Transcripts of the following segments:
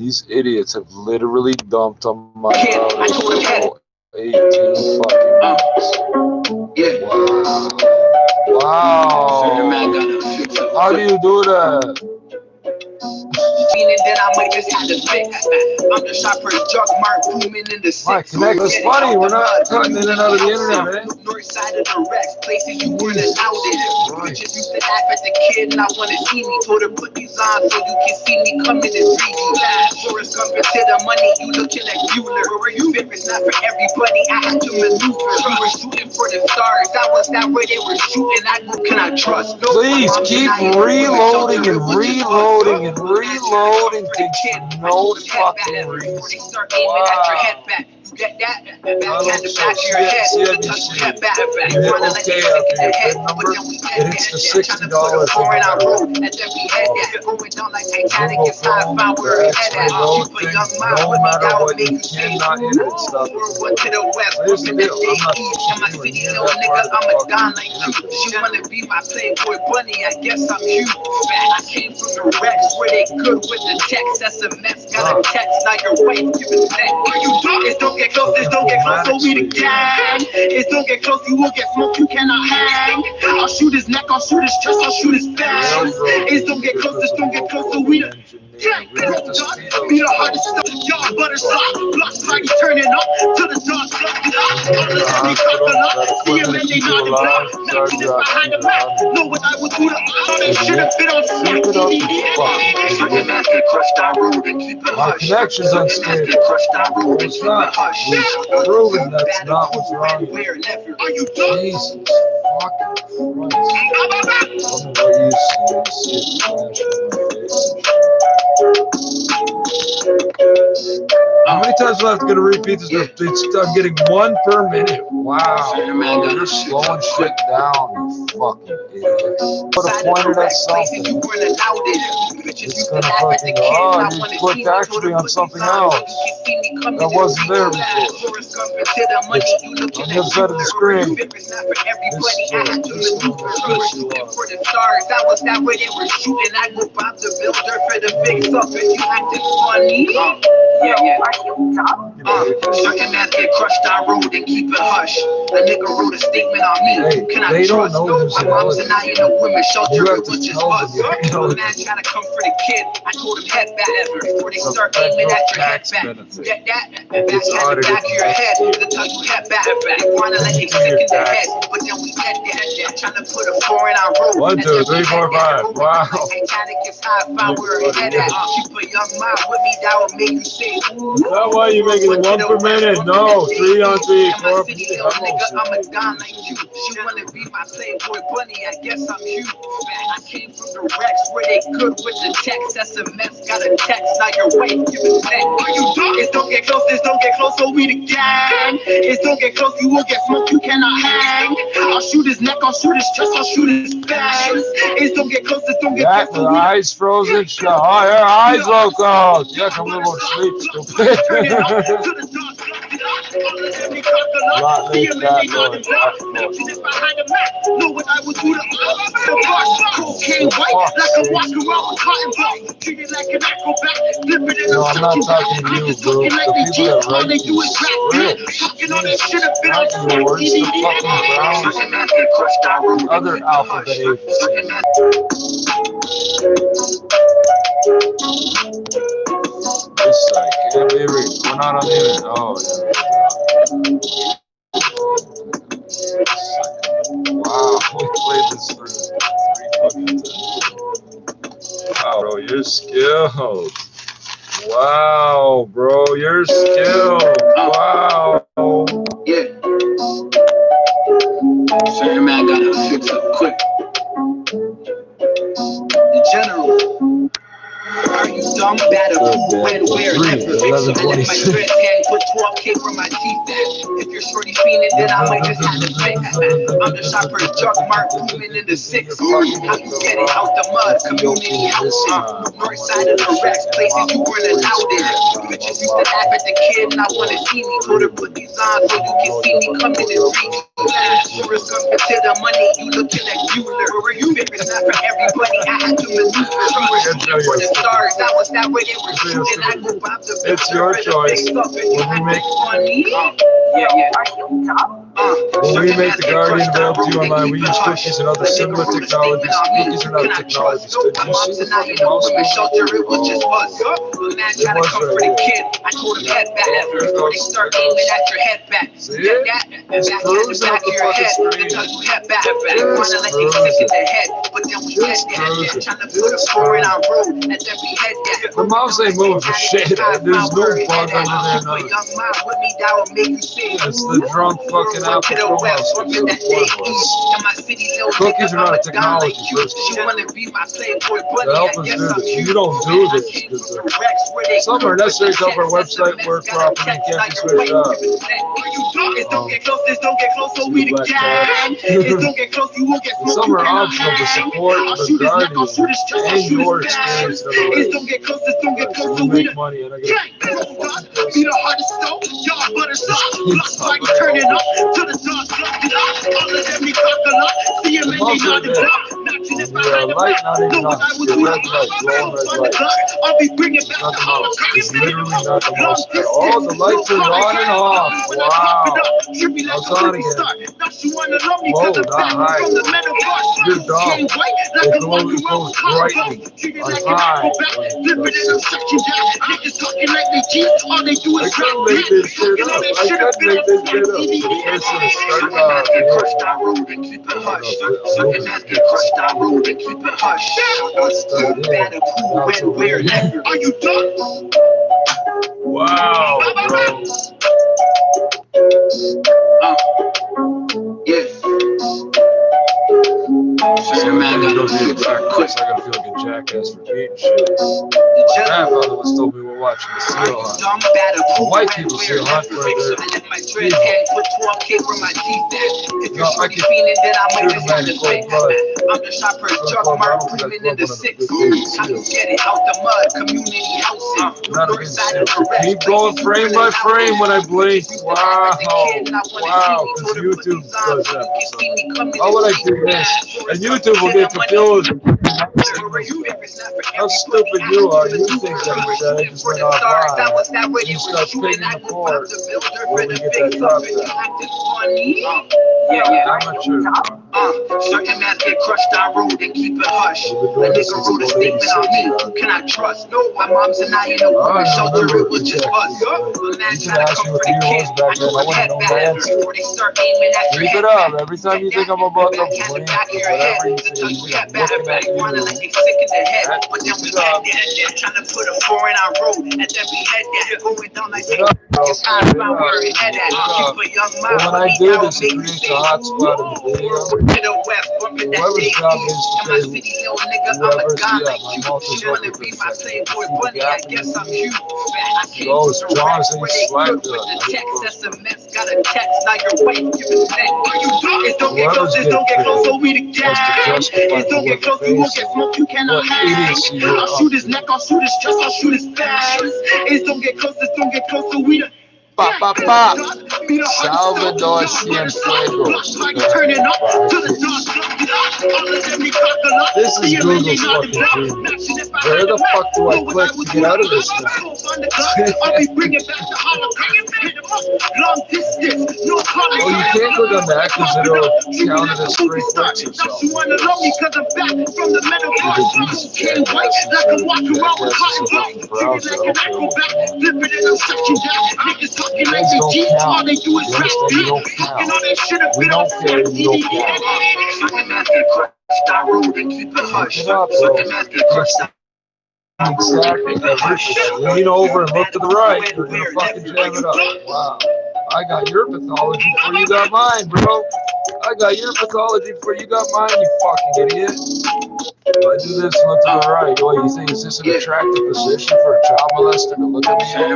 These idiots have literally dumped on my router for 18 fucking minutes. Wow. How do you do that? Then I might just have to fit. I'm the shopper, jug mark, booming in the My connection's funny. We're not cutting in and out of the internet, eh? North side of the Rex, places you weren't allowed in. Bitches used to laugh at the kid, and I wanna see me. Told her put these on so you can see me coming in 3D. Forrest Gump into the money, you looking like Bueller. Where you fit, it's not for everybody. I had to maneuver. We were shooting for the stars. That was that where they were shooting. I who can I trust? No, please keep reloading and reloading and reloading to no fucking reason. Wow. Get that? Back at the back of your head. Head back. You wanna let me stick in the head, but then we head back. Trying to put a foreign on road, and then we head that. Going down like Titanic, it's high, found where we head at. Keep a young mind with me, that would make you say, one to the west, one to the day east. In my city, little nigga, I'm a don like you. She wanna be my playboy bunny, I guess I'm huge. I came from the Rex where they good with the text. SMS, got a text, now your wife giving sex. Where you talking? Don't get close, this don't get close, so we the gang. It's don't get close, you will get smoked, you cannot hang. I'll shoot his neck, I'll shoot his chest, I'll shoot his bangs. It's don't get close, this don't get close, so we the gang. Be the hardest stuff, y'all butter slot. Block party turning up to the dark side. Every cocker up, see him and they not the block. Matching is behind the map, know what I would do to all they should have been on smack TV. Certain man get crushed down road and keep it hush. Connection's unstable. It's not. We've proven that's not what's wrong. Are you done? Jesus fucking Christ. I don't know what you see. How many times do I have to get a repeat this? I'm getting one per minute. Wow. You're slowing shit down, you fucking idiot. Put a pointer at something. It's gonna fucking go, oh, you clicked actually on something else. That wasn't there before. On the other side of the screen. That was that way they were shooting. I go Bob the Builder for the big stuff. If you acting funny, certain man get crushed on road and keep it hush. A nigga wrote a statement on me. Hey, can I trust? No, my mom's and I in a women's shelter. It was just us. A man trying to come for the kid. I told him head back before they start aiming at your head back. Get that? Back at the back of your head. The tell you head back. Wanna let you sick in the head, but then we head that. Trying to put a foreign on road. 1, 2, 3, 4, 5. Wow. Titanic is high, find where we head at. Keep a young mind with me, that would make you say, that's why you making it 1 per minute. No, 3 on 3, 4. I'm a don like you. She wanna be my playboy bunny. I guess I'm huge. I came from the Rex where they good with the text. SMS got a text. Now your wife giving sex. Are you done? It's don't get close. This don't get close. So we the gang. It's don't get close. You will get smoked. You cannot hang. I'll shoot his neck. I'll shoot his chest. I'll shoot his bangs. It's don't get close. This don't get close. So eyes frozen. Oh, your eyes look out. Yeah, come a little sleep. Stupid. Lot late that noise. Know what I would do to cocaine white like a walk around with cotton balls. Treat it like an acrobat. Flip it in no, I'm not talking to you, bro. The people that write these scripts. Fucking on this shit have been on yours, the fucking Browns. Other alphabet agencies. This side, can't believe it. We're not on the internet. Oh, yeah. Wow, we played this for 3 fucking times. Wow, bro, you're skilled. Wow, bro, you're skilled. Wow. Yeah. Certain man gotta fix up quick. In general. Are you dumb, bad, or cool, when, where, never? And if my dread hand put 12K from my teeth back. If you're shorty fiending, then I might just have to pay. I'm the shopper, jug mark, moving in the 6. How you get it out the mud, community house. North side of the Rex, places you weren't allowed in. Bitches used to laugh at the kid, and I wanna see me. Told her put these on so you can see me coming in 3D. sure it's gonna get to the money. You looking at Bueller. It's not for everybody. I had to maneuver. You were shooting for the stars. I was that way. They were shooting. I go Bob the It's your choice. When we make the Guardian available to you online, we use cookies and other similar technologies. Cookies are not technologies. Did you see the fucking mouse movement? It was just us. Man, trying to comfort a kid. I told him head back. Before they start aiming at your head back. See it? It's cruising up the fucking street. Head back. They wanna let you sick in the head. But then we head that. Trying to put a four in our room. And then we head that. The mouse ain't moving for shit. There's no bug under there. No. It's the drunk fucking apple mouse. Cookies are not a technology. To help us do this. You don't do this. Some are necessary to help our website work properly and can't be switched up. Don't get close, don't get close, so we the gang. Don't get close, you won't get smoked. Some are optional to support the Guardian and your experience. Don't get close, don't get close, so we make money and I get be the hardest stone, y'all butter sauce, like turning up to the dark, all of them we talk a lot, see him and they not the block, matching it behind the back, no one I would do it, I'll be bringing back the hollow, it's literally not the most at all, the lights are on and off, wow, it's on again, whoa, not high, you're dumb, it goes brightly, on high, all they do is I couldn't make this shit up. The person started off Are you done? wow, bro. Yeah. Man, I gotta feel like a jackass for eating shit. My grandfather once told me we're watching the seal hunt. The white people seal hunt where they're no, I can shoot a man in cold blood. I'm the shopper, Chuck Mark, breathing in the six. How you get it out the mud, community housing. Not a good seal. Keep going frame by frame when I blink. Wow, wow, because YouTube does that. So, how would I do this? And YouTube will get confused. How stupid you are. You think that I just went offline. You start picking the cord when we get that drop down. I'm not sure. Certain man get crushed on road and keep it hush. A nigga wrote a statement on me. Who can I trust? No, my mom's and I in a woman shelter. It was just us. A man trying to comfort a kid. I know a head back. Before they start aiming at your keep head. it up. Every time you think I'm about to blink, whatever you say, I'm looking at you. Like they sick in the head. But then we head that. Trying to put a four in our road. And then we head that. Going down like they it's high power. Head that. Keep a young mind. When I do this, it creates a hot spot in the video. Whoever's job is to say whoever's, yeah, my mouth is open for a second. Oh, it's John saying slack good. Whoever's getting paid wants to justify the way what idiocy you're I'll shoot his neck, I'll shoot his chest, I'll shoot his face. It's don't get close, so we the Pa, pa, pa. Salvador Cienfuegos. This is Google's fucking genius. Where the fuck do I click to get out of this thing? Oh, you can't click on that because it'll count it as 3 clicks or so. Things don't count. You understand? You don't count. We don't care. You don't count. Look it up, bro. Exactly. Lean over and look to the right. You're gonna fucking jam it up. Wow. I got your pathology before you got mine, bro. I got your pathology before you got mine, you fucking idiot. If I do this and look to the right, what you think? Is this an attractive position for a child molester to look at me at?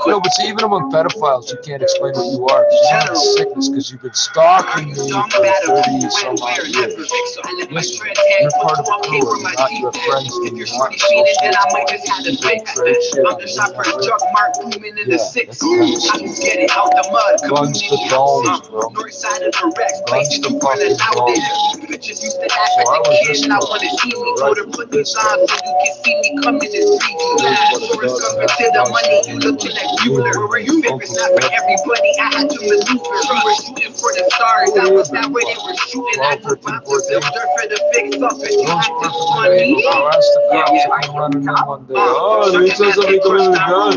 No, but see, even among pedophiles, you can't explain what you are. You have a sickness because you've been stalking me for 30 some odd years. Listen, you're part of a crew, or you're not. You have friends, and you're not associated with trade shit on the internet. Yeah, that's guns to domes, bro. Guns to fucking domes. So I was just right from this guy. Oh, he says something coming with a gun.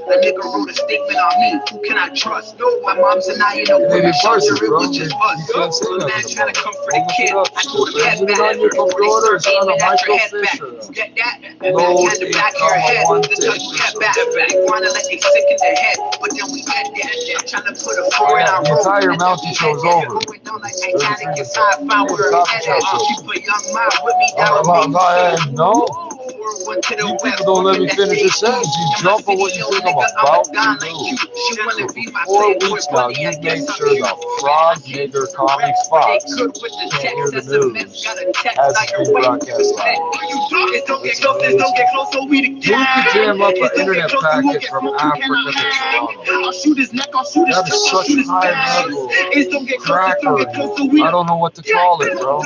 A nigga wrote a statement on me. Who can I trust? No, my mom's and I in a women's shelter. It was just us. A man trying to comfort a kid. I told him head back before they start aiming at your head back. You get that? And back had the back of your head. The touch you head back. They wanna let they sick in their head, but then we get there. Trying to put a four in our road. The entire mountain show's over. Going down like Titanic inside. Found where we're headed. Keep a young mind with me down. No. You people don't let me finish the sentence. You jump on what you think I'm about to do. For 4 weeks now, you've made sure the Frog Nigger Comic Fox can't hear the news as it's being broadcast live. You can jam up an internet packet from Africa to Toronto. That is such high level crackery. I don't know what to call it, bro.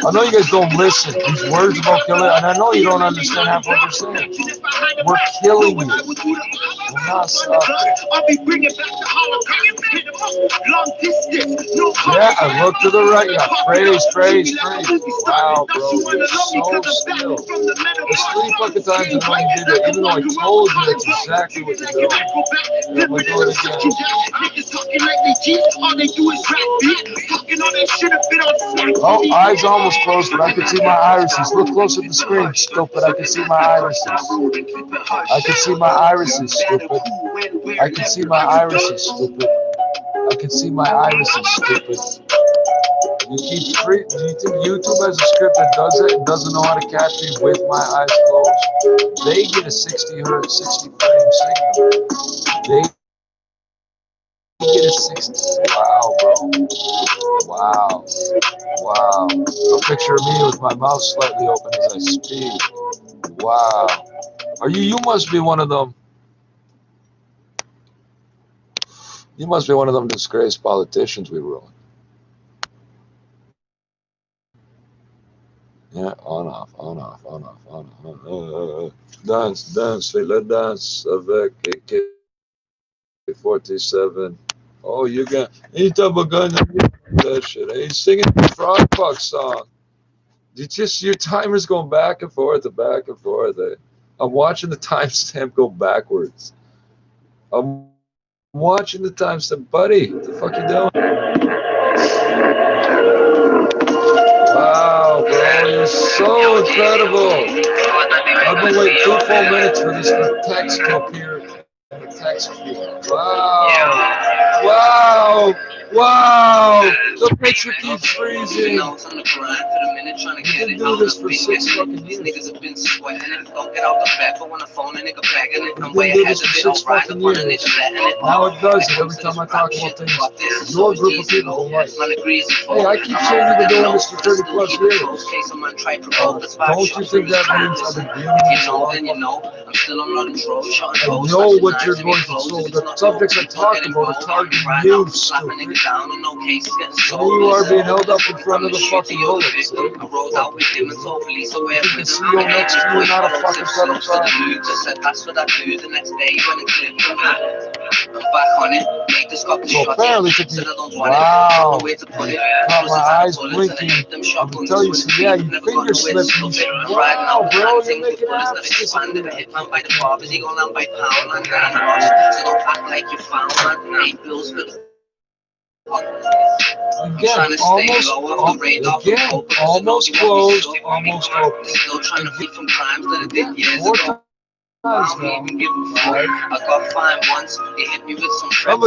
I know you guys don't listen. These words about killing, and I know you don't understand half what you're saying. We're killing you. We're not stopping. Yeah, I look to the right. Yeah, praise. Wow, bro, you're so still. There's 3 fucking times in a row you did it, even though I told you that's exactly what you're doing. Yeah, I'm gonna do it again. Oh, eyes almost closed, but I can see my irises. Look close at the screen, stupid. I can see my irises. I can see my irises, stupid. I can see my irises, stupid. I can see my irises, stupid. You keep free. Do you think YouTube has a script that does it and doesn't know how to catch me with my eyes closed? They get a 60 hertz, 60 frame signal. They get a 60. Wow, bro. Wow. A picture of me with my mouth slightly open as I speak. Wow. You must be one of them. You must be one of them disgraced politicians we ruin. Yeah, on off. Dance, fais-le dance avec AK-47. Oh, you got, he talking about guns, that shit. He's singing the Frog Fuck song. Your timer's going back and forth. I'm watching the timestamp go backwards. I'm watching the timestamp, buddy. What the fuck you doing? Wow, bro, you're so incredible. I've been waiting 2 full minutes for this text to appear in the text field. Wow. The picture keeps freezing. You've been doing this for 6 fucking years. You've been doing this for 6 fucking years. Now it does it every time I talk about things. Your group of people don't like. Hey, I keep saying you've been doing this for 30 plus years. Don't you think that means I've been dealing with this a long time? I know what you're going to solve. The subjects I talk about are targeting you, stupid. You are being held up in front of the fucking bullets. The CEO next to you, not a fucking pedophile. So apparently, wow, got my eyes blinking. I can tell you, yeah, you finger slipped. Wow, bro, you're making abs. Again, almost closed, almost open. 4 I'ma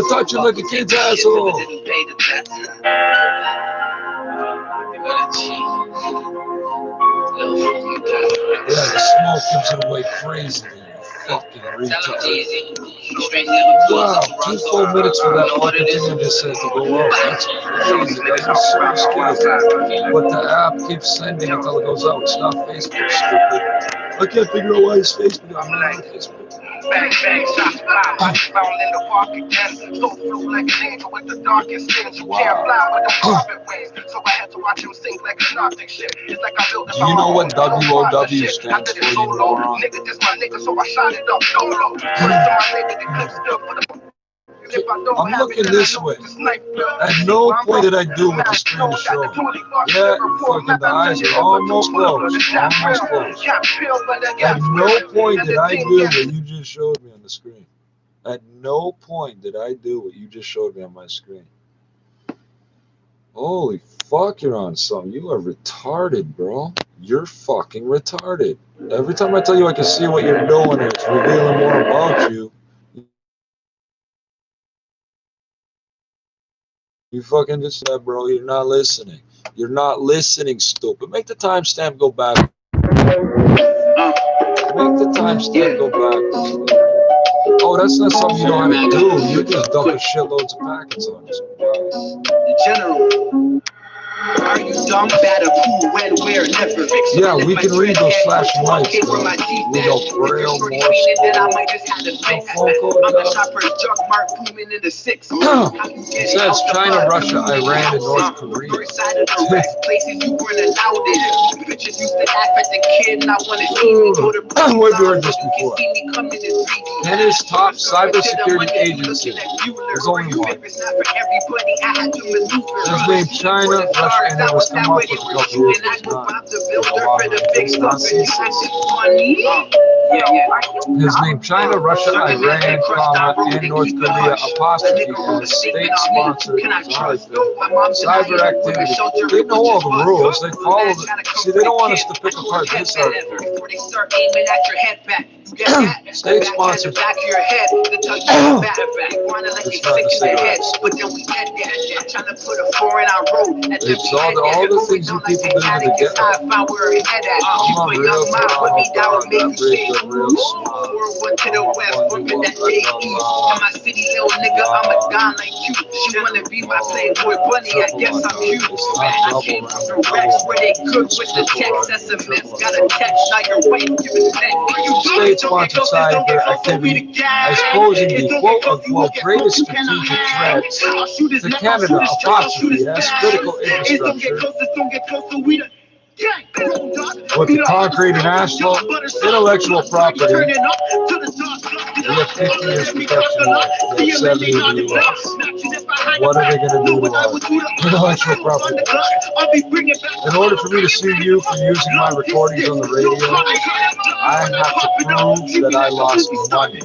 touch you like a kid's asshole. Yeah, the smoke gives it away crazy. Fucking retard. Wow, 2 full minutes for that fucking thing I just said to go up. That's crazy, guys. I'm so scared. But the app keeps sending until it goes out. It's not Facebook, stupid. I can't figure out why it's Facebook. I'm not on Facebook. Bang, bang, shots fly. Found in the park again. So flew like an angel with the darkest skin. You can't fly with the private wings. So I had to watch him sing like hypnotic shit. It's like I built. Do you know what WOW stands for, you moron? Nigga, this my nigga, so I shot it up. Solo. Put it to my nigga, the clip still for the. I'm looking this way. At no point did I do what the screen is showing. Yeah, fucking the eyes are almost closed. Almost closed. At no point did I do what you just showed me on the screen. At no point did I do what you just showed me on my screen. Holy fuck, you're on something. You are retarded, bro. You're fucking retarded. Every time I tell you I can see what you're doing and it's revealing more about you, you fucking just said, bro, you're not listening. You're not listening, stupid. Make the timestamp go back. Make the timestamp go back. Oh, that's not something you know how to do. You're just dumping shitloads of packets on us. General. Are you dumb, bad, or who, when, where, never? Yeah, we can read those flashing lights, though. We go Braille, Morse. I'm the shopper's drug mark booming in the 6. It says China, Russia, Iran, and North Korea. Places you weren't allowed in. Bitches used to laugh at the kid, and I want to see me go to we've heard this before. Kenya's top cybersecurity agency. There's only one. His name China, Russia, and it was come up with a couple years ago. His name China, Russia, Iran, and North Korea, apostrophe, and state-sponsored cyber activity. They know all the rules. They follow the. See, they don't want us to pick apart this article. State-sponsored. It's all the things you people do to the ghetto. I'm a real state-sponsored cyber activity exposing the quote-unquote greatest strategic threat to Canada, apostrophe, as critical infrastructure with the concrete and asphalt, intellectual property. We have 50 years protection, we have 70 in the US. What are they going to do to our intellectual property? In order for me to sue you for using my recordings on the radio, I have to prove that I lost money.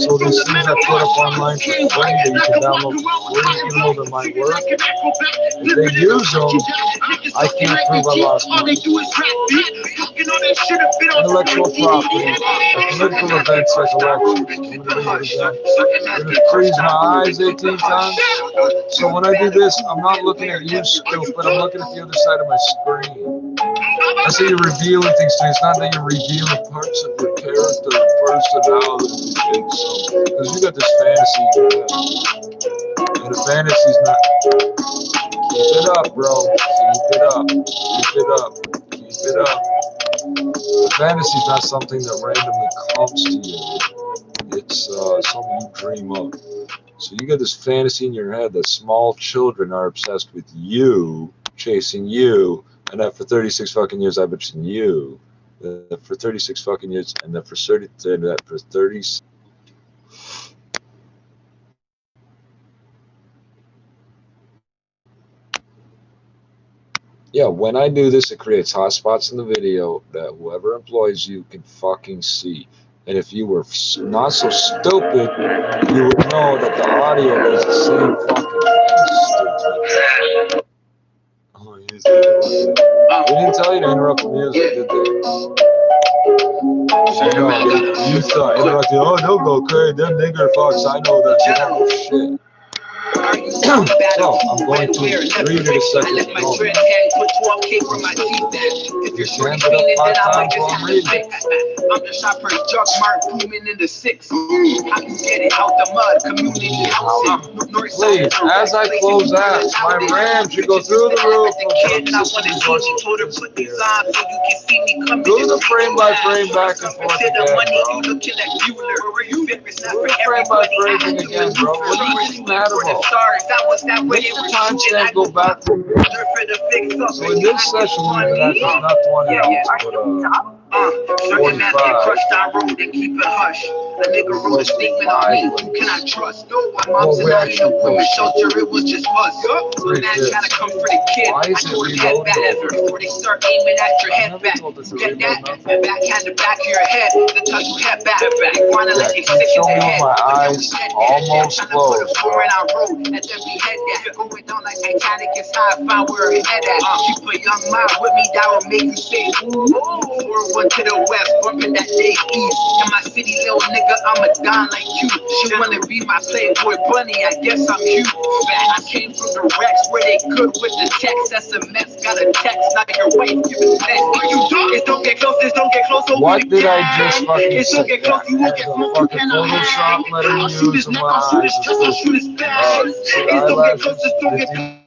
So these things I put up online for free that you can download for free, even though they're my work, if they use them, I can't prove I lost money. Intellectual property at political events like elections. I'm going to freeze my eyes 18 times. So when I do this, I'm not looking at you, stupid. I'm looking at the other side of my screen. I say you're revealing things to me. It's not that you're revealing parts of your character, personality, and so. Because you got this fantasy in your head. And the fantasy's not. Keep it up, bro. Keep it up. Keep it up. Keep it up. The fantasy's not something that randomly comes to you. It's something you dream up. So you got this fantasy in your head that small children are obsessed with you, chasing you, and that for 36 fucking years I've been chasing you. That for 36 fucking years, and that for 30. Yeah, when I do this, it creates hotspots in the video that whoever employs you can fucking see. And if you were not so stupid, you would know that the audio does the same fucking thing. Oh, we didn't tell you to interrupt the music, did they? I know, you thought, interrupting, oh, don't go crazy, them nigger fucks, I know that, you don't know shit. So, I'm going to read it a second. No. You stand it up 5 times while I'm reading it. I'm the shopper, Jug Mark, booming in the 6. I can get it out the mud, community housing. Please, as I close out, my RAM should go through the roof. Do the frame by frame back and forth again, bro. Do the frame by frame thing again, bro. What are you mad about? Make the timestamp go back. So in this session, we're going to have not 20 hours, but 45. Crushed down road and keep it hush. A nigga wrote a statement on me. Who can I trust? No one. Mom's in a women's shelter. It was just us. The man gotta come for the kid. I told him head back before they start aiming at your head back. Get that backhand the back of your head. That's how you head back. You wanna let it stick in the head. My eyes almost closed. Pouring out road and then we head that. Going down like Titanic. It's high. Find where we head at. Keep a young mind with me. That will make you say, ooh. One to the west, bumping that day east. In my city, little nigga, I'm a don like you. She wanna be my playboy bunny, I guess I'm cute. I came from the Rex where they good with the text. SMS, got a text, not your wife, give it back. Are you done? It don't get close, this don't get close. What did I just fucking say? It don't get close, you won't get smoked. You cannot hide. I'll shoot his neck, I'll shoot his chest, I'll shoot his back. It don't get close, this don't get close.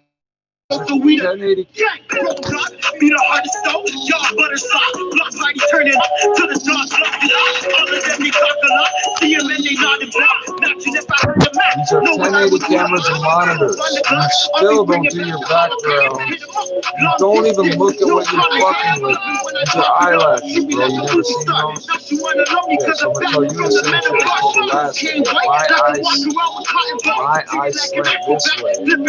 So we the roadblock, be the hardest though, y'all butter soft, block like he turning to the dark block. Other than me talk a lot, see him and they nodding back. Matching if I heard the match. These are 1080 cameras and monitors. You still don't do your background. You don't even look at what you're fucking with. It's your eyelashes, bro. You never seen those? Yeah, so I'm gonna tell you the same shit as the last one. My eyes slant this way. You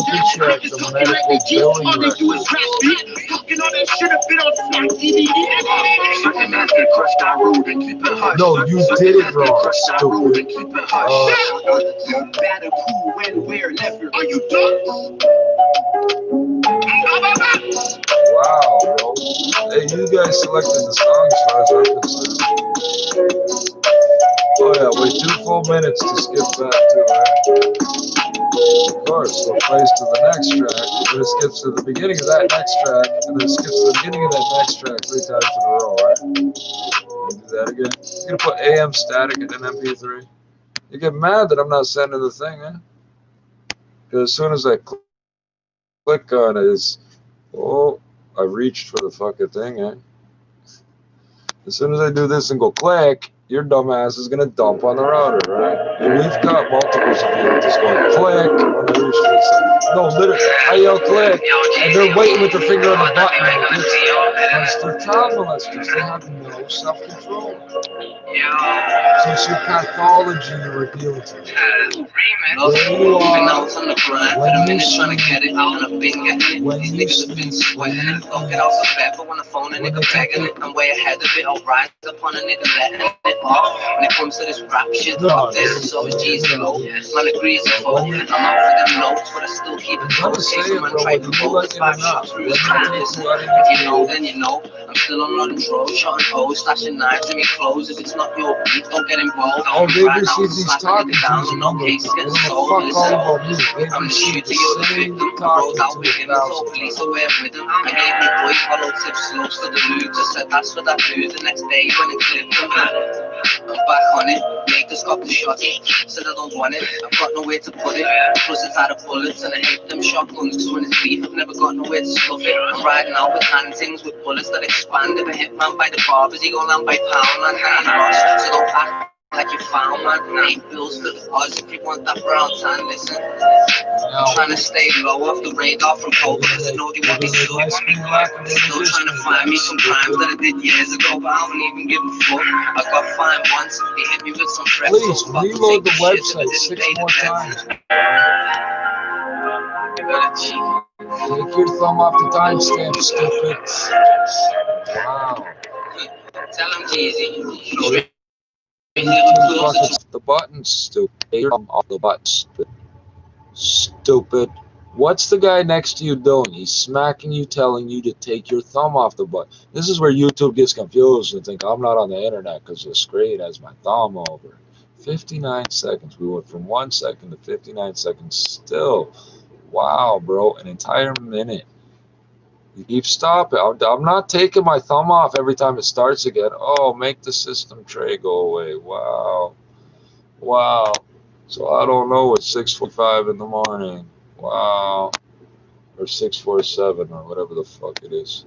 can check the medical billing record. No, you did it wrong, stupid. Are you done? Wow, bro. Hey, you guys selected the song as far as I'm concerned. Oh yeah, wait 2 full minutes to skip back to it. Of course, so it plays to the next track, then it skips to the beginning of that next track, and then it skips to the beginning of that next track 3 times in a row, right? You do that again. You're gonna put AM static in an MP3. You get mad that I'm not sending the thing, eh? Because as soon as I click on it, it's, oh, I reached for the fucking thing, eh? As soon as I do this and go click, your dumbass is gonna dump on the router, right? And we've got multiples of you just going click when they reach this. No, literally, I yell click, and they're waiting with their finger on the button. Because they're child molesters, they have no self-control. So it's your pathology you're revealing to me. When you are, when you trying to get it out of finger, when you spin sweating, when they begging it, I'm way ahead of it, I'll rise upon a nigga letting it off. When it comes to this rap shit, this so it's G's low. Man agrees it's full. I'm out for them notes, but I still keep it close. Someone tried to roll this 5 shots through his practice. If you know, then you know. I'm still on control, shot and pose, slashing knives in me clothes. If it's not your beat, don't get involved. Oh, they received these talking to no case getting sold. I'm the shooter, you're the victim. Rolled out with him, so police aware with him. I gave me boys follow tips, slopes to the loot. I said that's for that food. The next day when it clipped them, I'm back on it. Makers got the shot, said I don't want it. I've got nowhere to put it. Plus it's out of bullets and I hate them shotguns. So when it's beef, I've never got nowhere to stuff it. I'm riding out with handings with bullets that expand. If a hitman by the barbers, he gon' land by pound. And I ain't lost, so don't act like you found, man. 8 bills for the odds if you want that brown tan. Listen, I'm trying to stay low off the radar from Cobra because I know they want me still want me back. Still trying to find me some crimes that I did years ago, but I don't even give a fuck. I got fined once, they hit me with some threats. Please reload the website 6 more times. Take your thumb off the timestamp, stupid. Wow. Tell him Jeezy. The button, stupid. Take your thumb off the button, stupid. Stupid. What's the guy next to you doing? He's smacking you, telling you to take your thumb off the button. This is where YouTube gets confused and think I'm not on the internet because the screen has my thumb over. 59 seconds. We went from 1 second to 59 seconds still. Wow, bro, an entire minute. You keep stopping. I'm not taking my thumb off every time it starts again. Oh, make the system tray go away. Wow. Wow. So I don't know, it's 6:45 in the morning. Wow. Or 6:47 or whatever the fuck it is.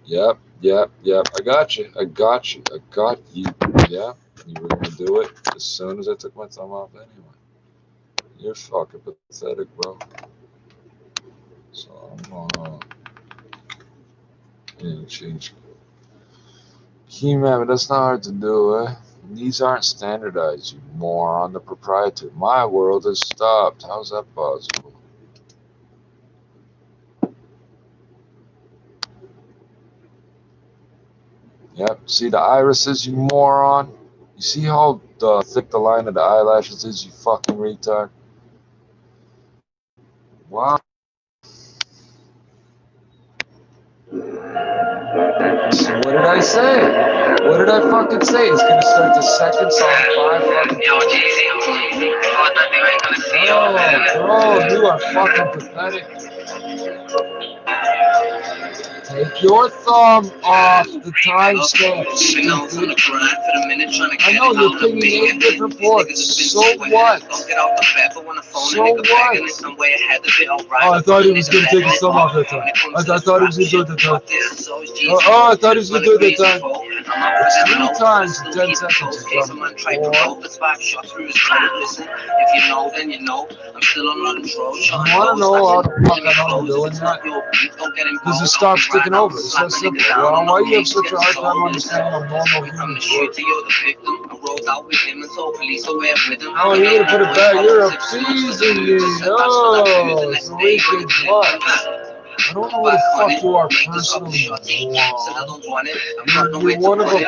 Yep, yep, yep. I got you. I got you. I got you. Yeah. You were gonna do it as soon as I took my thumb off anyway. You're fucking pathetic, bro. So I'm gonna change key map, but that's not hard to do, eh? These aren't standardized, you moron. The proprietary. My world has stopped. How's that possible? Yep. See the irises, you moron? You see how thick the line of the eyelashes is, you fucking retard? Wow. What did I say? What did I fucking say? It's gonna start the second song 5 fucking Bro, you are fucking pathetic. Take your thumb off the timestamp, stupid. I know you're pinging 8 different ports. So what? So what? Oh, I thought he was gonna take his thumb off that time. I thought he was gonna do it that time. Oh, I thought he was gonna do it that time. 3 times in 10 seconds. You wanna know how the fuck I know I'm doing that? Because it stops sticking over. It's so simple. Well, why do you have such a hard time understanding how normal humans work? Oh, you're gonna put it back. You're appeasing me. Oh, so we can what? I don't know what the fuck you are personally, moron. You're one of a breed.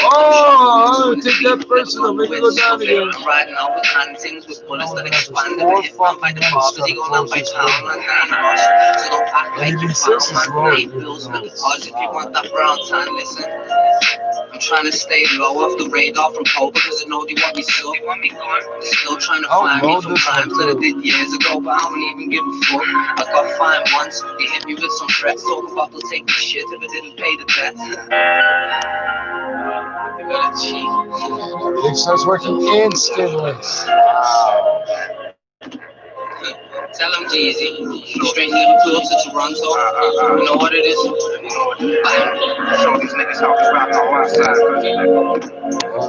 Oh, take that personal. Make it go down again. No, that's 4 fucking minutes to close this window. And even 6 is low. I'm trying to stay low off the radar from Pope because I know they want me so. Still trying to find me from times that I did years ago, but I don't even give a fuck. I got fined once, they hit me with some threats, talking about they'll take the shit if I didn't pay the debt. You gotta cheat. Everything starts working instantly. Wow. Tell them Jeezy, straight little close to Toronto. You know what it is? Show these niggas how to rap on my side.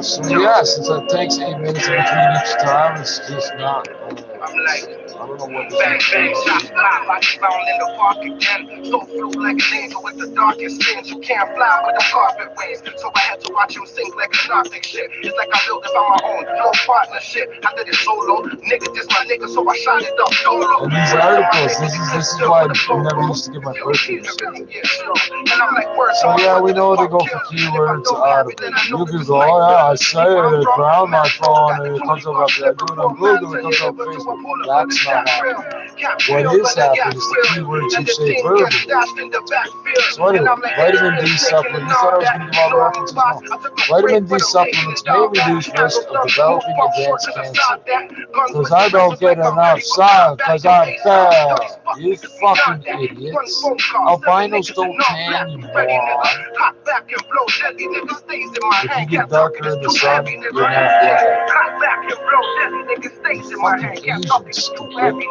So yeah, since it takes 8 minutes in between each time, it's just not. I'm like, I don't know what bang, bang, shot, pop, I just found in the park again. So flew like an angel with the darkest skins. You can't fly with the carpet wings. So I had to watch him sink like a toxic shit. It's like I built this on my own, no partnership. I did it solo, nigga, this my nigga, so I shot it up solo. And these articles, this is why I never used to get my birthdays. So yeah, we know they go for keywords out of it. You can go, oh yeah, I say it, it's around my phone, and it comes up after I do it on Google, it comes up on Facebook. That's not happening. What is happening is the keywords you say verbally. So anyway, vitamin D supplements. You thought I was going to give all the references? No. Vitamin D supplements may reduce risk of developing advanced cancer. Because I don't get enough sun, because I'm fair. You fucking idiots. Albinos don't tan, you moron. If you get darker in the sun, you're not black. You fucking Asian, stupid.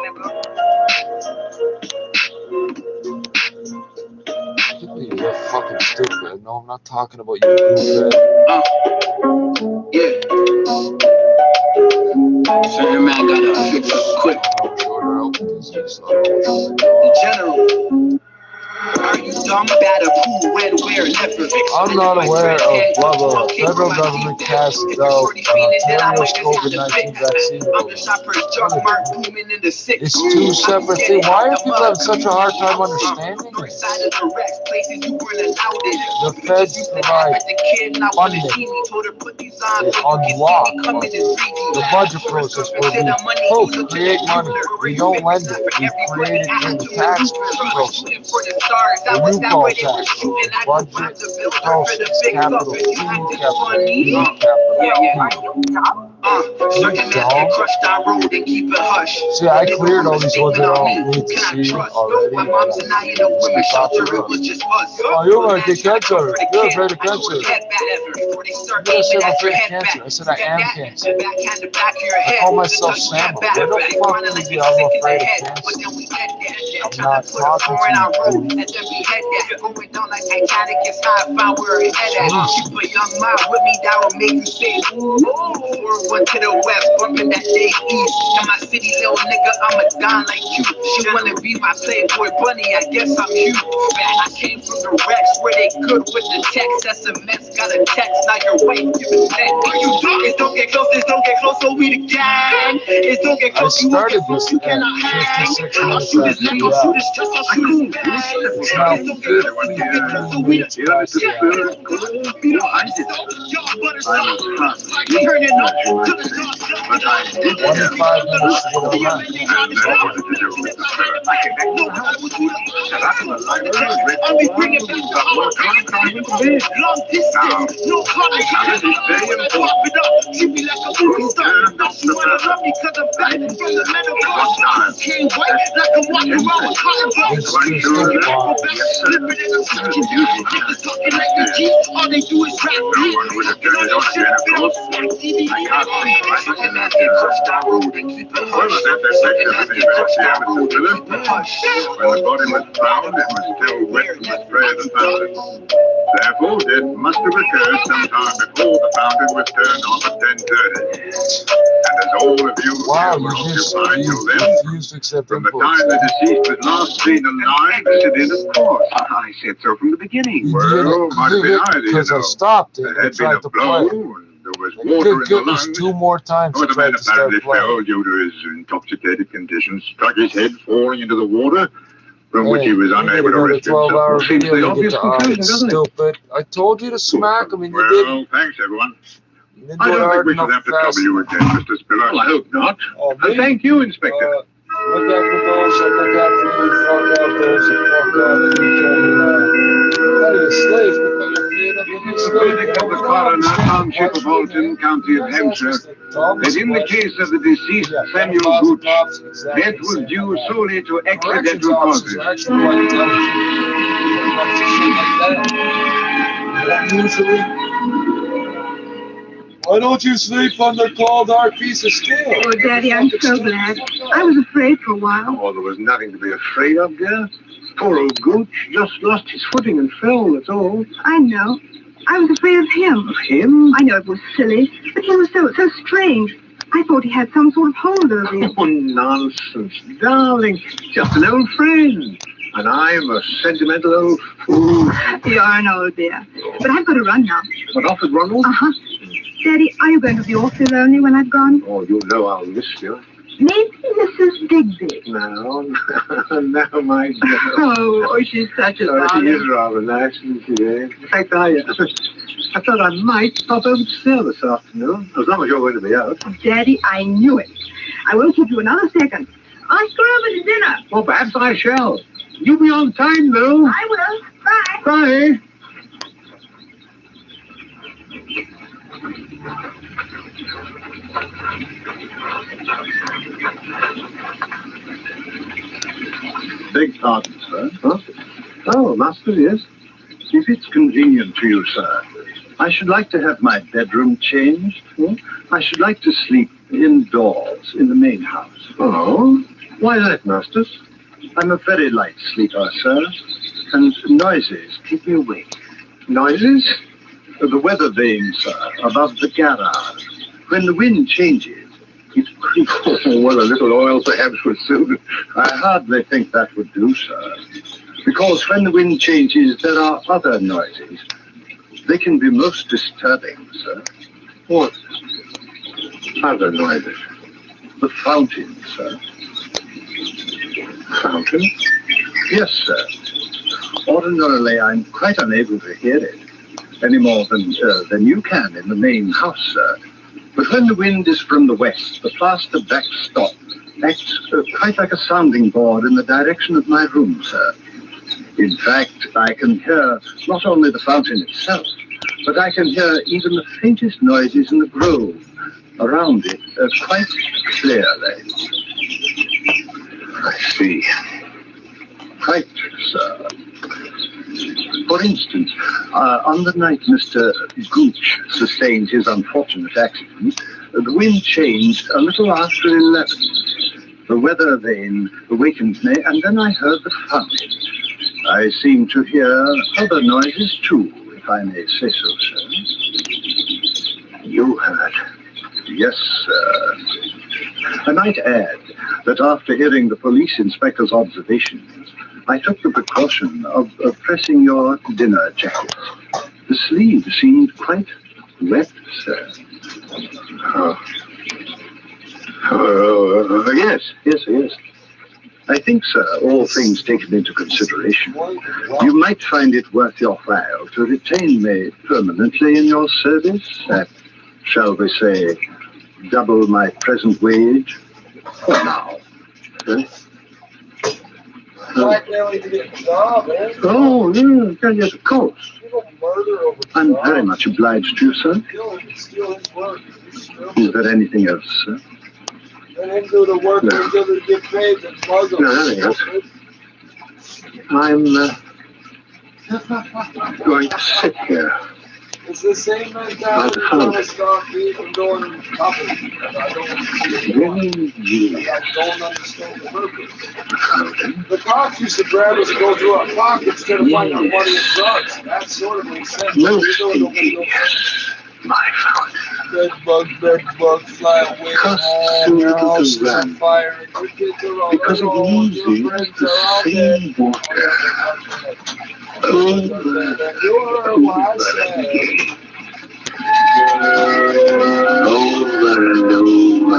You're fucking stupid. No, I'm not talking about you, goofhead. Yeah. So your man gotta fix it quick. In general. you dumb, bad of who, when, where, never. I'm not aware of blah blah. Federal government cast out Ontario's COVID-19 vaccine. It's two separate things. Why are people having such a hard time understanding it? The feds provide funding. They unlock the budget process where we create money. We don't lend it. We create it in the tax process. What you call tax process. Budget process. Capital P, capital P, capital P. See, I cleared all these ones that I don't need to see already. Oh, you're going to get cancer. You're afraid of cancer. You didn't say I'm afraid of cancer. I said I am cancer. I call myself Sam. Where the fuck is it? I'm afraid of cancer. I'm not talking to you. To the west, bumping that day east. In my city, little nigga, I'm a don like you. She wanna be my playboy bunny, I guess I'm you. I came from the Rex where they good with the text. SMS, got a text, now you're white, give it back. It's don't get close, so we the gang. It's don't get close, you won't get close, you cannot hang. I'll shoot his neck, I'll shoot his chest, I'll shoot his back. It's don't get close, so we the gang. Turn it up to the dark. 25 minutes to get on. I'll be bringing back the long distance, no comment. Pop it up, treat me like a movie star. Now she wanna love me 'cause I'm back from the menopause. Came white like I'm walking around with cotton balls. Slipping and I'm sucking you. Niggas talking like the G, all they do is rap. You know that shit, but I'm stacked DVD. And that get crushed out road and keep it hush. And that get crushed out road and keep it hush. When the body was found, it was still wet from the spray that found it. Therefore, it must have occurred sometime before the fountain was turned on at 10:30. And as all of you were occupied till then, from the time the deceased was last seen alive, it in, of course. I said so from the beginning. Well, might have been either, because I stopped it and tried to play. There was water in the lungs. Two more times. The man apparently fell due to his intoxicated condition, struck his head falling into the water, from which he was unable to rest himself. Seems the obvious conclusion, doesn't it? Stupid. I told you to smack him and you didn't. Well, thanks, everyone. I don't think we should have to trouble you again, Mr. Spiller. Well, I hope not. Thank you, Inspector. Look after those that look after you. Fuck out those that fuck out you. That is slaves. Verdict of the coroner, Township of Alton, County of Hampshire, that in the case of the deceased Samuel Gooch, death was due solely to accidental causes. Usually. Why don't you sleep on the cold hard piece of steel? Oh, Daddy, I'm so glad. I was afraid for a while. Oh, there was nothing to be afraid of, dear. Poor old Gooch just lost his footing and fell, that's all. I know. I was afraid of him. Of him? I know it was silly, but he was so strange. I thought he had some sort of hold over you. Oh, nonsense, darling. Just an old friend. And I'm a sentimental old fool. You are an old dear. But I've got to run now. What, off at Ronald? Uh-huh. Daddy, are you going to be awfully lonely when I've gone? Oh, you know I'll miss you. Maybe Mrs. Digby. No, no, my dear. Oh, she's such a darling. She is rather nice, isn't she, eh? In fact, I thought I might pop over to see her this afternoon, as long as you're going to be out. Daddy, I knew it. I won't keep you another second. I'll go over to dinner. Well, perhaps I shall. You be on time, though. I will. Bye. Bye. Beg pardon, sir. Huh? Oh, master, yes. If it's convenient to you, sir, I should like to have my bedroom changed. I should like to sleep indoors in the main house. Oh? Why that, masters? I'm a very light sleeper, sir, and noises keep me awake. Noises? The weather vane, sir, above the garage. When the wind changes, it creeps. Oh, well, a little oil perhaps would suit. I hardly think that would do, sir. Because when the wind changes, there are other noises. They can be most disturbing, sir. What other noises? The fountain, sir. Fountain? Yes, sir. Ordinarily, I'm quite unable to hear it, any more than you can in the main house, sir. But when the wind is from the west, the plaster backstop acts quite like a sounding board in the direction of my room, sir. In fact, I can hear not only the fountain itself, but I can hear even the faintest noises in the grove around it quite clearly. I see. Right, sir. For instance, on the night Mr. Gooch sustained his unfortunate accident, the wind changed a little after 11. The weather vane awakened me, and then I heard the fountain. I seem to hear other noises too, if I may say so, sir. You heard? Yes, sir. I might add that after hearing the police inspector's observations, I took the precaution of pressing your dinner jacket. The sleeve seemed quite wet, sir. Yes. I think, sir, all things taken into consideration, you might find it worth your while to retain me permanently in your service at, shall we say, double my present wage for now. Oh, yes, of course. I'm very much obliged to you, sir. Is there anything else, sir? And do the work until they get paid and plug them. No, nothing else. I'm going to sit here. It's the same mentality when start people doing nothing. I don't understand the purpose. The cops used to grab us and go through our pockets instead of finding our money and drugs. That sort of makes sense. My fountain. Bed bug, fly away home, your house is on fire, and your kids are all because it easy, the same water. Over and over again. Over and over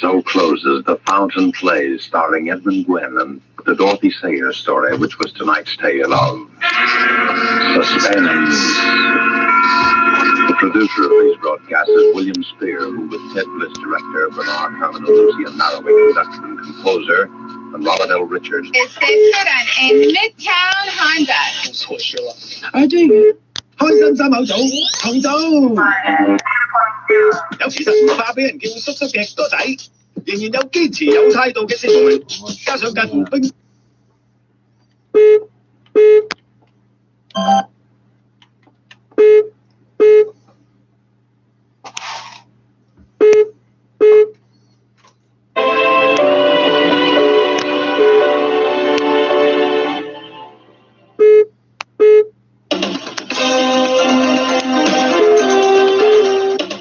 So closes The Fountain Plays, starring Edmund Gwenn, and the Dorothy Sayers story, which was tonight's tale of suspense. The producer of these broadcasts is William Spear, who with Ted Bliss, director, Bernard Herman, Lucian Narroway, conductor and composer, and Robert L. Richards. Is centered in Midtown Honda. 阿 J， 開心三口組同組。有時實唔怕俾人叫叔叔嘅多仔，仍然有堅持有態度嘅四個人，加上近兵。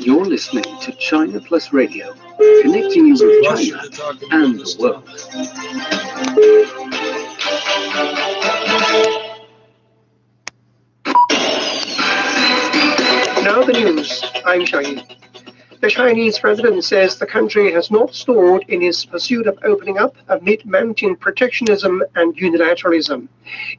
You're listening to China Plus Radio, connecting you with China and the world. Now the news. I'm Xiaoyi. The Chinese president says the country has not stalled in its pursuit of opening up amid mounting protectionism and unilateralism.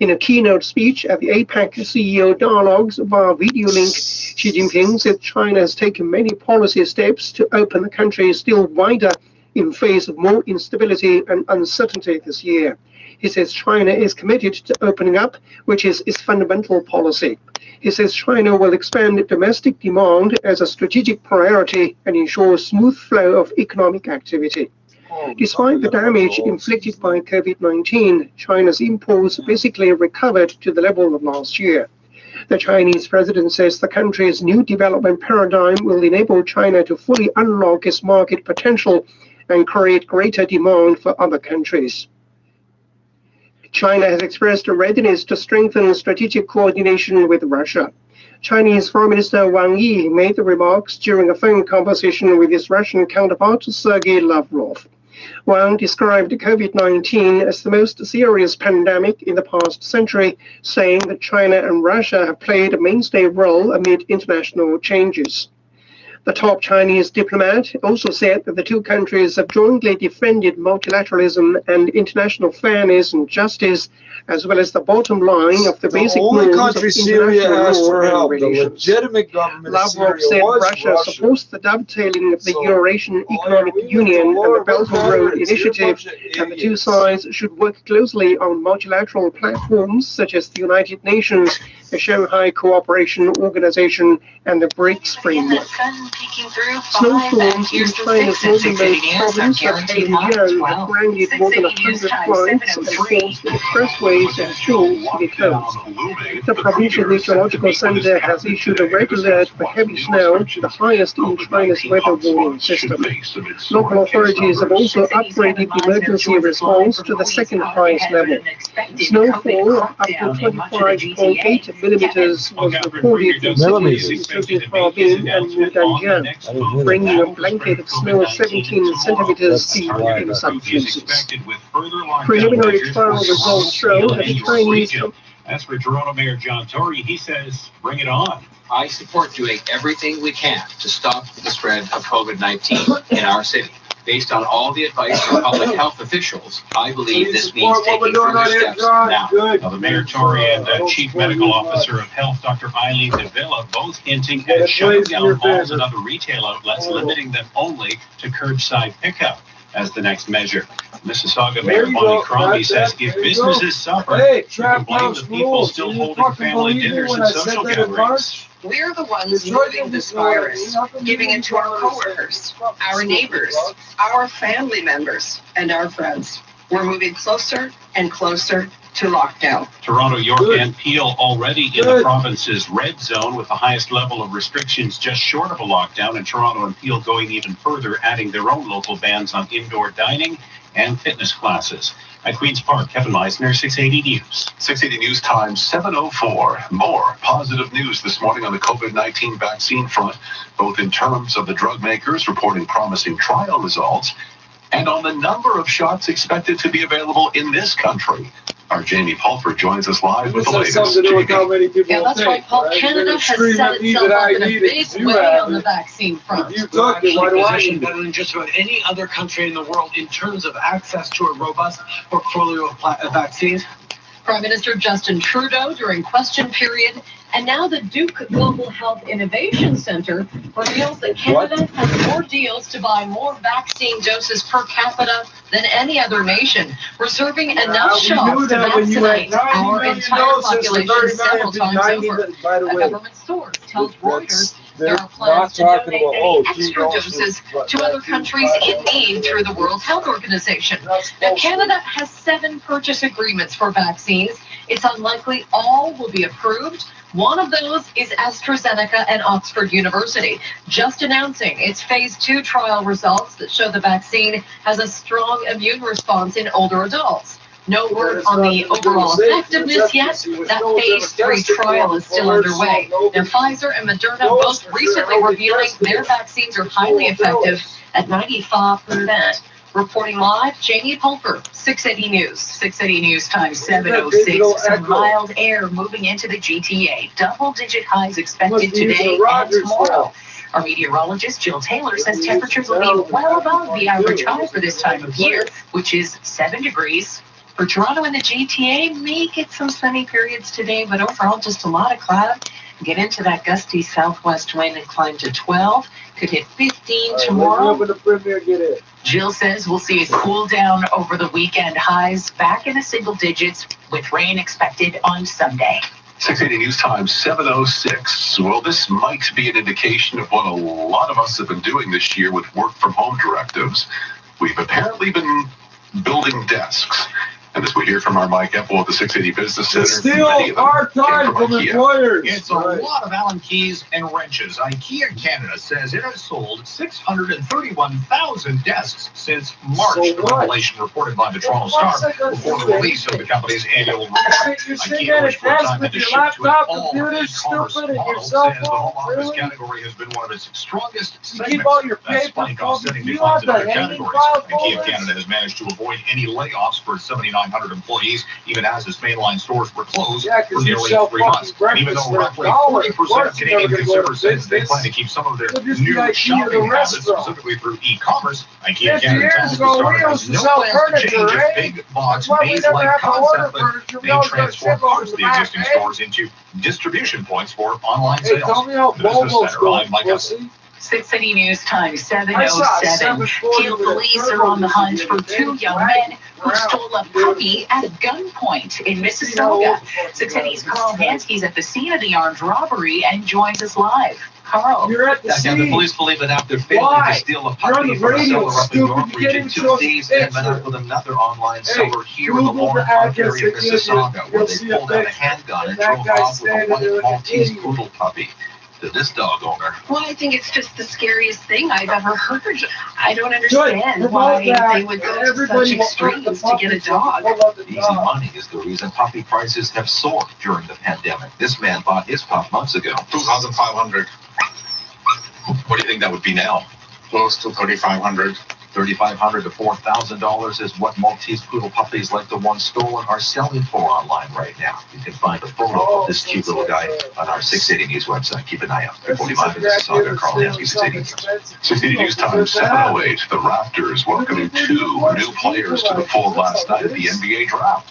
In a keynote speech at the APEC CEO Dialogues via video link, Xi Jinping said China has taken many policy steps to open the country still wider in face of more instability and uncertainty this year. He says China is committed to opening up, which is its fundamental policy. He says China will expand domestic demand as a strategic priority and ensure a smooth flow of economic activity. Despite the damage inflicted by COVID-19, China's imports basically recovered to the level of last year. The Chinese president says the country's new development paradigm will enable China to fully unlock its market potential and create greater demand for other countries. China has expressed a readiness to strengthen strategic coordination with Russia. Chinese Foreign Minister Wang Yi made the remarks during a phone conversation with his Russian counterpart Sergei Lavrov. Wang described COVID-19 as the most serious pandemic in the past century, saying that China and Russia have played a mainstay role amid international changes. The top Chinese diplomat also said that the two countries have jointly defended multilateralism and international fairness and justice, as well as the bottom line of the basic rules of international law and relations. Lavrov said Russia supports the dovetailing of the Eurasian Economic Union and the Belt and Road Initiative, and the two sides should work closely on multilateral platforms such as the United Nations, the Shanghai Cooperation Organization, and the BRICS framework. Snowstorms in China's northernmost province of Heilongjiang have grounded more than 100 flights and forced expressways and schools to be closed. The Provincial Meteorological Center has issued a red alert for heavy snow, the highest in China's weather warning system. Local authorities have also upgraded the emergency response to the second highest level. Snowfall up to 25.8 millimeters was recorded in cities including Harbin and Mudanjiang, bringing a blanket of snow 17 centimeters deep in some places. Preliminary trial results show that the Chinese... As for Toronto Mayor John Tory, he says, bring it on. I support doing everything we can to stop the spread of COVID-19 in our city. Based on all the advice from public health officials, I believe this means taking further steps now. The Mayor Tory and Chief Medical Officer of Health, Dr. Eileen de Villa, both hinting at shutting down malls and other retail outlets, limiting them only to curbside pickup as the next measure. Mississauga Mayor Bonnie Crombie says if businesses suffer, you can blame the people still holding family dinners and social gatherings. We're the ones moving this virus, giving it to our coworkers, our neighbors, our family members, and our friends. We're moving closer and closer to lockdown. Toronto, York, and Peel already in the province's red zone with the highest level of restrictions just short of a lockdown, and Toronto and Peel going even further, adding their own local bans on indoor dining and fitness classes. At Queen's Park, Kevin Meisner, 680 News. 680 News Time, 7:04. More positive news this morning on the COVID-19 vaccine front, both in terms of the drug makers reporting promising trial results and on the number of shots expected to be available in this country. Our Jamie Pulford joins us live with the latest. Yeah, that's right, Paul. Canada has set itself up in a big way on the vaccine front. We're actually positioned better than just about any other country in the world in terms of access to a robust portfolio of vaccines. Prime Minister Justin Trudeau during question period, and now the Duke Global Health Innovation Center reveals that Canada has more deals to buy more vaccine doses per capita than any other nation, reserving enough shots to vaccinate our entire population several times over. A government source tells Reuters there are plans to donate any extra doses to other countries in need through the World Health Organization. Now, Canada has 7 purchase agreements for vaccines. It's unlikely all will be approved. One of those is AstraZeneca and Oxford University, just announcing its phase 2 trial results that show the vaccine has a strong immune response in older adults. No word on the overall effectiveness yet. That phase 3 trial is still underway. Now, Pfizer and Moderna both recently revealing their vaccines are highly effective at 95%. Reporting live, Jamie Pulford, 680 News. 680 News time 7:06. Some mild air moving into the GTA. Double-digit highs expected today and tomorrow. Our meteorologist, Jill Taylor, says temperatures will be well above the average high for this time of year, which is 7 degrees. For Toronto and the GTA, may get some sunny periods today, but overall just a lot of cloud. Get into that gusty southwest wind and climb to 12. Could hit 15 tomorrow. Jill says we'll see a cool down over the weekend. Highs back in the single digits with rain expected on Sunday. 680 News Time, 7:06. Well, this might be an indication of what a lot of us have been doing this year with work from home directives. We've apparently been building desks. And as we hear from our Mike Epple at the 680 Business Center, Still hard time from employers. It's a lot of Allen keys and wrenches. IKEA Canada says it has sold 631,000 desks since March, the revelation reported by the Toronto Star before the release of the company's annual report. IKEA, which for a time had to ship to an all-e-commerce model, says the home office category has been one of its strongest segments. That spike offsetting declines in other categories. IKEA Canada has managed to avoid any layoffs for 7,900 employees, even as its mainline stores were closed for nearly 3 months. Even though roughly 40% of Canadian consumers say they plan to keep some of their new shopping habits, specifically through e-commerce, IKEA Canada has no plans to change its big box maze-like concept, but may transform parts of the existing stores into distribution points for online sales. The Business Center, I'm Mike Epple. 680 News Time 7:07. Peel police are on the hunt for 2 young men who stole a puppy at gunpoint in Mississauga. 680's Carl Hansky's at the scene of the armed robbery and joins us live. Carl. You're at the scene. The police believe that after failing to steal a puppy from a seller up in York region, 2 thieves then met up with another online seller here in the Lawrence area of Mississauga, where they pulled out a handgun and drove off with a white Maltese poodle puppy. To this dog owner. Well, I think it's just the scariest thing I've ever heard. I don't understand why they would go to such extremes to get a dog. Easy money is the reason puppy prices have soared during the pandemic. This man bought his pup months ago. 2,500. What do you think that would be now? Close to 3,500. $3,500 to $4,000 is what Maltese poodle puppies like the one stolen are selling for online right now. You can find a photo of this cute little guy on our 680 News website. Keep an eye out. 45 in Mississauga, Carl Hansky, 680 News. 680 News Time 7:08. The Raptors welcoming 2 new players to the fold last night at the NBA draft.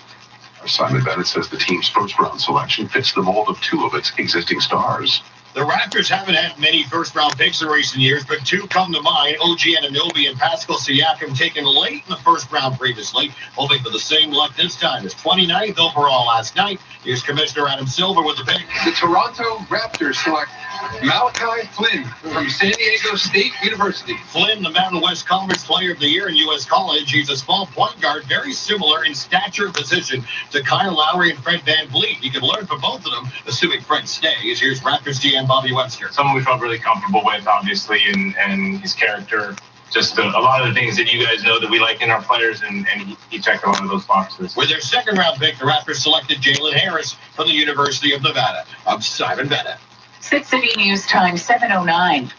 Simon Bennett says the team's first-round selection fits the mold of 2 of its existing stars. The Raptors haven't had many first-round picks in recent years, but 2 come to mind. OG Anunoby and Pascal Siakam taken late in the first round previously, hoping for the same luck this time. As 29th overall last night, here's Commissioner Adam Silver with the pick. The Toronto Raptors select Malachi Flynn from San Diego State University. Flynn, the Mountain West Conference Player of the Year in U.S. College. He's a small point guard, very similar in stature and position to Kyle Lowry and Fred VanVleet. He can learn from both of them, assuming Fred stays. Here's Raptors GM Bobby Webster. Someone we felt really comfortable with, obviously, and his character. Just a lot of the things that you guys know that we like in our players, and he checked a lot of those boxes. With their second-round pick, the Raptors selected Jalen Harris from the University of Nevada. I'm Simon Bennett. 680 News Time 7:09.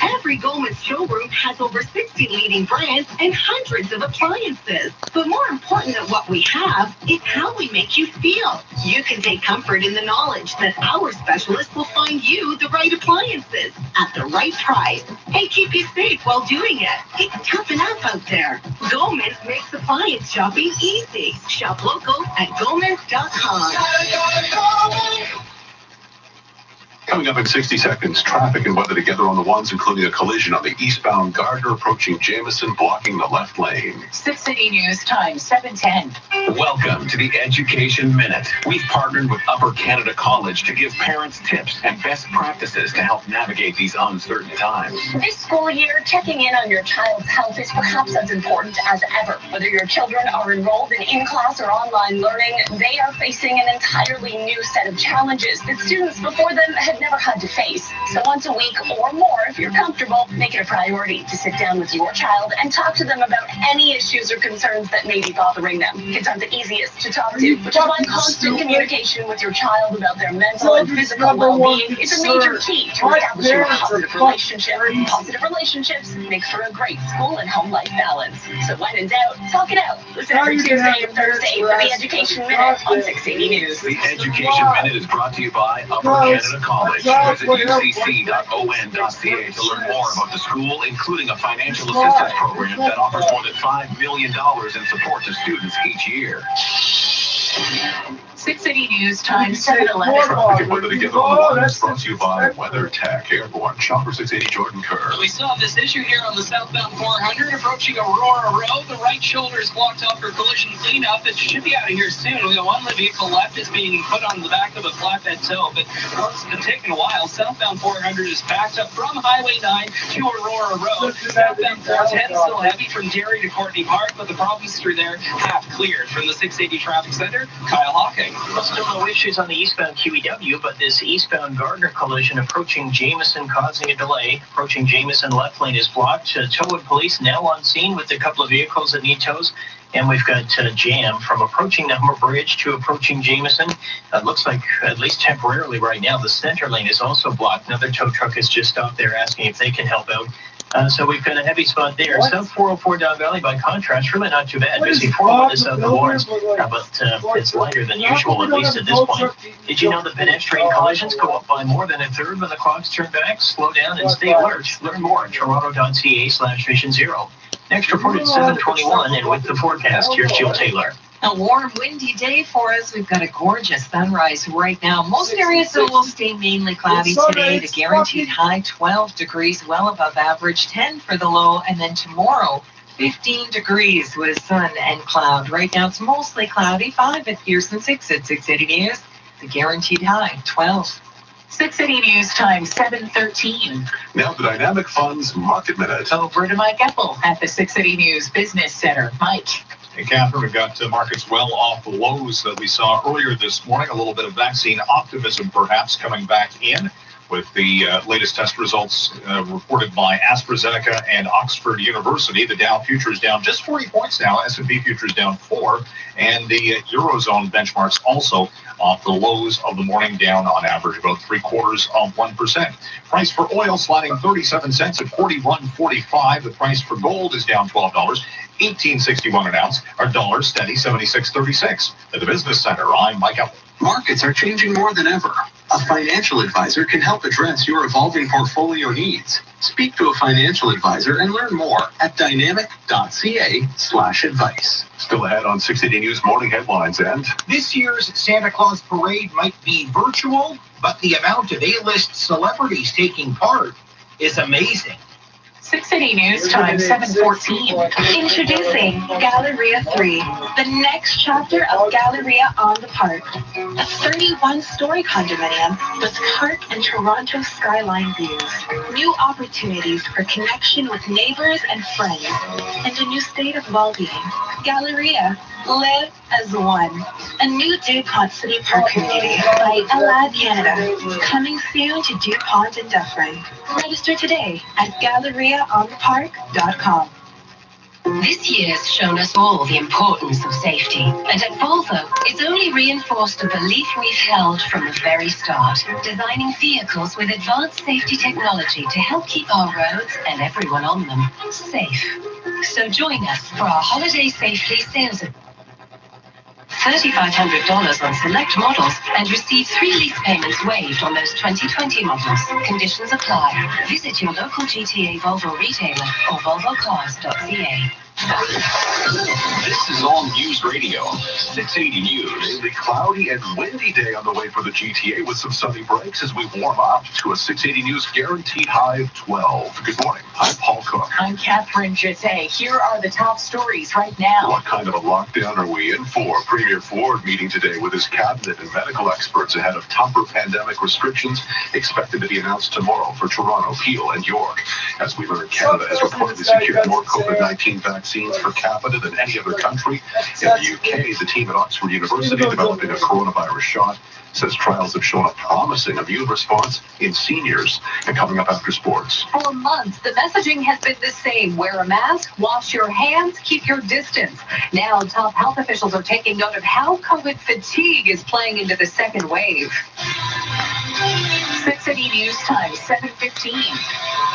Every Goldman showroom has over 60 leading brands and hundreds of appliances. But more important than what we have is how we make you feel. You can take comfort in the knowledge that our specialists will find you the right appliances at the right price and keep you safe while doing it. It's tough enough out there. Goldman makes appliance shopping easy. Shop local at Goldman.com. Coming up in 60 seconds, traffic and weather together on the ones, including a collision on the eastbound Gardner approaching Jameson, blocking the left lane. 680 News Time 7:10. Welcome to the Education Minute. We've partnered with Upper Canada College to give parents tips and best practices to help navigate these uncertain times. This school year, checking in on your child's health is perhaps as important as ever. Whether your children are enrolled in in-class or online learning, they are facing an entirely new set of challenges that students before them had never had to face. So once a week or more, if you're comfortable, make it a priority to sit down with your child and talk to them about any issues or concerns that may be bothering them. Kids aren't the easiest to talk to, which is why constant communication with your child about their mental and physical well-being is a major key to establishing a positive relationship. Positive relationships make for a great school and home life balance. So when in doubt, talk it out. Listen every Tuesday and Thursday for the Education Minute on 680 News. The Education Minute is brought to you by Upper Canada College. Visit ucc.on.ca to learn more about the school, including a financial assistance program that offers more than $5 million in support to students each year. 6 City News, time 7:11. Traffic and weather together on the line is brought to you by WeatherTech Airborne. Shopper 680 Jordan Kerr. We still have this issue here on the southbound 400 approaching Aurora Road. The right shoulder is blocked off for collision cleanup. It should be out of here soon. We got one vehicle left. It's being put on the back of a flatbed tow, but it's been taking a while. Southbound 400 is backed up from Highway 9 to Aurora Road. Southbound 410 still heavy from Derry to Courtney Park, but the problems through there have cleared. From the 680 Traffic Center, Kyle Hawking. Still no issues on the eastbound QEW, but this eastbound Gardner collision approaching Jameson causing a delay. Approaching Jameson, left lane is blocked. Tollwood police now on scene with a couple of vehicles that need tows. And we've got jam from approaching the Humber Bridge to approaching Jameson. Looks like, at least temporarily right now, the center lane is also blocked. Another tow truck is just stopped there asking if they can help out. So we've got a heavy spot there. South 404 down Valley, by contrast, really not too bad. Busy 401 is south of Lawrence, but it's lighter than usual, at least at this point. Did you know that pedestrian collisions go up by more than a third when the clocks turn back? Slow down and stay alert. Learn more at toronto.ca/Vision Zero. Next report at 7:21, and with the forecast, here's Jill Taylor. A warm, windy day for us. We've got a gorgeous sunrise right now. Most areas will stay mainly cloudy today. The guaranteed high 12 degrees, well above average, 10 for the low. And then tomorrow, 15 degrees with sun and cloud. Right now, it's mostly cloudy. 5 at Pearson, 6 at 680 News. The guaranteed high, 12. 6 City News, time 7:13. Now the Dynamic Funds Market Minute. Over to Mike Epple at the 6 City News Business Center. Mike. Hey, Catherine, we've got markets well off the lows that we saw earlier this morning. A little bit of vaccine optimism perhaps coming back in with the latest test results reported by AstraZeneca and Oxford University. The Dow futures down just 40 points now. S&P futures down 4. And the Eurozone benchmarks also off the lows of the morning, down on average about 0.75%. Price for oil sliding 37 cents at $41.45. The price for gold is down $12. $18.61 an ounce. Our dollar steady, 76.36. At the Business Center, I'm Mike Epple. Markets are changing more than ever. A financial advisor can help address your evolving portfolio needs. Speak to a financial advisor and learn more at dynamic.ca/advice. Still ahead on 680 News Morning Headlines, and this year's Santa Claus Parade might be virtual, but the amount of A-list celebrities taking part is amazing. 6 City News, time 7:14. Introducing Galleria 3, the next chapter of Galleria on the Park. A 31-story condominium with park and Toronto skyline views. New opportunities for connection with neighbors and friends, and a new state of well-being. Galleria, live as one. A new DuPont City Park community by Allied Canada. Coming soon to DuPont and Dufferin. Register today at GalleriaOnThePark.com. This year's shown us all the importance of safety, and at Volvo, it's only reinforced a belief we've held from the very start, designing vehicles with advanced safety technology to help keep our roads and everyone on them safe. So join us for our Holiday Safely sales event. $3,500 on select models and receive 3 lease payments waived on those 2020 models. Conditions apply. Visit your local GTA Volvo retailer or volvocars.ca. This is All News Radio, 680 News. A cloudy and windy day on the way for the GTA with some sunny breaks as we warm up to a 680 News guaranteed high of 12. Good morning. I'm Paul Cook. I'm Catherine Jette. Here are the top stories right now. What kind of a lockdown are we in for? Premier Ford meeting today with his cabinet and medical experts ahead of tougher pandemic restrictions expected to be announced tomorrow for Toronto, Peel, and York. As we learn, Canada has reportedly secured more COVID-19 vaccines per capita than any other country. In the UK, the team at Oxford University developing a coronavirus shot says trials have shown a promising immune response in seniors. And coming up after sports. For months, the messaging has been the same. Wear a mask, wash your hands, keep your distance. Now, top health officials are taking note of how COVID fatigue is playing into the second wave. 6 6 City News Time, 7:15.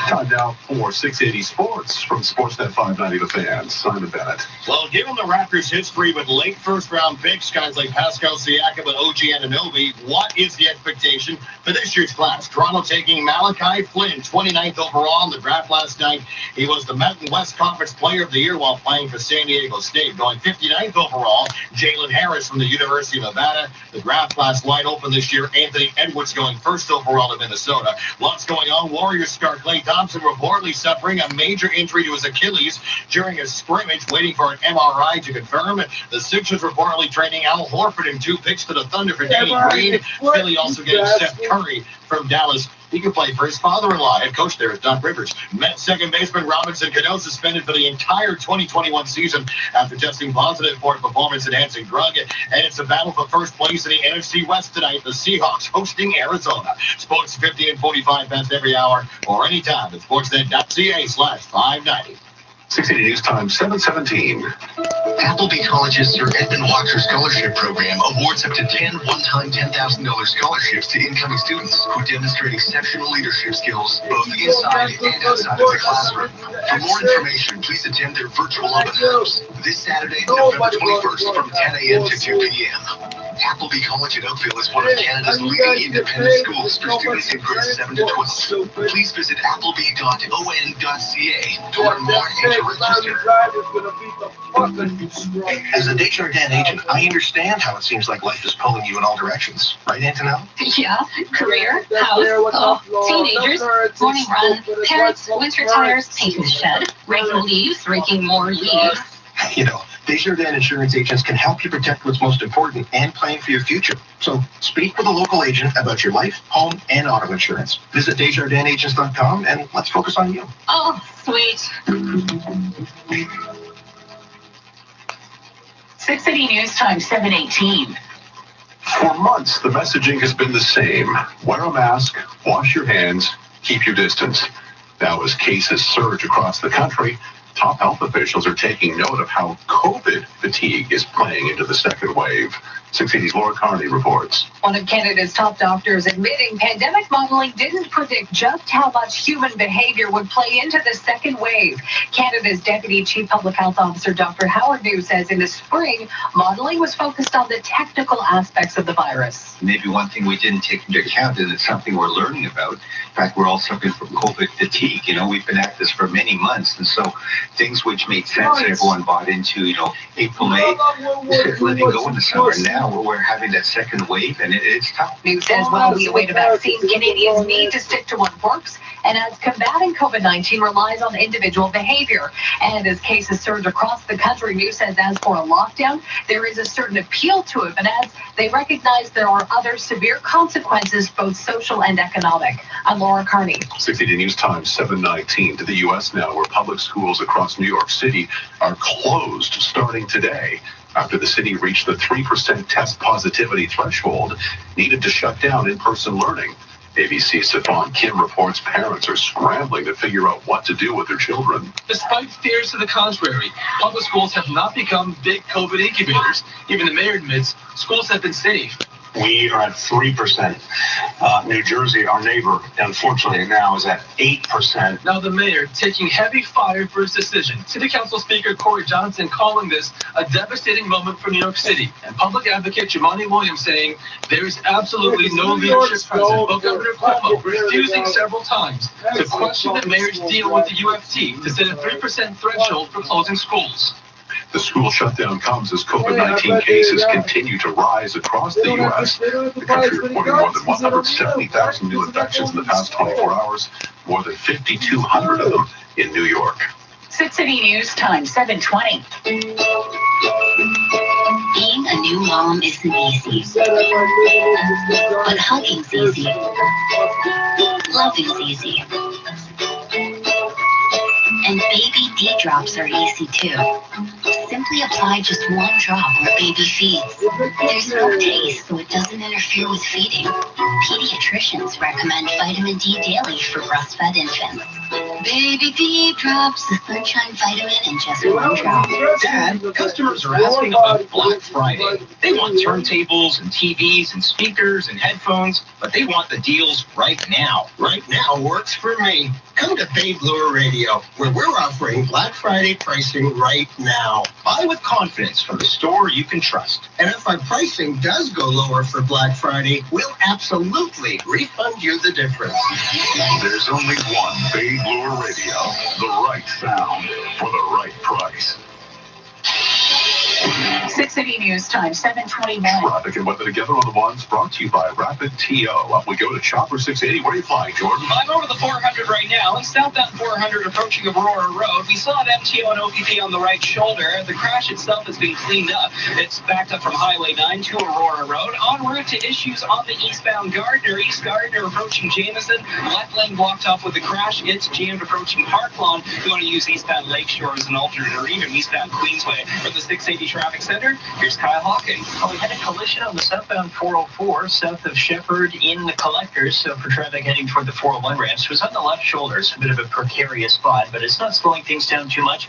Time now for 680 Sports from Sportsnet 590 The Fan. Simon Bennett. Well, given the Raptors' history with late first-round picks, guys like Pascal Siakam and OG Anunoby, what is the expectation for this year's class? Toronto taking Malachi Flynn, 29th overall in the draft last night. He was the Mountain West Conference Player of the Year while playing for San Diego State. Going 59th overall, Jalen Harris from the University of Nevada. The draft class wide open this year. Anthony Edwards going first overall to Minnesota. Lots going on. Warriors star Klay Thompson reportedly suffering a major injury to his Achilles during a scrimmage, waiting for an MRI to confirm. The Sixers reportedly trading Al Horford and 2 picks to the Thunder for Danny Green. Philly also getting Steph Curry from Dallas. He can play for his father-in-law. Head coach there is Doc Rivers. Mets second baseman Robinson Cano suspended for the entire 2021 season after testing positive for a performance-enhancing drug. And it's a battle for first place in the NFC West tonight. The Seahawks hosting Arizona. Sports 50 and 45 best every hour or anytime at sportsnet.ca/590. 680 News Time, 7:17. Appleby College's Sir Edmund Walker Scholarship Program awards up to 10 one-time $10,000 scholarships to incoming students who demonstrate exceptional leadership skills both inside and outside of the classroom. For more information, please attend their virtual open house this Saturday, November 21st from 10 a.m. to 2 p.m. Appleby College in Oakville is one of Canada's leading independent schools for students in grades 7 to 12. Please visit appleby.on.ca to learn more and to register. As a Desjardins agent, I understand how it seems like life is pulling you in all directions. Right, Antonella? Yeah, career, house, teenagers, morning run, parents, winter tires, painting the shed, raking leaves, raking more leaves. You know, Desjardins insurance agents can help you protect what's most important and plan for your future. So speak with a local agent about your life, home, and auto insurance. Visit DesjardinAgents.com and let's focus on you. Oh, sweet. 6 City News Time, 7:18. For months, the messaging has been the same. Wear a mask, wash your hands, keep your distance. Now, as cases surge across the country, top health officials are taking note of how COVID fatigue is playing into the second wave. 680's Laura Carney reports. One of Canada's top doctors admitting pandemic modeling didn't predict just how much human behavior would play into the second wave. Canada's Deputy Chief Public Health Officer Dr. Howard New says in the spring, modeling was focused on the technical aspects of the virus. Maybe one thing we didn't take into account is it's something we're learning about. In fact, we're all suffering from COVID fatigue. You know, we've been at this for many months, and so things which made sense, everyone bought into, April, May, letting go in the summer. Now we're having that second wave, and it's tough. New says while we await a vaccine, Canadians need to stick to what works, and as combating COVID-19 relies on individual behavior. And as cases surge across the country, New says as for a lockdown, there is a certain appeal to it, but as they recognize there are other severe consequences, both social and economic. I'm Laura Carney. 680 News Time, 7:19. To the U.S. now, where public schools across New York City are closed starting today, after the city reached the 3% test positivity threshold needed to shut down in-person learning. ABC's Stephon Kim reports parents are scrambling to figure out what to do with their children. Despite fears to the contrary, public schools have not become big COVID incubators. Even the mayor admits schools have been safe. We are at 3%. New Jersey, our neighbor, unfortunately now is at 8%. Now the mayor taking heavy fire for his decision. City Council Speaker Corey Johnson calling this a devastating moment for New York City. And public advocate Jumaane Williams saying there is absolutely no leadership present. But Governor Cuomo refusing several times to question the mayor's deal with the UFT to set a 3% threshold for closing schools. The school shutdown comes as COVID-19 cases continue to rise across the U.S. The country reporting more than 170,000 new infections in the past 24 hours, more than 5,200 of them in New York. 6 City News Time, 7:20. Being a new mom isn't easy, but hugging's easy. Loving's easy. And baby D-drops are easy too. Simply apply just one drop where baby feeds. There's no taste, so it doesn't interfere with feeding. Pediatricians recommend vitamin D daily for breastfed infants. Baby D drops the sunshine vitamin in just one drop. Dad, customers are asking about Black Friday. They want turntables and TVs and speakers and headphones, but they want the deals right now. Right now works for me. Come to Babe Lure Radio, where we're offering Black Friday pricing right now. Buy with confidence from the store you can trust. And if our pricing does go lower for Black Friday, we'll absolutely refund you the difference. There's only one Babe Lure Radio. The right sound for the right price. 680 News Time, 7:21. Traffic and weather together on the ones brought to you by Rapid TO. Up we go to Chopper 680. Where are you flying, Jordan? I'm over the 400 right now. Southbound 400 approaching Aurora Road. We saw an MTO and OPP on the right shoulder. The crash itself has been cleaned up. It's backed up from Highway 9 to Aurora Road. En route to issues on the eastbound Gardner. East Gardner approaching Jameson. Left lane blocked off with the crash. It's jammed approaching Park Lawn. You want to use eastbound Lakeshore as an alternate, or even eastbound Queensway. For the 680 Traffic Center, here's Kyle Hawking. Well, we had a collision on the southbound 404 south of Shepherd in the collectors. So for traffic heading toward the 401 ramps, it was on the left shoulder. It's a bit of a precarious spot, but it's not slowing things down too much.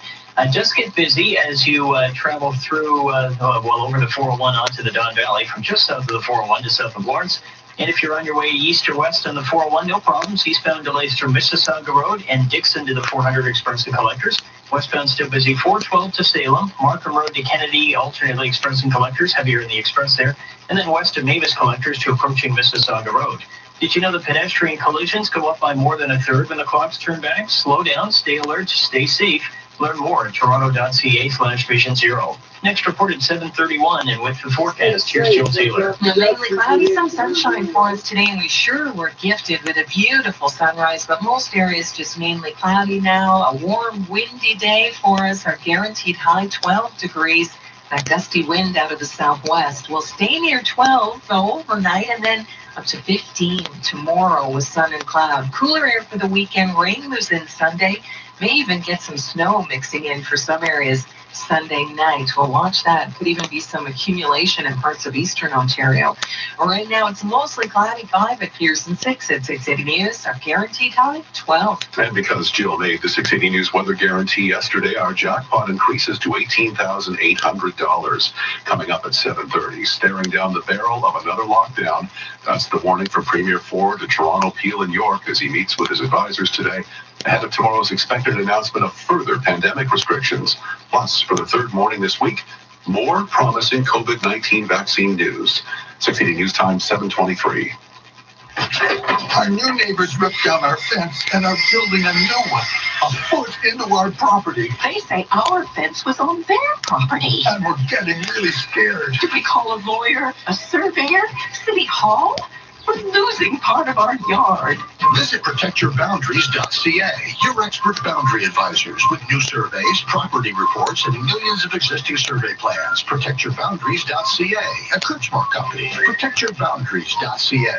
Just get busy as you travel through, over the 401 onto the Don Valley from just south of the 401 to south of Lawrence. And if you're on your way east or west on the 401, no problems. Eastbound delays through Mississauga Road and Dixon to the 400 Express and Collectors. Westbound still busy, 412 to Salem. Markham Road to Kennedy, alternately Express and Collectors, heavier in the Express there. And then west of Mavis Collectors to approaching Mississauga Road. Did you know the pedestrian collisions go up by more than a third when the clocks turn back? Slow down, stay alert, stay safe. Learn more at toronto.ca/Vision Zero. Next report at 7:31, and with the forecast, here's Jill Taylor. Mainly cloudy, some sunshine for us today, and we sure were gifted with a beautiful sunrise, but most areas just mainly cloudy now. A warm, windy day for us. Our guaranteed high 12 degrees. That gusty wind out of the southwest will stay near 12 though overnight, and then up to 15 tomorrow with sun and cloud. Cooler air for the weekend. Rain moves in Sunday. May even get some snow mixing in for some areas Sunday night. We'll watch that. Could even be some accumulation in parts of eastern Ontario. Right now, it's mostly cloudy. 5 at Pearson, 6 at 680 News. Our guaranteed high, 12. And because Jill made the 680 News weather guarantee yesterday, our jackpot increases to $18,800. Coming up at 7:30, staring down the barrel of another lockdown. That's the warning from Premier Ford to Toronto, Peel, and York as he meets with his advisors today ahead of tomorrow's expected announcement of further pandemic restrictions. Plus, for the third morning this week, more promising COVID-19 vaccine news. 680 News Time, 7:23. Our new neighbors ripped down our fence and are building a new one, a foot into our property. They say our fence was on their property. And we're getting really scared. Did we call a lawyer, a surveyor, City Hall? We're losing part of our yard. Visit protectyourboundaries.ca, your expert boundary advisors with new surveys, property reports, and millions of existing survey plans. Protectyourboundaries.ca, a Kurtzmark company. Protectyourboundaries.ca.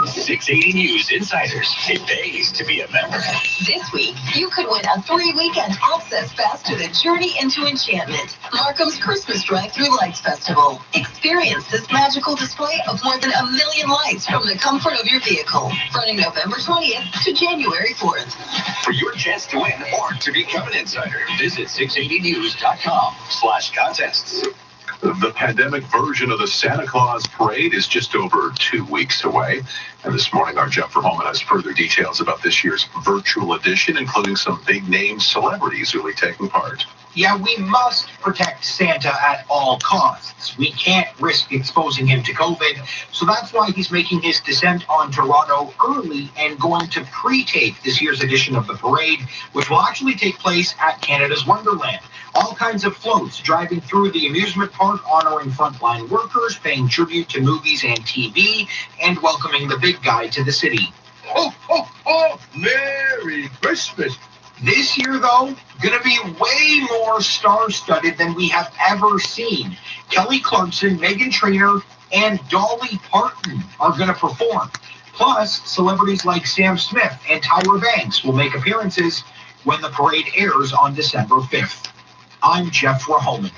680 News Insiders. It pays to be a member. This week, you could win a 3-weekend access pass to the Journey into Enchantment, Markham's Christmas Drive-Thru Lights Festival. Experience this magical display of more than 1 million lights from the comfort of your vehicle, running November 20th to January 4th. For your chance to win or to become an insider, visit 680news.com/contests. The pandemic version of the Santa Claus parade is just over 2 weeks away. And this morning, our Jeff Verhoeven has further details about this year's virtual edition, including some big-name celebrities who will be taking part. Yeah, we must protect Santa at all costs. We can't risk exposing him to COVID, so that's why he's making his descent on Toronto early and going to pre-tape this year's edition of the parade, which will actually take place at Canada's Wonderland. All kinds of floats driving through the amusement park, honoring frontline workers, paying tribute to movies and TV, and welcoming the big guy to the city. Ho, ho, ho! Merry Christmas! This year, though, gonna be way more star-studded than we have ever seen. Kelly Clarkson, Meghan Trainor, and Dolly Parton are gonna perform. Plus, celebrities like Sam Smith and Tyra Banks will make appearances when the parade airs on December 5th. I'm Jeff Verhoeven.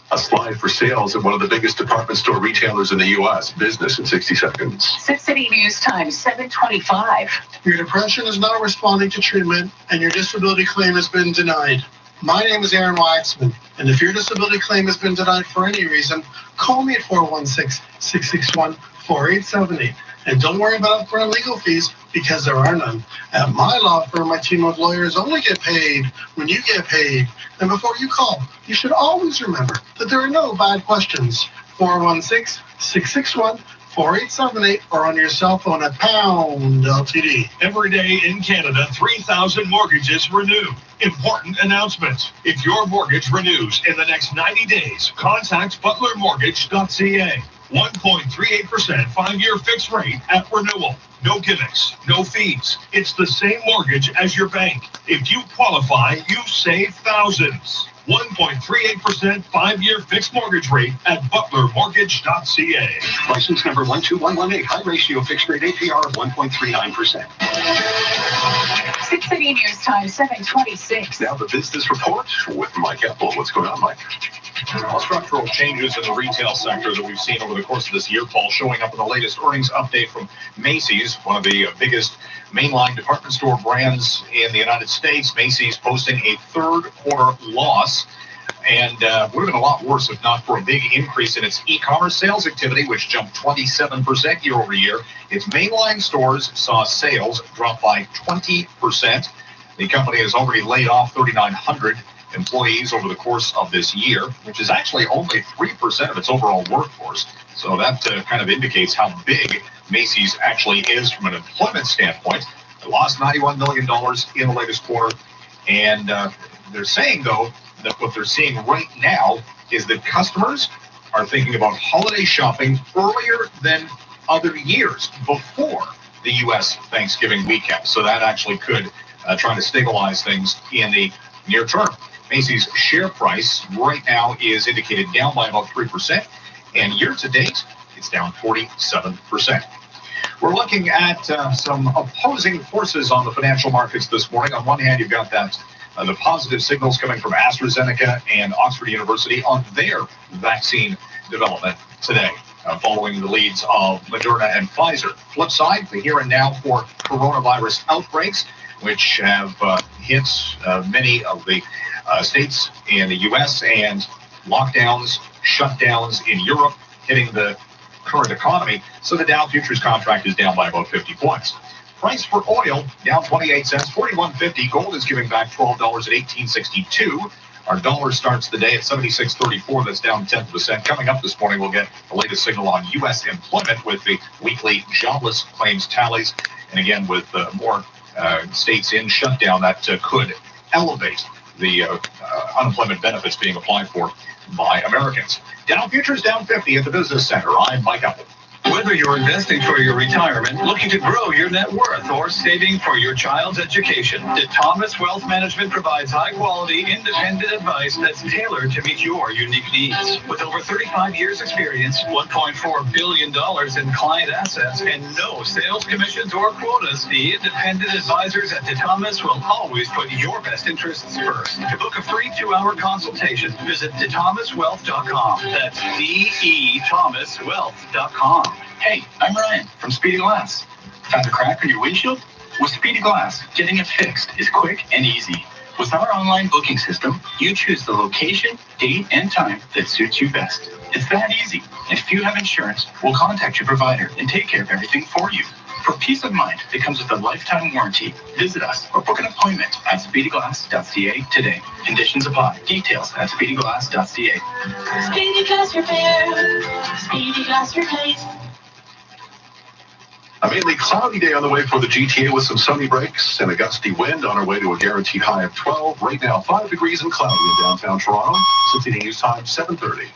A slide for sales at one of the biggest department store retailers in the U.S. Business in 60 seconds. 6 City News Time, 7:25. Your depression is not responding to treatment, and your disability claim has been denied. My name is Aaron Waxman, and if your disability claim has been denied for any reason, call me at 416-661-4878. And don't worry about upfront legal fees, because there are none. At my law firm, my team of lawyers only get paid when you get paid. And before you call, you should always remember that there are no bad questions. 416-661-4878 or on your cell phone at pound LTD. Every day in Canada, 3,000 mortgages renew. Important announcement. If your mortgage renews in the next 90 days, contact butlermortgage.ca. 1.38% 5-year fixed rate at renewal. No gimmicks, no fees. It's the same mortgage as your bank. If you qualify, you save thousands. 1.38% 5-year fixed mortgage rate at butlermortgage.ca. License number 12118. High ratio fixed rate APR of 1.39%. 6 City News Time, 7:26. Now the business report with Mike Apple. What's going on, Mike? Structural changes in the retail sector that we've seen over the course of this year, Paul, showing up in the latest earnings update from Macy's, one of the biggest mainline department store brands in the United States. Macy's posting a third quarter loss, and would have been a lot worse if not for a big increase in its e-commerce sales activity, which jumped 27% year over year. Its mainline stores saw sales drop by 20%. The company has already laid off 3,900 employees over the course of this year, which is actually only 3% of its overall workforce. So that kind of indicates how big Macy's actually is from an employment standpoint. They lost $91 million in the latest quarter. And they're saying, though, that what they're seeing right now is that customers are thinking about holiday shopping earlier than other years before the U.S. Thanksgiving weekend. So that actually could try to stabilize things in the near term. Macy's share price right now is indicated down by about 3%, and year to date, it's down 47%. We're looking at some opposing forces on the financial markets this morning. On one hand, you've got that the positive signals coming from AstraZeneca and Oxford University on their vaccine development today, following the leads of Moderna and Pfizer. Flip side, the here and now for coronavirus outbreaks, which have hit many of the states in the U.S. and lockdowns, shutdowns in Europe, hitting the current economy. So the Dow futures contract is down by about 50 points. Price for oil down 28 cents, 41.50. Gold is giving back $12 at 18.62. Our dollar starts the day at 76.34. That's down 10%. Coming up this morning, we'll get the latest signal on U.S. employment with the weekly jobless claims tallies. And again, with more states in shutdown, that could elevate the unemployment benefits being applied for by Americans. Dow futures down 50 at the Business Center. I'm Mike Apple. Whether you're investing for your retirement, looking to grow your net worth, or saving for your child's education, Thomas Wealth Management provides high-quality, independent advice that's tailored to meet your unique needs. With over 35 years' experience, $1.4 billion in client assets, and no sales commissions or quotas, the independent advisors at Thomas will always put your best interests first. To book a free 2-hour consultation, visit thomaswealth.com. That's DEThomaswealth.com. Hey, I'm Ryan from Speedy Glass. Found a crack on your windshield? With Speedy Glass, getting it fixed is quick and easy. With our online booking system, you choose the location, date, and time that suits you best. It's that easy. If you have insurance, we'll contact your provider and take care of everything for you. For peace of mind that comes with a lifetime warranty, visit us or book an appointment at speedyglass.ca today. Conditions apply. Details at speedyglass.ca. Speedy Glass Repair. Speedy Glass Replace. A mainly cloudy day on the way for the GTA with some sunny breaks and a gusty wind on our way to a guaranteed high of 12. Right now, 5 degrees and cloudy in downtown Toronto. City News Time, 7:30.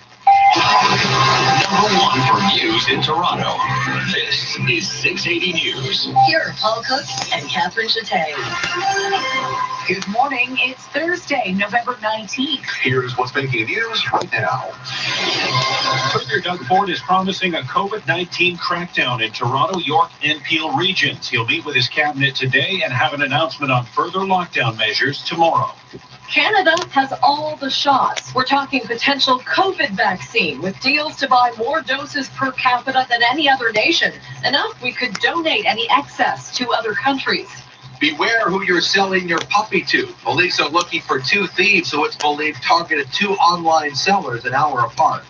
Number one for news in Toronto. This is 680 News. Here are Paul Cook and Catherine Chattay. Good morning. It's Thursday, November 19th. Here's what's making news right now. Premier Doug Ford is promising a COVID-19 crackdown in Toronto, York, and Peel regions. He'll meet with his cabinet today and have an announcement on further lockdown measures tomorrow. Canada has all the shots. We're talking potential COVID vaccine with deals to buy more doses per capita than any other nation. Enough we could donate any excess to other countries. Beware who you're selling your puppy to. Police are looking for 2 thieves who it's believed targeted 2 online sellers an hour apart.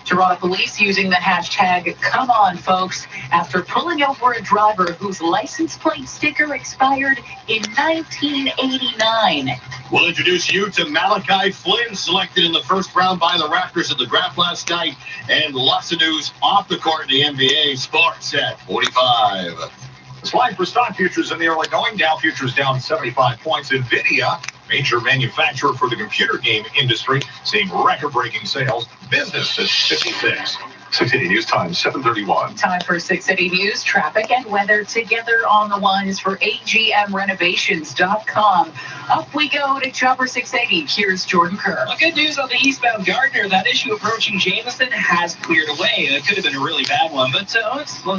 Toronto police using the hashtag #ComeOnFolks after pulling over a driver whose license plate sticker expired in 1989. We'll introduce you to Malachi Flynn, selected in the first round by the Raptors at the draft last night, and lots of news off the court in the NBA. Sports at 45. The slide for stock futures in the early going. Dow futures down 75 points. NVIDIA, major manufacturer for the computer game industry, seeing record-breaking sales. Business at 56. 680 News Time, 7:31. Time for 680 News, traffic and weather together on the lines for AGMRenovations.com. Up we go to Chopper 680. Here's Jordan Kerr. Well, good news on the eastbound Gardner. That issue approaching Jameson has cleared away. It could have been a really bad one, but it's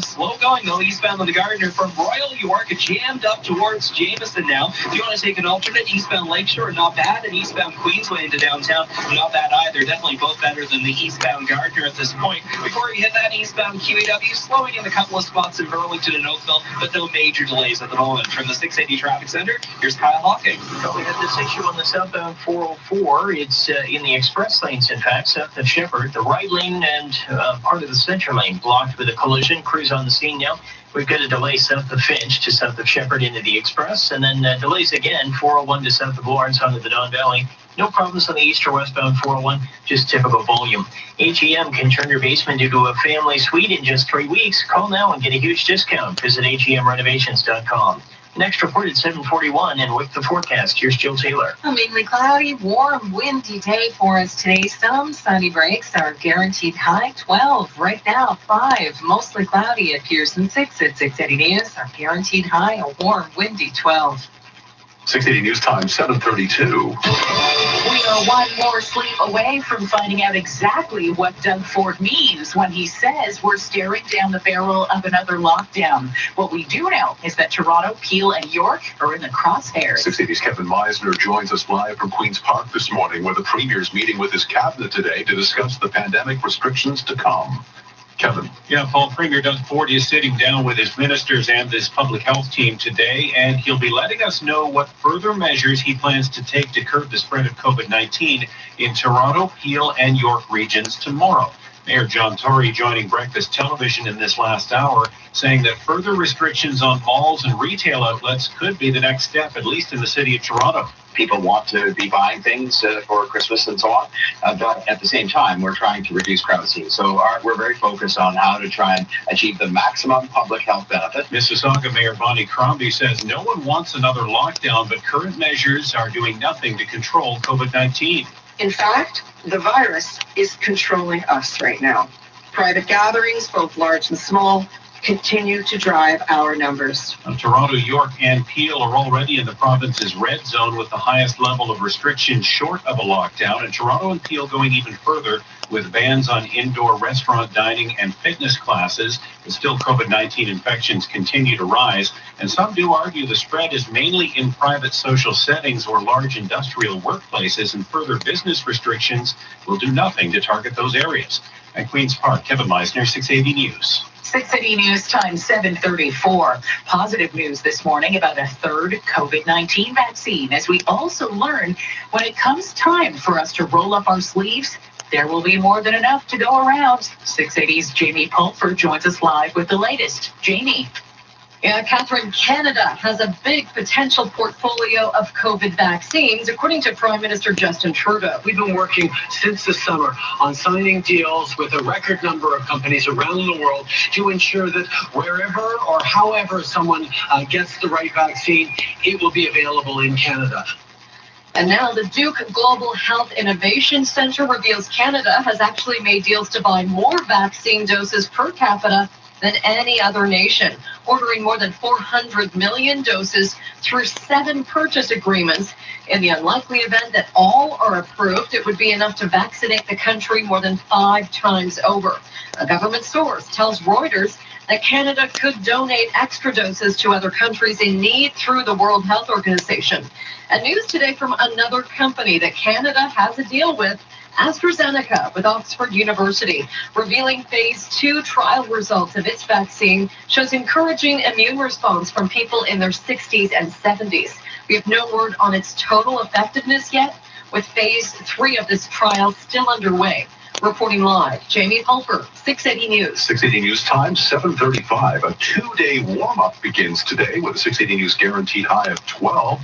slow going, though. Eastbound on the Gardner from Royal York, jammed up towards Jameson now. If you want to take an alternate, eastbound Lakeshore, not bad, and eastbound Queensway into downtown, not bad either. Definitely both better than the eastbound Gardner at this point. Before you hit that eastbound QEW, slowing in a couple of spots in Burlington and Oakville, but no major delays at the moment. From the 680 Traffic Center, here's Kyle Hawking. Well, we have this issue on the southbound 404. It's in the express lanes, in fact, south of Shepherd. The right lane and part of the center lane blocked with a collision. Crews on the scene now. We've got a delay south of Finch to south of Shepherd into the express, and then delays again, 401 to south of Lawrence onto the Don Valley. No problems on the east or westbound 401, just typical volume. AGM can turn your basement into a family suite in just 3 weeks. Call now and get a huge discount. Visit AGMRenovations.com. Next report at 7:41, and with the forecast, here's Jill Taylor. A mainly cloudy, warm, windy day for us today. Some sunny breaks. Our guaranteed high 12. Right now 5. Mostly cloudy at Pearson 6 at 680 News. Our guaranteed high, a warm, windy 12. 680 News Time, 7:32. We are one more sleep away from finding out exactly what Doug Ford means when he says we're staring down the barrel of another lockdown. What we do know is that Toronto, Peel, and York are in the crosshairs. 680's Kevin Meisner joins us live from Queen's Park this morning, where the Premier's meeting with his cabinet today to discuss the pandemic restrictions to come. Kevin. Yeah, Paul, Premier Doug Ford is sitting down with his ministers and this public health team today, and he'll be letting us know what further measures he plans to take to curb the spread of COVID-19 in Toronto, Peel, and York regions tomorrow. Mayor John Tory joining Breakfast Television in this last hour, saying that further restrictions on malls and retail outlets could be the next step, at least in the city of Toronto. People want to be buying things for Christmas and so on, but at the same time, we're trying to reduce crowd scenes. So we're very focused on how to try and achieve the maximum public health benefit. Mississauga Mayor Bonnie Crombie says no one wants another lockdown, but current measures are doing nothing to control COVID-19. In fact, the virus is controlling us right now. Private gatherings, both large and small, continue to drive our numbers. Toronto, York, and Peel are already in the province's red zone with the highest level of restrictions short of a lockdown, and Toronto and Peel going even further with bans on indoor restaurant dining and fitness classes. But still, COVID-19 infections continue to rise, and some do argue the spread is mainly in private social settings or large industrial workplaces, and further business restrictions will do nothing to target those areas. At Queen's Park, Kevin Meisner, 680 News. 680 News Time, 7:34. Positive news this morning about a third COVID-19 vaccine, as we also learn when it comes time for us to roll up our sleeves, there will be more than enough to go around. 680's Jamie Pulford joins us live with the latest. Jamie. Yeah, Catherine, Canada has a big potential portfolio of COVID vaccines, according to Prime Minister Justin Trudeau. We've been working since the summer on signing deals with a record number of companies around the world to ensure that wherever or however someone gets the right vaccine, it will be available in Canada. And now the Duke Global Health Innovation Center reveals Canada has actually made deals to buy more vaccine doses per capita than any other nation, ordering more than 400 million doses through 7 purchase agreements. In the unlikely event that all are approved, it would be enough to vaccinate the country more than 5 times over. A government source tells Reuters that Canada could donate extra doses to other countries in need through the World Health Organization. And news today from another company that Canada has a deal with, AstraZeneca, with Oxford University, revealing phase 2 trial results of its vaccine shows encouraging immune response from people in their 60s and 70s. We have no word on its total effectiveness yet, with phase 3 of this trial still underway. Reporting live, Jamie Pulper, 680 News. 680 News time, 7:35. A two-day warm-up begins today with a 680 News guaranteed high of 12.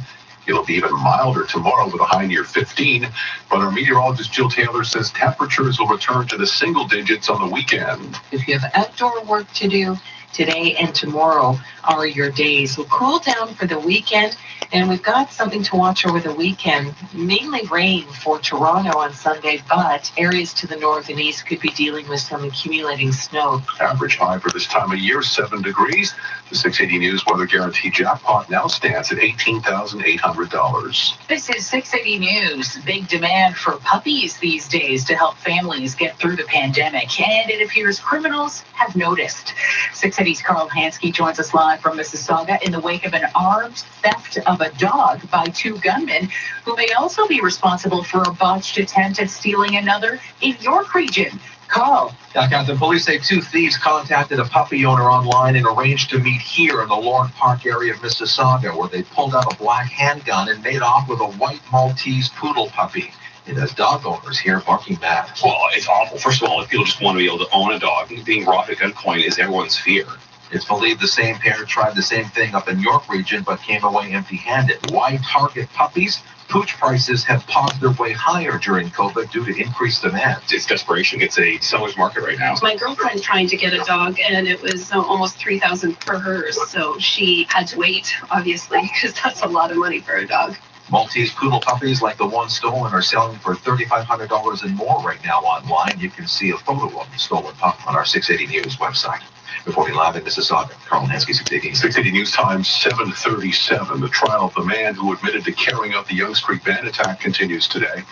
It'll be even milder tomorrow with a high near 15. But our meteorologist Jill Taylor says temperatures will return to the single digits on the weekend. If you have outdoor work to do, today and tomorrow are your days. We'll cool down for the weekend, and we've got something to watch over the weekend. Mainly rain for Toronto on Sunday, but areas to the north and east could be dealing with some accumulating snow. Average high for this time of year, 7 degrees. The 680 News weather guarantee jackpot now stands at $18,800. This is 680 News. Big demand for puppies these days to help families get through the pandemic, and it appears criminals have noticed. 680's Carl Hansky joins us live from Mississauga in the wake of an armed theft of a dog by 2 gunmen who may also be responsible for a botched attempt at stealing another in York region. Carl. Yeah, Captain, police say 2 thieves contacted a puppy owner online and arranged to meet here in the Lorne Park area of Mississauga, where they pulled out a black handgun and made off with a white Maltese poodle puppy. It has dog owners here barking mad. Well, it's awful. First of all, if people just want to be able to own a dog, being robbed at gunpoint is everyone's fear. It's believed the same pair tried the same thing up in York region, but came away empty-handed. Why target puppies? Pooch prices have paused their way higher during COVID due to increased demand. It's desperation. It's a seller's market right now. My girlfriend trying to get a dog, and it was almost $3,000 for hers. So she had to wait, obviously, because that's a lot of money for a dog. Maltese poodle puppies like the one stolen are selling for $3,500 and more right now online. You can see a photo of the stolen pup on our 680 News website. Reporting live in Mississauga, Carl Hansky, 680. 680 News time, 7:37. The trial of the man who admitted to carrying out the Youngs Creek van attack continues today,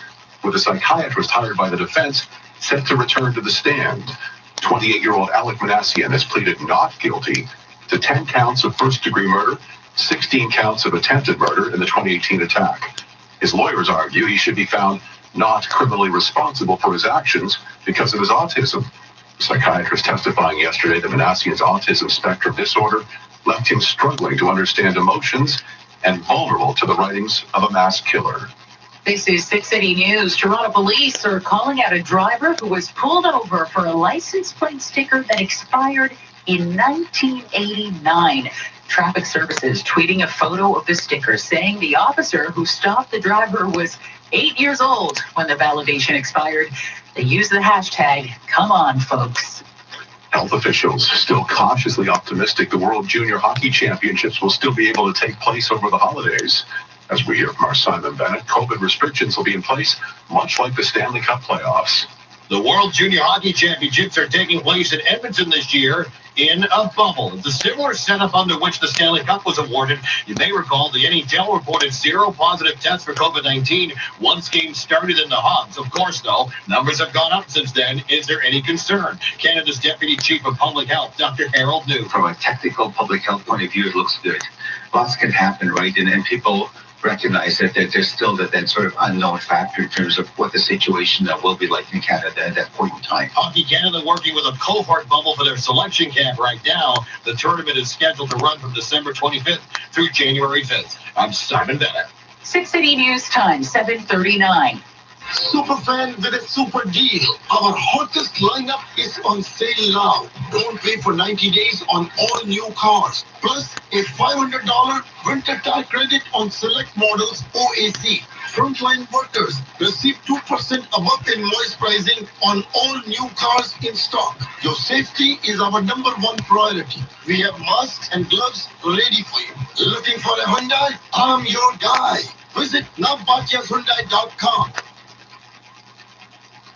with a psychiatrist hired by the defense set to return to the stand. 28-year-old Alec Manassian has pleaded not guilty to 10 counts of first-degree murder, 16 counts of attempted murder in the 2018 attack. His lawyers argue he should be found not criminally responsible for his actions because of his autism. The psychiatrist testifying yesterday that Manassian's autism spectrum disorder left him struggling to understand emotions and vulnerable to the writings of a mass killer. This is 680 News. Toronto police are calling out a driver who was pulled over for a license plate sticker that expired in 1989. Traffic Services tweeting a photo of the sticker saying the officer who stopped the driver was 8 years old when the validation expired. They used the hashtag, "Come on, folks." Health officials still cautiously optimistic the World Junior Hockey Championships will still be able to take place over the holidays. As we hear from our Simon Bennett, COVID restrictions will be in place, much like the Stanley Cup playoffs. The World Junior Hockey Championships are taking place in Edmonton this year in a bubble. It's a similar setup under which the Stanley Cup was awarded. You may recall the NHL reported 0 positive tests for COVID-19 once games started in the Hogs. Of course, though, numbers have gone up since then. Is there any concern? Canada's Deputy Chief of Public Health, Dr. Harold New. From a technical public health point of view, it looks good. Lots can happen, right? And people recognize that there's still that sort of unknown factor in terms of what the situation will be like in Canada at that point in time. Hockey Canada working with a cohort bubble for their selection camp right now. The tournament is scheduled to run from December 25th through January 5th. I'm Simon Bennett. 680 News time, 7:39. Superfan with a super deal. Our hottest lineup is on sale now. Don't pay for 90 days on all new cars. Plus a $500 winter tire credit on select models OAC. Frontline workers receive 2% above invoice pricing on all new cars in stock. Your safety is our #1 priority. We have masks and gloves ready for you. Looking for a Hyundai? I'm your guy. Visit navbhatyashyundai.com.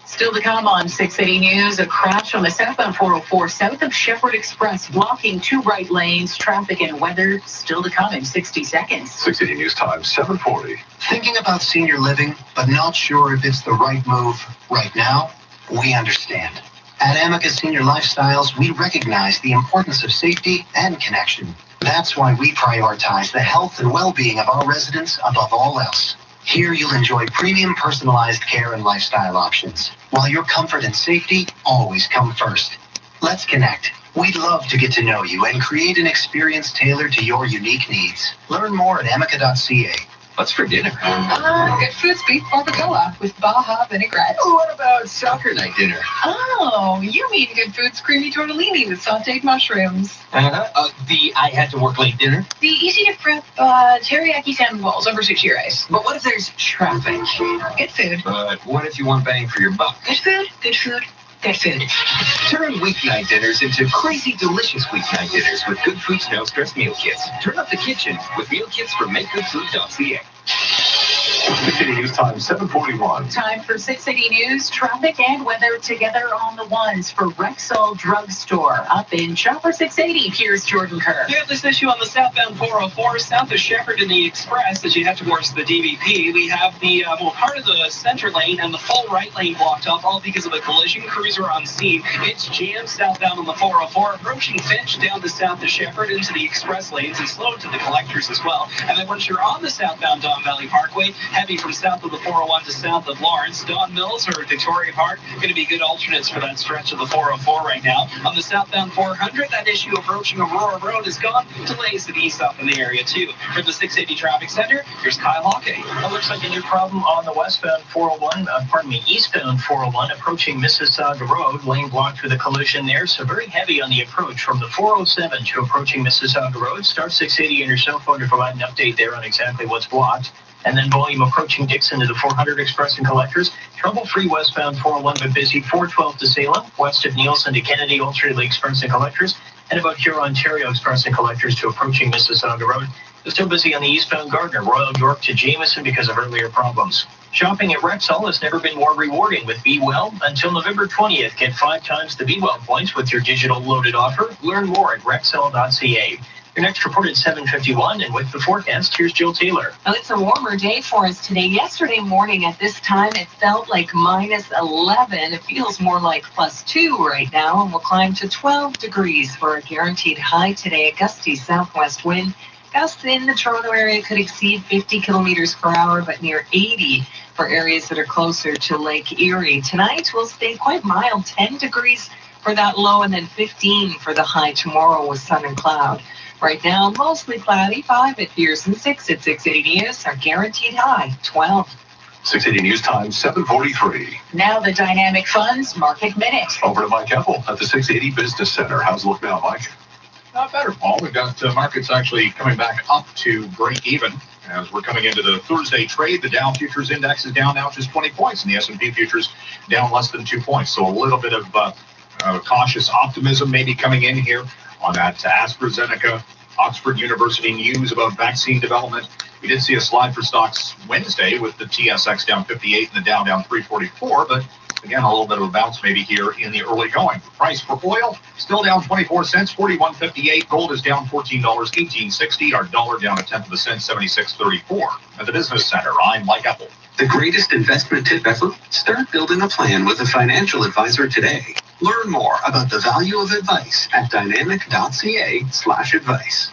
Still to come on 680 News, a crash on the southbound 404 south of Shepherd Express, blocking 2 right lanes. Traffic and weather still to come in 60 seconds. 680 News time, 7:40. Thinking about senior living, but not sure if it's the right move right now? We understand. At Amica Senior Lifestyles, we recognize the importance of safety and connection. That's why we prioritize the health and well-being of our residents above all else. Here you'll enjoy premium personalized care and lifestyle options, while your comfort and safety always come first. Let's connect. We'd love to get to know you and create an experience tailored to your unique needs. Learn more at amica.ca. What's for dinner? Good Foods beef barbacoa with Baja vinaigrette. What about soccer night dinner? Oh, you mean Good Foods creamy tortellini with sauteed mushrooms. The I had to work late dinner? The easy to prep teriyaki salmon balls over sushi rice. But what if there's traffic? Good food. But what if you want bang for your buck? Good food, good food, good food. Turn weeknight dinners into crazy delicious weeknight dinners with Good Foods No Stress Meal Kits. Turn up the kitchen with meal kits from makegoodfood.ca. 680 News Time, 7:41. Time for 680 News, traffic and weather together on the ones for Rexall Drugstore. Up in Chopper 680, here's Jordan Kerr. We have this issue on the southbound 404, south of Shepherd in the Express as you head towards the DVP. We have the part of the center lane and the full right lane blocked off, all because of a collision. Crews are on scene. It's jammed southbound on the 404, approaching Finch down to south of Shepherd into the Express lanes and slowed to the collectors as well. And then once you're on the southbound Don Valley Parkway, heavy from south of the 401 to south of Lawrence. Don Mills or Victoria Park going to be good alternates for that stretch of the 404 right now. On the southbound 400, that issue approaching Aurora Road is gone. Delays to the east up in the area too. For the 680 traffic center, here's Kyle Hawkey. It looks like a new problem on the westbound 401, eastbound 401 approaching Mississauga Road. Lane blocked with a collision there, so very heavy on the approach from the 407 to approaching Mississauga Road. Start 680 on your cell phone to provide an update there on exactly what's blocked. And then volume approaching Dixon to the 400 Express and Collectors. Trouble-free westbound 401 but busy 412 to Salem, west of Nielsen to Kennedy, alternately Express and Collectors, and about Huron, Ontario Express and Collectors to approaching Mississauga Road. It's still busy on the eastbound Gardner, Royal York to Jameson because of earlier problems. Shopping at Rexall has never been more rewarding with Be Well. Until November 20th, get 5 times the Be Well points with your digital loaded offer. Learn more at rexall.ca. Your next report at 7:51, and with the forecast, here's Jill Taylor. Well, it's a warmer day for us today. Yesterday morning at this time, it felt like minus 11. It feels more like plus 2 right now, and we'll climb to 12 degrees for a guaranteed high today. A gusty southwest wind. Gusts in the Toronto area could exceed 50 kilometers per hour, but near 80 for areas that are closer to Lake Erie. Tonight will stay quite mild, 10 degrees for that low, and then 15 for the high tomorrow with sun and cloud. Right now, mostly cloudy, 5 at Pearson, 6 at 680 News. Our guaranteed high, 12. 680 News Time, 7:43. Now the Dynamic Funds Market Minute. Over to Mike Epple at the 680 Business Center. How's it look now, Mike? Not better, Paul. We've got markets actually coming back up to break even. As we're coming into the Thursday trade, the Dow Futures Index is down now just 20 points, and the S&P Futures down less than 2 points. So a little bit of cautious optimism maybe coming in here on that AstraZeneca Oxford University news about vaccine development. We did see a slide for stocks Wednesday with the TSX down 58 and the Dow down 344, but again, a little bit of a bounce maybe here in the early going. Price for oil still down 24 cents, 41.58. Gold is down $14, 18.60. Our dollar down a tenth of a cent, 76.34. At the Business Center, I'm Mike Epple. The greatest investment tip ever? Start building a plan with a financial advisor today. Learn more about the value of advice at dynamic.ca/advice.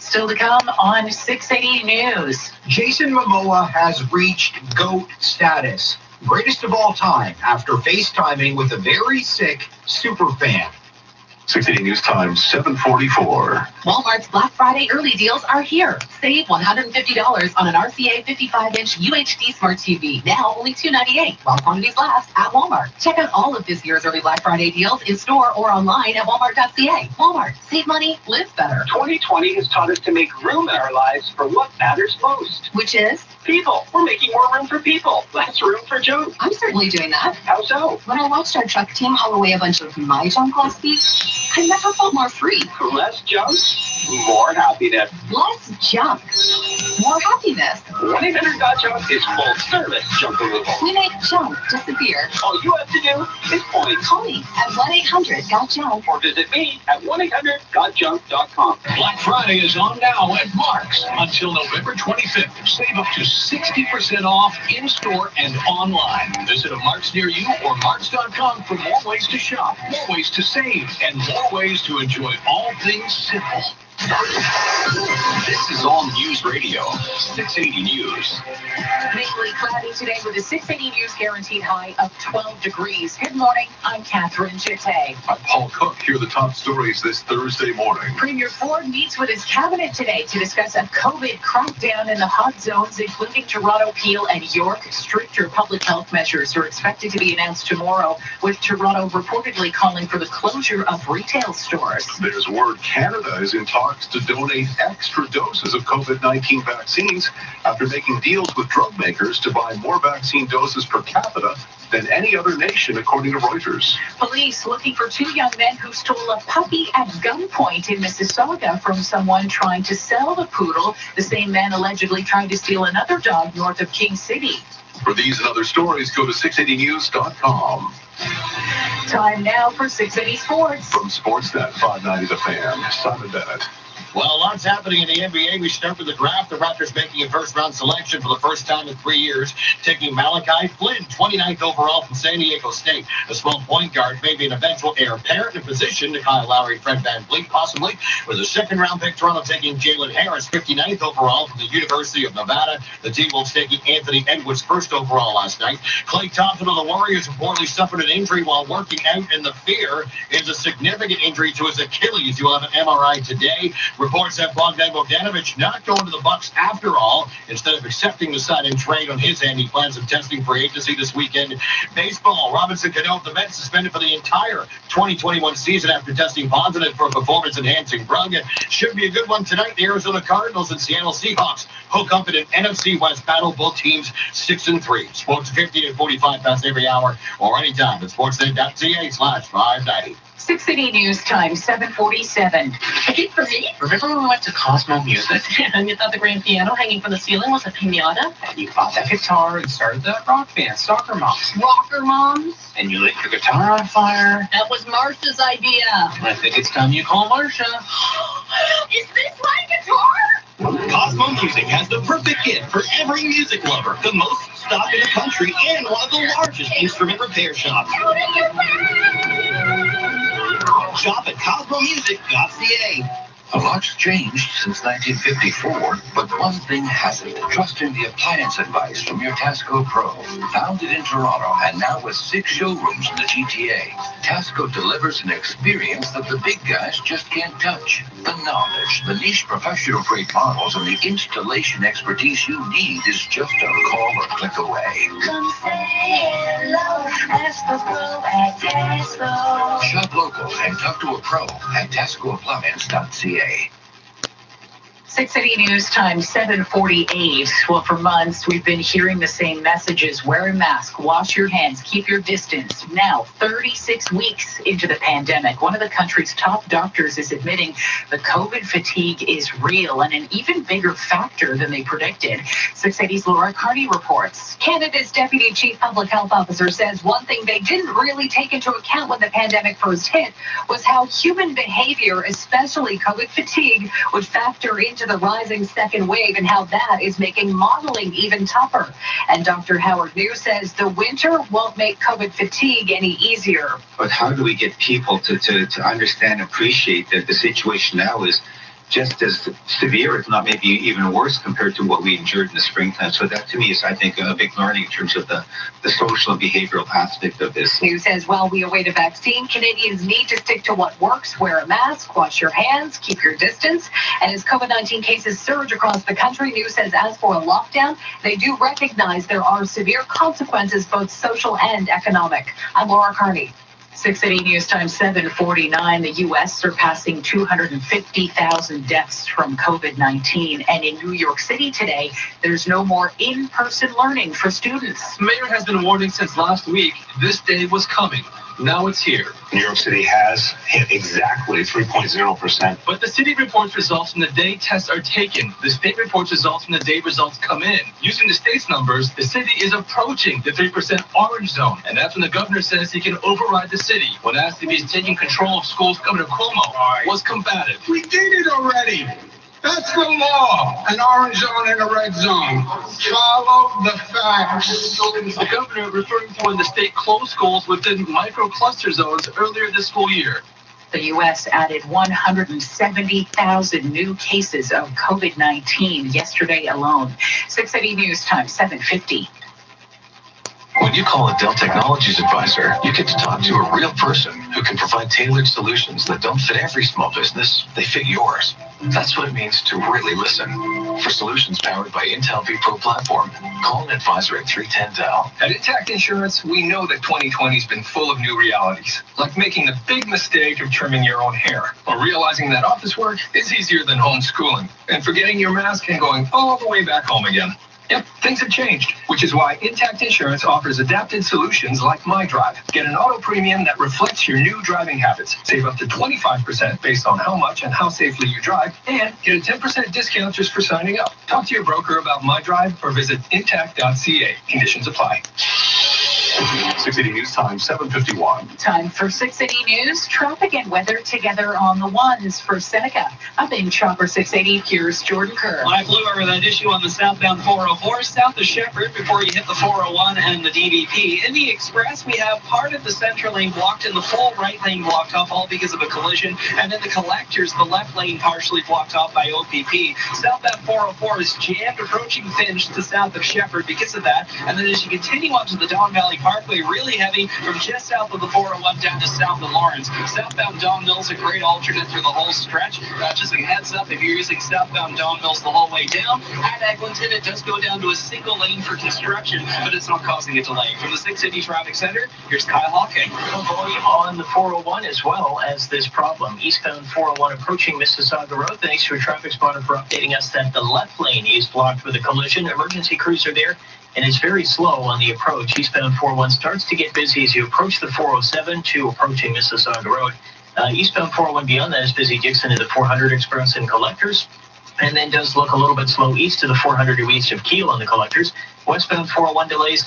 Still to come on 680 News. Jason Momoa has reached GOAT status, greatest of all time, after FaceTiming with a very sick superfan. 680 News Time, 7:44. Walmart's Black Friday early deals are here. Save $150 on an RCA 55-inch UHD Smart TV. Now only $298 while quantities last at Walmart. Check out all of this year's early Black Friday deals in store or online at walmart.ca. Walmart. Save money, live better. 2020 has taught us to make room in our lives for what matters most. Which is? People. We're making more room for people. Less room for junk. I'm certainly doing that. How so? When I watched our truck team haul away a bunch of my junk last week, I never felt more free. Less junk, more happiness. Less junk. more happiness. 1-800-GOT-JUNK is full service junk removal. We make junk disappear. All you have to do is point. Call me at 1-800-GOT-JUNK Or visit me at 1-800-GOT-JUNK.com. Black Friday is on now at Mark's until November 25th. Save up to 60% off in-store and online. Visit a Mark's near you or Marks.com for more ways to shop, more ways to save, and more ways to enjoy all things simple. This is All News Radio, 680 News. Mainly cloudy today with a 680 News guaranteed high of 12 degrees. Good morning. I'm Catherine Chittay. I'm Paul Cook. Here are the top stories this Thursday morning. Premier Ford meets with his cabinet today to discuss a COVID crackdown in the hot zones, including Toronto, Peel, and York. Stricter public health measures are expected to be announced tomorrow, with Toronto reportedly calling for the closure of retail stores. There's word Canada is in talks to donate extra doses of COVID-19 vaccines after making deals with drug makers to buy more vaccine doses per capita than any other nation, according to Reuters. Police looking for two young men who stole a puppy at gunpoint in Mississauga from someone trying to sell the poodle. The same man allegedly tried to steal another dog north of King City. For these and other stories, go to 680news.com. Time now for 680 Sports. From Sportsnet 590 The Fan, Simon Bennett. Well, lots happening in the NBA. We start with the draft. The Raptors making a first-round selection for the first time in 3 years, taking Malachi Flynn, 29th overall from San Diego State. A small point guard, maybe an eventual heir apparent in position to Kyle Lowry, Fred VanVleet, possibly. With a second-round pick, Toronto taking Jalen Harris, 59th overall from the University of Nevada. The T-Wolves taking Anthony Edwards, first overall last night. Klay Thompson of the Warriors reportedly suffered an injury while working out, and the fear is a significant injury to his Achilles. He will have an MRI today. Reports have Bogdan Bogdanovic not going to the Bucks after all. Instead of accepting the sign and trade on his end, he plans on testing free agency this weekend. Baseball, Robinson Cano of the Mets suspended for the entire 2021 season after testing positive for a performance-enhancing drug. Should be a good one tonight. The Arizona Cardinals and Seattle Seahawks hook up in an NFC West battle. Both teams 6-3. Sports 50 to 45 past every hour or anytime at sportsnet.ca/590. 680 News Time, 7:47. I think for me, remember when we went to Cosmo Music and you thought the grand piano hanging from the ceiling was a pinata? And you bought that guitar and started that rock band, Soccer Moms. Rocker Moms? And you lit your guitar on fire. That was Marsha's idea. I think it's time you call Marsha. Is this my guitar? Cosmo Music has the perfect gift for every music lover. The most stock in the country and one of the largest instrument repair shops. Shop at CosmoMusic.ca. A lot's changed since 1954, but one thing hasn't. Trusting the appliance advice from your Tasco Pro. Founded in Toronto and now with 6 showrooms in the GTA, Tasco delivers an experience that the big guys just can't touch. The knowledge, the niche professional-grade models, and the installation expertise you need is just a call or click away. Come say hello, ask the pro at Tasco. Shop local and talk to a pro at TascoAppliance.ca. 680 News Time, 7:48. Well, for months, we've been hearing the same messages. Wear a mask, wash your hands, keep your distance. Now, 36 weeks into the pandemic, one of the country's top doctors is admitting the COVID fatigue is real and an even bigger factor than they predicted. 680's Laura Carney reports. Canada's Deputy Chief Public Health Officer says one thing they didn't really take into account when the pandemic first hit was how human behavior, especially COVID fatigue, would factor into the rising second wave and how that is making modeling even tougher. And Dr. Howard New says the winter won't make COVID fatigue any easier. But how do we get people to understand and appreciate that the situation now is just as severe, if not maybe even worse, compared to what we endured in the springtime? So that, to me, is, I think, a big learning in terms of the social and behavioral aspect of this. New says while we await a vaccine, Canadians need to stick to what works. Wear a mask, wash your hands, keep your distance. And as COVID-19 cases surge across the country, New says as for a lockdown, they do recognize there are severe consequences, both social and economic. I'm Laura Carney. 680 News Time, 7:49. The U.S. surpassing 250,000 deaths from COVID-19. And in New York City today, there's no more in-person learning for students. The mayor has been warning since last week this day was coming. Now it's here. New York City has hit exactly 3.0%. But the city reports results from the day tests are taken. The state reports results from the day results come in. Using the state's numbers, the city is approaching the 3% orange zone. And that's when the governor says he can override the city. When asked if he's taking control of schools, Governor Cuomo was combative. We did it already. That's the law. An orange zone and a red zone. Follow the facts. The governor referring to when the state closed schools within micro-cluster zones earlier this school year. The U.S. added 170,000 new cases of COVID-19 yesterday alone. 680 News Time, 7:50. When you call a Dell Technologies advisor, you get to talk to a real person who can provide tailored solutions that don't fit every small business, they fit yours. That's what it means to really listen. For solutions powered by Intel vPro platform, call an advisor at 310-DELL. At Intact Insurance, we know that 2020's been full of new realities, like making the big mistake of trimming your own hair, or realizing that office work is easier than homeschooling, and forgetting your mask and going all the way back home again. Yep, things have changed, which is why Intact Insurance offers adapted solutions like MyDrive. Get an auto premium that reflects your new driving habits. Save up to 25% based on how much and how safely you drive, and get a 10% discount just for signing up. Talk to your broker about MyDrive or visit intact.ca. Conditions apply. 680 News Time, 7:51. Time for 680 News. Traffic and weather together on the ones for Seneca. Up in Chopper 680, here's Jordan Kerr. I flew over that issue on the southbound 404 south of Shepherd before you hit the 401 and the DVP. In the Express, we have part of the center lane blocked and the full right lane blocked off, all because of a collision. And then the collectors, the left lane partially blocked off by OPP. Southbound 404 is jammed approaching Finch to south of Shepherd because of that. And then as you continue onto the Don Valley Parkway, really heavy from just south of the 401 down to south of Lawrence. Southbound Don Mills, a great alternate through the whole stretch. Just a heads up, if you're using southbound Don Mills the whole way down, at Eglinton, it does go down to a single lane for construction, but it's not causing a delay. From the 680 Traffic Center, here's Kyle Hawking. Volume on the 401 as well as this problem. Eastbound 401 approaching Mississauga Road. Thanks to a traffic spotter for updating us that the left lane is blocked with a collision. Emergency crews are there, and it's very slow on the approach. Eastbound 401 starts to get busy as you approach the 407 to approaching Mississauga Road. Eastbound 401 beyond that is busy Dixon to the 400 Express and Collectors, and then does look a little bit slow east to the 400 to east of Kiel on the Collectors. Westbound 401 delays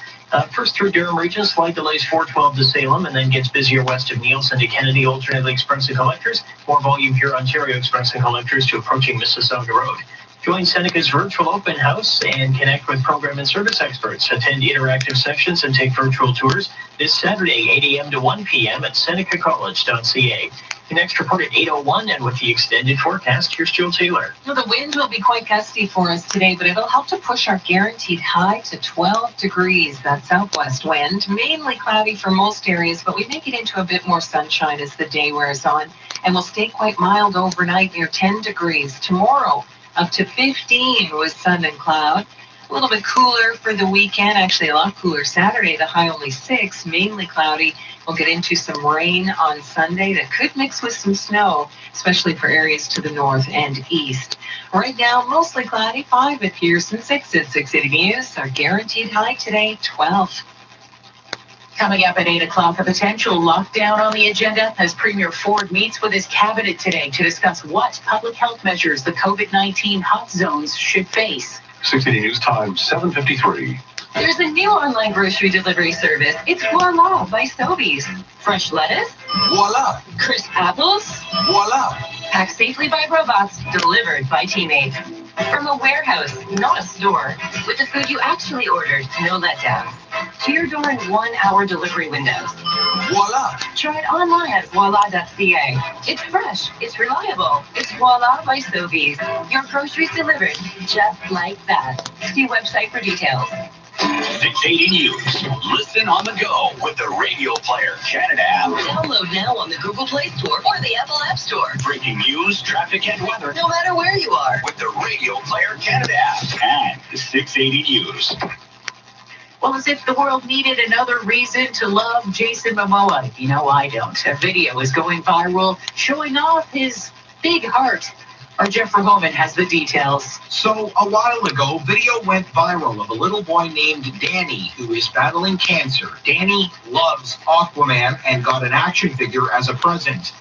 first through Durham region, slight delays 412 to Salem, and then gets busier west of Nielsen to Kennedy, alternately Express and Collectors. More volume here, Ontario Express and Collectors to approaching Mississauga Road. Join Seneca's virtual open house and connect with program and service experts. Attend interactive sections and take virtual tours this Saturday, 8 a.m. to 1 p.m. at senecacollege.ca. The next report at 8:01, and with the extended forecast, here's Jill Taylor. Well, the wind will be quite gusty for us today, but it'll help to push our guaranteed high to 12 degrees. That southwest wind, mainly cloudy for most areas, but we may get into a bit more sunshine as the day wears on, and will stay quite mild overnight near 10 degrees. Tomorrow, up to 15 with sun and cloud. A little bit cooler for the weekend, actually a lot cooler Saturday, the high only 6, mainly cloudy. We'll get into some rain on Sunday that could mix with some snow, especially for areas to the north and east. Right now, mostly cloudy, 5 at Pearson, 6 at 680 News. Our guaranteed high today, 12. Coming up at 8 o'clock, a potential lockdown on the agenda as Premier Ford meets with his cabinet today to discuss what public health measures the COVID-19 hot zones should face. 680 News Time, 7:53. There's a new online grocery delivery service. It's Voila by Sobeys. Fresh lettuce. Voila. Crisp apples. Voila. Packed safely by robots, delivered by teammates. From a warehouse, not a store, with the food you actually ordered, no letdowns. To your door in 1-hour delivery windows. Voila. Try it online at voila.ca. It's fresh, it's reliable, it's Voila by Sobeys. Your groceries delivered just like that. See website for details. 680 News. Listen on the go with the Radio Player Canada app. Download now on the Google Play Store or the Apple App Store. Breaking news, traffic, and weather. No matter where you are. With the Radio Player Canada app and the 680 News. Well, as if the world needed another reason to love Jason Momoa. You know I don't. A video is going viral showing off his big heart Our Jeffrey Homan has the details. So a while ago, video went viral of a little boy named Danny who is battling cancer. Danny loves Aquaman and got an action figure as a present.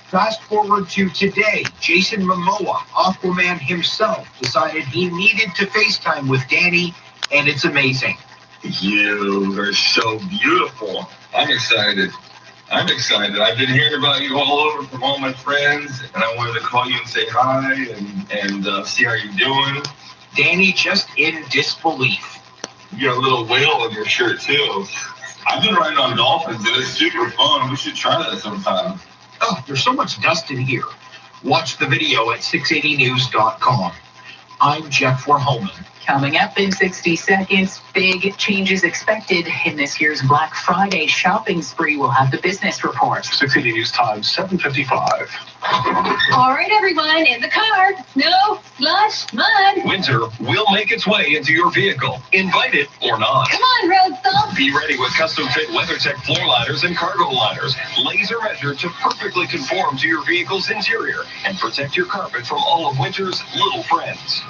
Fast forward to today, Jason Momoa, Aquaman himself, decided he needed to FaceTime with Danny, and it's amazing. You are so beautiful. I'm excited. I've been hearing about you all over from all my friends, and I wanted to call you and say hi and see how you're doing. Danny just in disbelief. You got a little whale on your shirt, too. I've been riding on dolphins, and it's super fun. We should try that sometime. Oh, there's so much dust in here. Watch the video at 680news.com. I'm Jeff Homan. Coming up in 60 seconds, big changes expected in this year's Black Friday shopping spree. We'll have the business report. 680 News Time, 7:55. All right, everyone, in the car. Snow, slush, mud. Winter will make its way into your vehicle, invite it or not. Come on, road salt. Be ready with custom-fit WeatherTech floor liners and cargo liners, laser measured to perfectly conform to your vehicle's interior and protect your carpet from all of winter's little friends.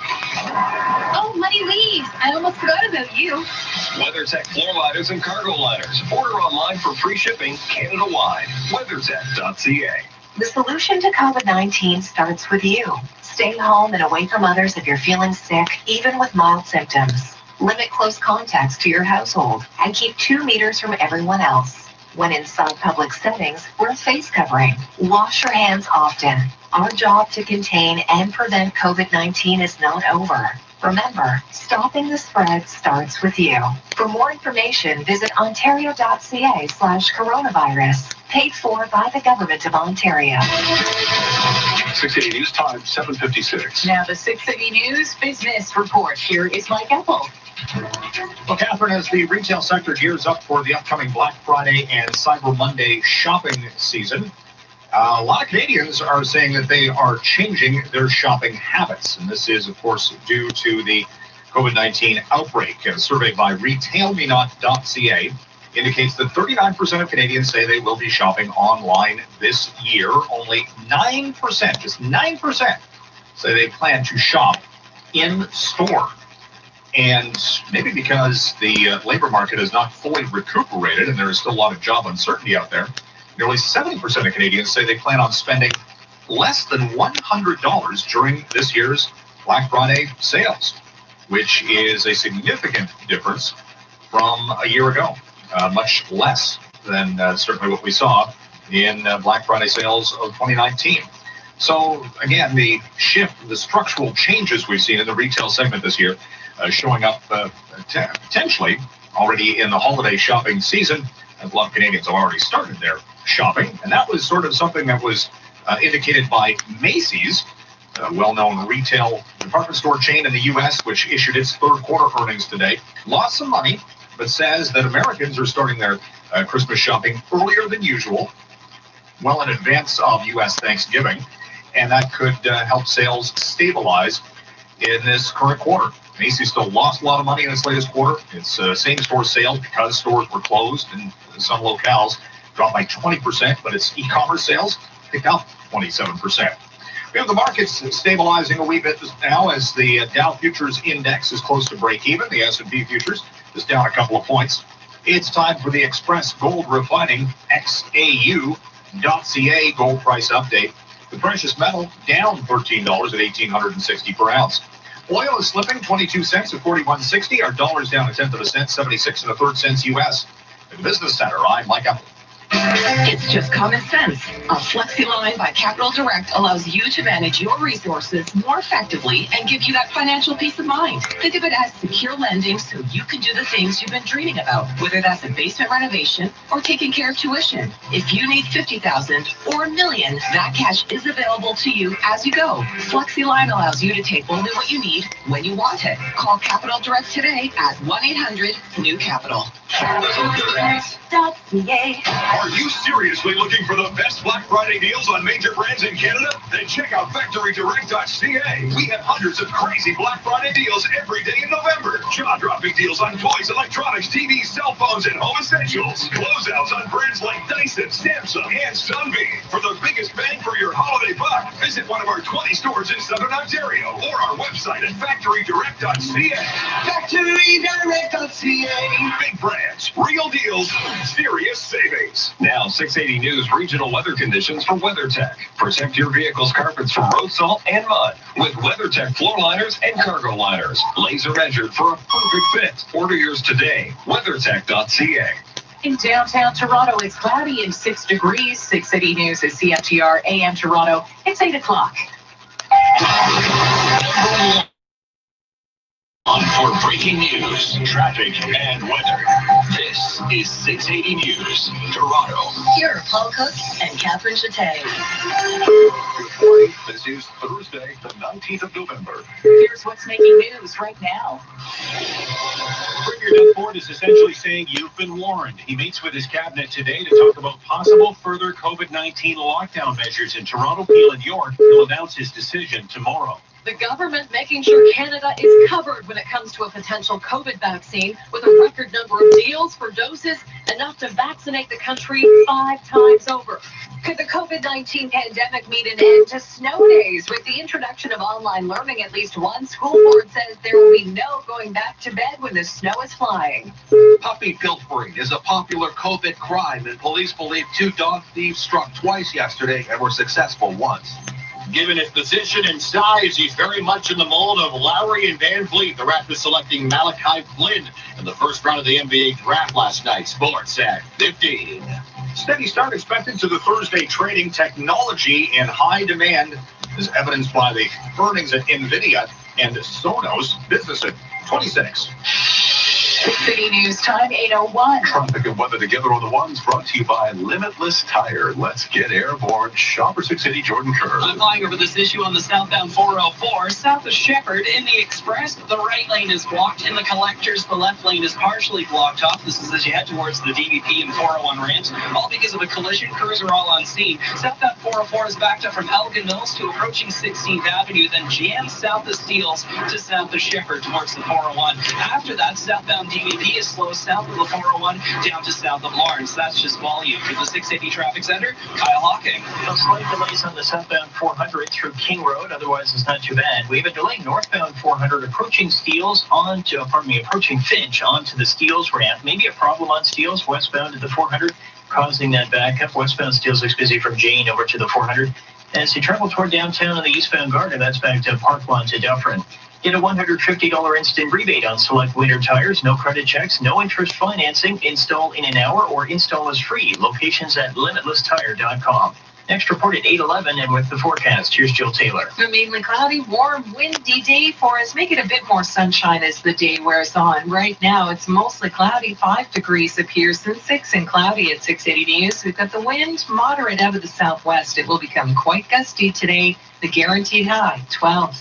Oh, muddy leaves. I almost forgot about you. WeatherTech floor liners and cargo liners. Order online for free shipping Canada-wide. WeatherTech.ca. The solution to COVID-19 starts with you. Stay home and away from others if you're feeling sick, even with mild symptoms. Limit close contacts to your household and keep 2 meters from everyone else. When inside public settings, wear a face covering. Wash your hands often. Our job to contain and prevent COVID-19 is not over. Remember, stopping the spread starts with you. For more information, visit ontario.ca/coronavirus. Paid for by the Government of Ontario. 680 News Time, 7:56. Now the 680 News Business Report. Here is Mike Apple. Well, Catherine, as the retail sector gears up for the upcoming Black Friday and Cyber Monday shopping season, a lot of Canadians are saying that they are changing their shopping habits. And this is, of course, due to the COVID-19 outbreak. A survey by retailmenot.ca indicates that 39% of Canadians say they will be shopping online this year. Only 9%, just 9%, say they plan to shop in store. And maybe because the labor market is not fully recuperated and there is still a lot of job uncertainty out there, nearly 70% of Canadians say they plan on spending less than $100 during this year's Black Friday sales, which is a significant difference from a year ago. Much less than certainly what we saw in Black Friday sales of 2019. So again, the shift, the structural changes we've seen in the retail segment this year showing up potentially already in the holiday shopping season, as a lot of Canadians have already started their shopping. And that was sort of something that was indicated by Macy's, a well-known retail department store chain in the U.S., which issued its third quarter earnings today. Lost some money, but says that Americans are starting their Christmas shopping earlier than usual, well in advance of U.S. Thanksgiving, and that could help sales stabilize in this current quarter. Macy's still lost a lot of money in its latest quarter. Its same-store sales, because stores were closed in some locales, dropped by 20%, but its e-commerce sales picked up 27%. We have the markets stabilizing a wee bit now as the Dow Futures Index is close to break even. The S&P Futures is down a couple of points. It's time for the Express Gold Refining XAU.ca gold price update. The precious metal down $13 at $1,860 per ounce. Oil is slipping 22 cents at $41.60. Our dollar's down 1/10 of a cent, 76 1/3 cents U.S. At the Business Center, I'm Mike Apple. It's just common sense. A FlexiLine by Capital Direct allows you to manage your resources more effectively and give you that financial peace of mind. Think of it as secure lending so you can do the things you've been dreaming about, whether that's a basement renovation or taking care of tuition. If you need $50,000 or $1 million, that cash is available to you as you go. FlexiLine allows you to take only what you need when you want it. Call Capital Direct today at 1-800-NEW-CAPITAL. CapitalDirect.ca. Are you seriously looking for the best Black Friday deals on major brands in Canada? Then check out FactoryDirect.ca. We have hundreds of crazy Black Friday deals every day in November. Jaw-dropping deals on toys, electronics, TVs, cell phones, and home essentials. Closeouts on brands like Dyson, Samsung, and Sunbeam. For the biggest bang for your holiday buck, visit one of our 20 stores in Southern Ontario or our website at FactoryDirect.ca. FactoryDirect.ca. Big brands, real deals, serious savings. Now, 680 News regional weather conditions for WeatherTech. Protect your vehicle's carpets from road salt and mud with WeatherTech floor liners and cargo liners. Laser measured for a perfect fit. Order yours today. WeatherTech.ca. In downtown Toronto, it's cloudy and 6 degrees. 680 News is CFTR AM Toronto. It's 8 o'clock. For breaking news, traffic, and weather, this is 680 News, Toronto. Here are Paul Cook and Catherine Chatay. Good morning. This is Thursday, the 19th of November. Here's what's making news right now. Premier Doug Ford is essentially saying you've been warned. He meets with his cabinet today to talk about possible further COVID-19 lockdown measures in Toronto, Peel, and York. He'll announce his decision tomorrow. The government making sure Canada is covered when it comes to a potential COVID vaccine, with a record number of deals for doses, enough to vaccinate the country 5 times over. Could the COVID-19 pandemic mean an end to snow days? With the introduction of online learning, at least one school board says there will be no going back to bed when the snow is flying. Puppy pilfering is a popular COVID crime, and police believe 2 dog thieves struck twice yesterday and were successful once. Given his position and size, he's very much in the mold of Lowry and Van Vliet. The Raptors selecting Malachi Flynn in the first round of the NBA draft last night. Sports at 15. Steady start expected to the Thursday trading. Technology in high demand is evidenced by the earnings at NVIDIA and Sonos. Business at 26. 680 News Time, 8:01. Traffic and weather together on the ones, brought to you by Limitless Tire. Let's get airborne. Shopper 680 Jordan Kerr. I'm flying over this issue on the southbound 404, south of Shepherd. In the express, the right lane is blocked. In the collectors, the left lane is partially blocked off. This is as you head towards the DVP and 401 ramps, all because of a collision. Crews are all on scene. Southbound 404 is backed up from Elgin Mills to approaching 16th Avenue, then jammed south of Steeles to south of Shepherd towards the 401. After that, southbound DVP is slow south of the 401 down to south of Lawrence. That's just volume. For the 680 traffic center, Kyle Hawking. Slight delays on the southbound 400 through King Road. Otherwise, it's not too bad. We have a delay northbound 400 approaching Steeles approaching Finch onto the Steeles ramp. Maybe a problem on Steeles westbound at the 400, causing that backup. Westbound Steeles looks busy from Jane over to the 400. As you travel toward downtown on the eastbound Garden, that's back to Parkland to Dufferin. Get a $150 instant rebate on select winter tires, no credit checks, no interest financing, install in an hour, or install is free. Locations at limitlesstire.com. Next report at 8:11, and with the forecast, here's Jill Taylor. A mainly cloudy, warm, windy day for us. Make it a bit more sunshine as the day wears on. Right now, it's mostly cloudy. 5 degrees appears, and 6 and cloudy at 680 News. We've got the wind moderate out of the southwest. It will become quite gusty today. The guaranteed high, 12.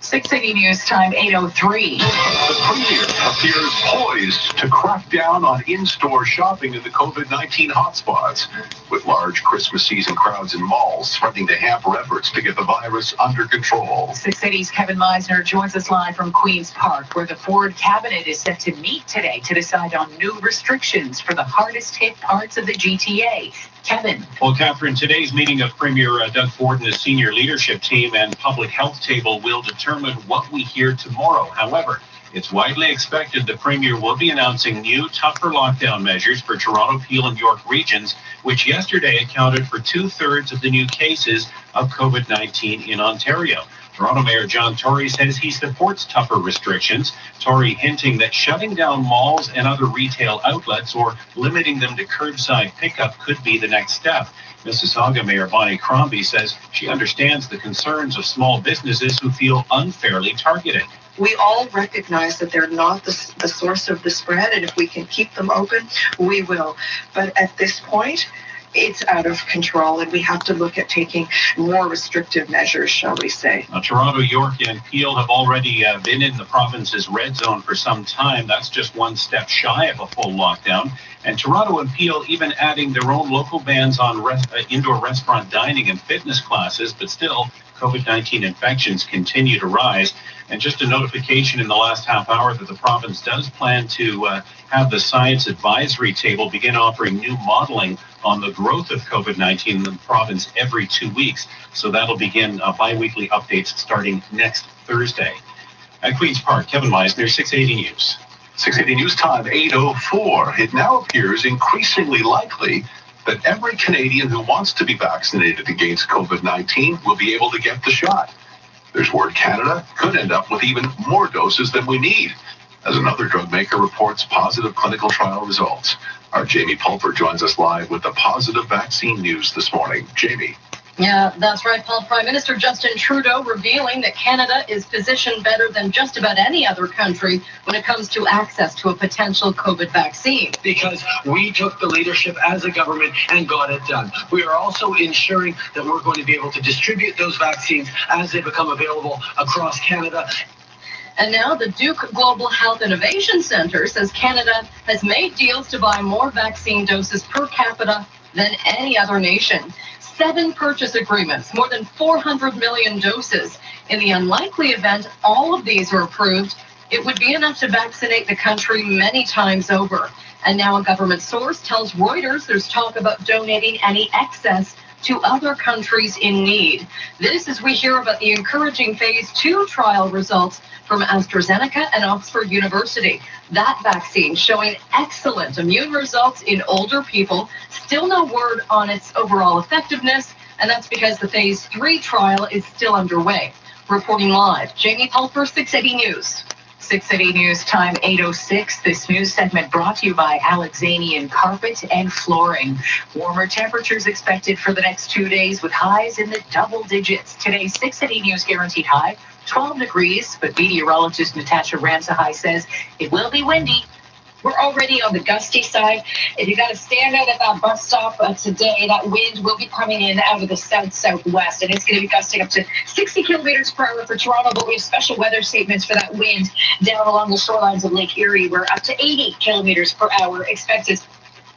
680 News Time, 8:03. The Premier appears poised to crack down on in-store shopping in the COVID-19 hotspots, with large Christmas season crowds in malls threatening to hamper efforts to get the virus under control. 680's Kevin Meisner joins us live from Queen's Park, where the Ford cabinet is set to meet today to decide on new restrictions for the hardest hit parts of the GTA. Kevin. Well, Catherine, today's meeting of Premier Doug Ford and his senior leadership team and public health table will determine what we hear tomorrow. However, it's widely expected the Premier will be announcing new, tougher lockdown measures for Toronto, Peel, and York regions, which yesterday accounted for 2/3 of the new cases of COVID-19 in Ontario. Toronto Mayor John Tory says he supports tougher restrictions. Tory hinting that shutting down malls and other retail outlets or limiting them to curbside pickup could be the next step. Mississauga Mayor Bonnie Crombie says she understands the concerns of small businesses who feel unfairly targeted. We all recognize that they're not the source of the spread, and if we can keep them open, we will. But at this point, it's out of control, and we have to look at taking more restrictive measures, shall we say. Toronto, York, and Peel have already been in the province's red zone for some time. That's just one step shy of a full lockdown. And Toronto and Peel even adding their own local bans on indoor restaurant dining and fitness classes, but still, COVID-19 infections continue to rise. And just a notification in the last half hour that the province does plan to have the Science Advisory Table begin offering new modeling on the growth of COVID-19 in the province every 2 weeks. So that'll begin bi-weekly updates starting next Thursday. At Queen's Park, Kevin Meisner, 680 News. 680 News Time, 8:04. It now appears increasingly likely that every Canadian who wants to be vaccinated against COVID-19 will be able to get the shot. There's word Canada could end up with even more doses than we need, as another drug maker reports positive clinical trial results. Our Jamie Pulper joins us live with the positive vaccine news this morning. Jamie. Yeah, that's right, Paul. Prime Minister Justin Trudeau revealing that Canada is positioned better than just about any other country when it comes to access to a potential COVID vaccine. Because we took the leadership as a government and got it done. We are also ensuring that we're going to be able to distribute those vaccines as they become available across Canada. And now the Duke Global Health Innovation Centre says Canada has made deals to buy more vaccine doses per capita than any other nation. 7 purchase agreements, more than 400 million doses. In the unlikely event all of these are approved, it would be enough to vaccinate the country many times over. And now a government source tells Reuters there's talk about donating any excess to other countries in need. This as we hear about the encouraging phase 2 trial results from AstraZeneca and Oxford University. That vaccine showing excellent immune results in older people. Still no word on its overall effectiveness, and that's because the phase 3 trial is still underway. Reporting live, Jamie Pulper, 680 News. 680 News Time, 8:06. This news segment brought to you by Alexanian Carpet and Flooring. Warmer temperatures expected for the next 2 days with highs in the double digits. Today's 680 News guaranteed high, 12 degrees, but meteorologist Natasha Ramsahai says it will be windy. We're already on the gusty side. If you got to stand out at that bus stop today, that wind will be coming in out of the south-southwest, and it's going to be gusting up to 60 kilometers per hour for Toronto, but we have special weather statements for that wind down along the shorelines of Lake Erie, where up to 80 kilometers per hour expected.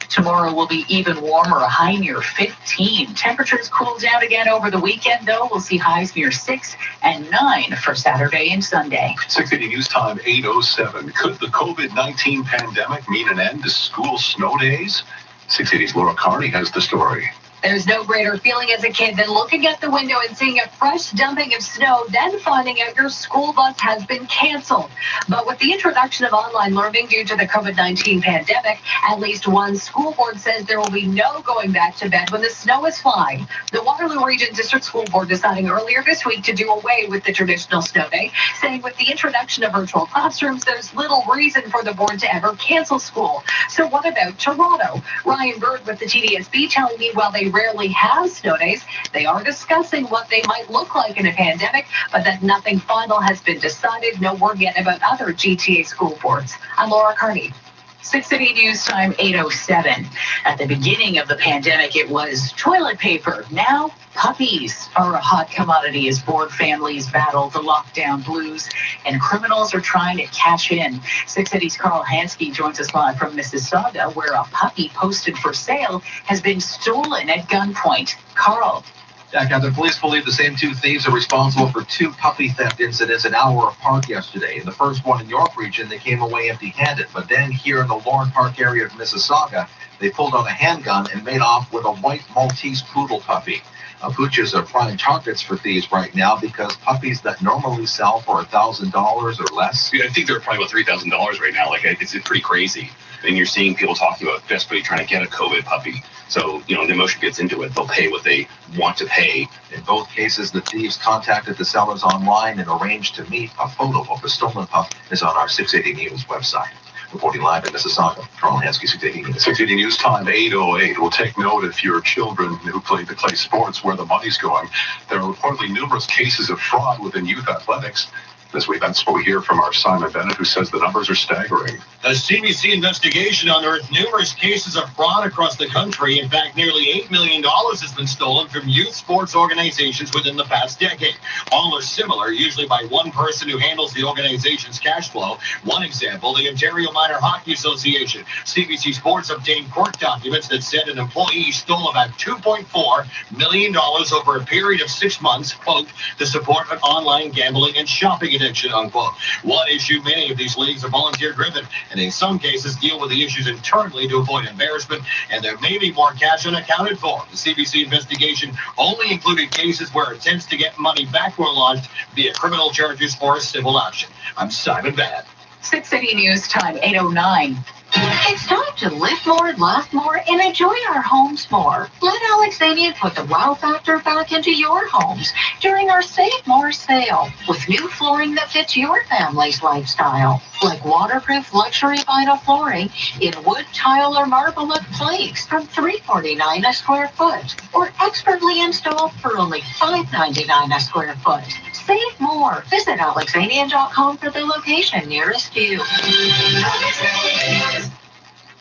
Tomorrow will be even warmer, a high near 15. Temperatures cool down again over the weekend, though. We'll see highs near 6 and 9 for Saturday and Sunday. 680 News Time, 8:07. Could the COVID-19 pandemic mean an end to school snow days? 680's Laura Carney has the story. There's no greater feeling as a kid than looking at the window and seeing a fresh dumping of snow, then finding out your school bus has been canceled. But with the introduction of online learning due to the COVID-19 pandemic, at least one school board says there will be no going back to bed when the snow is flying. The Waterloo Region District School Board deciding earlier this week to do away with the traditional snow day, saying with the introduction of virtual classrooms, there's little reason for the board to ever cancel school. So what about Toronto? Ryan Bird with the TDSB telling me while they rarely have snow days, they are discussing what they might look like in a pandemic, but that nothing final has been decided. No word yet about other GTA school boards. I'm Laura Carney. 680 News Time, 8:07. At the beginning of the pandemic, it was toilet paper. Now, puppies are a hot commodity as bored families battle the lockdown blues, and criminals are trying to cash in. 680's Carl Hansky joins us live from Mississauga, where a puppy posted for sale has been stolen at gunpoint. Carl. Yeah, Captain, police believe the same 2 thieves are responsible for 2 puppy theft incidents an hour apart yesterday. In the first one in York Region, they came away empty-handed. But then here in the Lorne Park area of Mississauga, they pulled out a handgun and made off with a white Maltese poodle puppy. Pooches are prime targets for thieves right now because puppies that normally sell for $1,000 or less. I think they're probably about $3,000 right now. Like, it's pretty crazy. And you're seeing people talking about desperately trying to get a COVID puppy. So, the emotion gets into it. They'll pay what they want to pay. In both cases, the thieves contacted the sellers online and arranged to meet. A photo of the stolen pup is on our 680 News website. Reporting live in Mississauga, Carl Hansky, 680 News. 680 News Time, 8:08. We'll take note if your children who play the clay sports where the money's going. There are reportedly numerous cases of fraud within youth athletics. That's what we hear from our Simon Bennett, who says the numbers are staggering. A CBC investigation unearthed numerous cases of fraud across the country. In fact, nearly $8 million has been stolen from youth sports organizations within the past decade. All are similar, usually by one person who handles the organization's cash flow. One example, the Ontario Minor Hockey Association. CBC Sports obtained court documents that said an employee stole about $2.4 million over a period of 6 months, quote, to support an online gambling and shopping addiction, unquote. One issue, many of these leagues are volunteer-driven, and in some cases deal with the issues internally to avoid embarrassment, and there may be more cash unaccounted for. The CBC investigation only included cases where attempts to get money back were launched via criminal charges or a civil action. I'm Simon Bennett. 6 City News Time, 8:09. It's time to live more, laugh more, and enjoy our homes more. Let Alexandria put the wow factor back into your homes during our Save More sale with new flooring that fits your family's lifestyle, like waterproof luxury vinyl flooring in wood, tile, or marble look planks from $349 a square foot, or expertly installed for only $599 a square foot. Save more. Visit Alexandria.com for the location nearest you.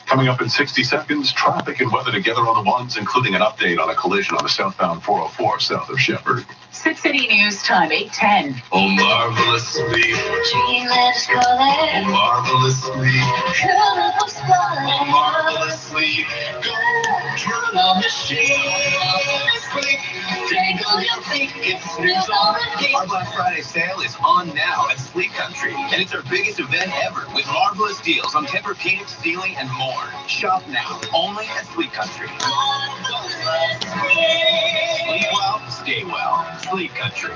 Coming up in 60 seconds, traffic and weather together on the ones, including an update on a collision on the southbound 404 south of Shepherd. 6 City News Time, 8:10. Oh, marvelously. Dreamless color. Oh, marvelously. Oh, marvelously. Go machine. Tangle your feet, it's snows on the feet. Our Black Friday sale is on now at Sleep Country, and it's our biggest event ever with marvelous deals on Tempur-Pedic, ceiling, and more. Shop now, only at Sleep Country. Sleep well, stay well. Sleep Country.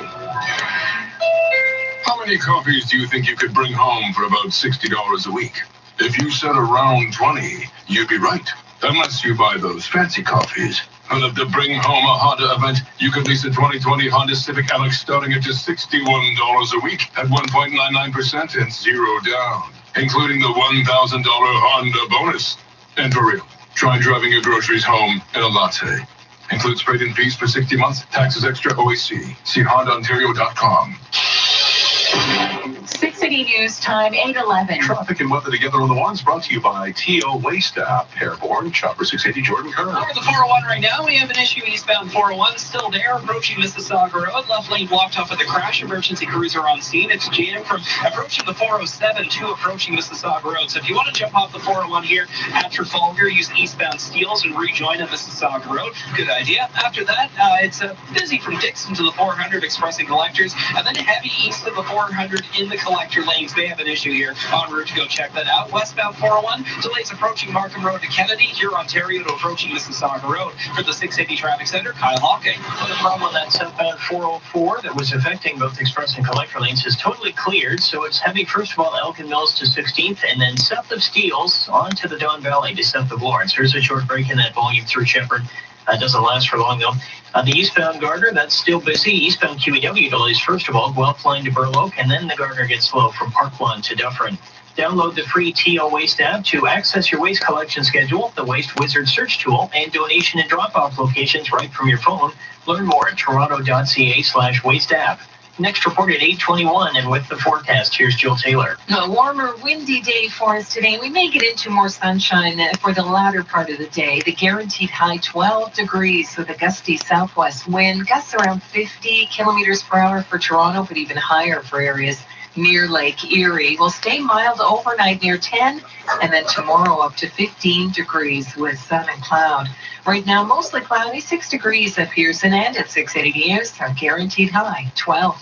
How many coffees do you think you could bring home for about $60 a week? If you said around 20, you'd be right. Unless you buy those fancy coffees. And at the Bring Home a Honda event, you can lease a 2020 Honda Civic Alex starting at just $61 a week at 1.99% and zero down, including the $1,000 Honda bonus. And for real, try driving your groceries home in a latte. Includes freight and fees for 60 months, taxes extra, OAC. See HondaOntario.com. 6 City News Time, 8:11. Traffic and weather together on the ones, brought to you by T.O. Waste App, Airborne, Chopper 680, Jordan Kerr. Over the 401 right now, we have an issue eastbound 401, still there, approaching Mississauga Road. Left lane blocked off with a crash. Emergency crews are on scene. It's jammed from approaching the 407 to approaching Mississauga Road. So if you want to jump off the 401 here at Trafalgar, use eastbound Steeles and rejoin at Mississauga Road. Good idea. After that, it's busy from Dixon to the 400 Express and Collectors, and then heavy east of the 400 in the collector lanes. They have an issue here. En route to go check that out. Westbound 401, delays approaching Markham Road to Kennedy, here Ontario to approaching Mississauga Road. For the 680 Traffic Center, Kyle Hawking. The problem with that southbound 404 that was affecting both express and collector lanes is totally cleared, so it's heavy first of all Elgin Mills to 16th, and then south of Steeles on to the Don Valley to south of Lawrence. There's a short break in that volume through Shepherd. Doesn't last for long, though. The eastbound Gardner, that's still busy. Eastbound QEW delays, first of all, Guelph line to Burloak, and then the Gardner gets slow from Park Lawn to Dufferin. Download the free TO Waste app to access your waste collection schedule, the Waste Wizard search tool, and donation and drop-off locations right from your phone. Learn more at toronto.ca/waste app. Next report at 8:21, and with the forecast, here's Jill Taylor. A warmer, windy day for us today. We may get into more sunshine for the latter part of the day. The guaranteed high 12 degrees with a gusty southwest wind. Gusts around 50 kilometers per hour for Toronto, but even higher for areas near Lake Erie. Will stay mild overnight near 10, and then tomorrow up to 15 degrees with sun and cloud. Right now, mostly cloudy, 6 degrees at Pearson, and at 680 News, our guaranteed high 12.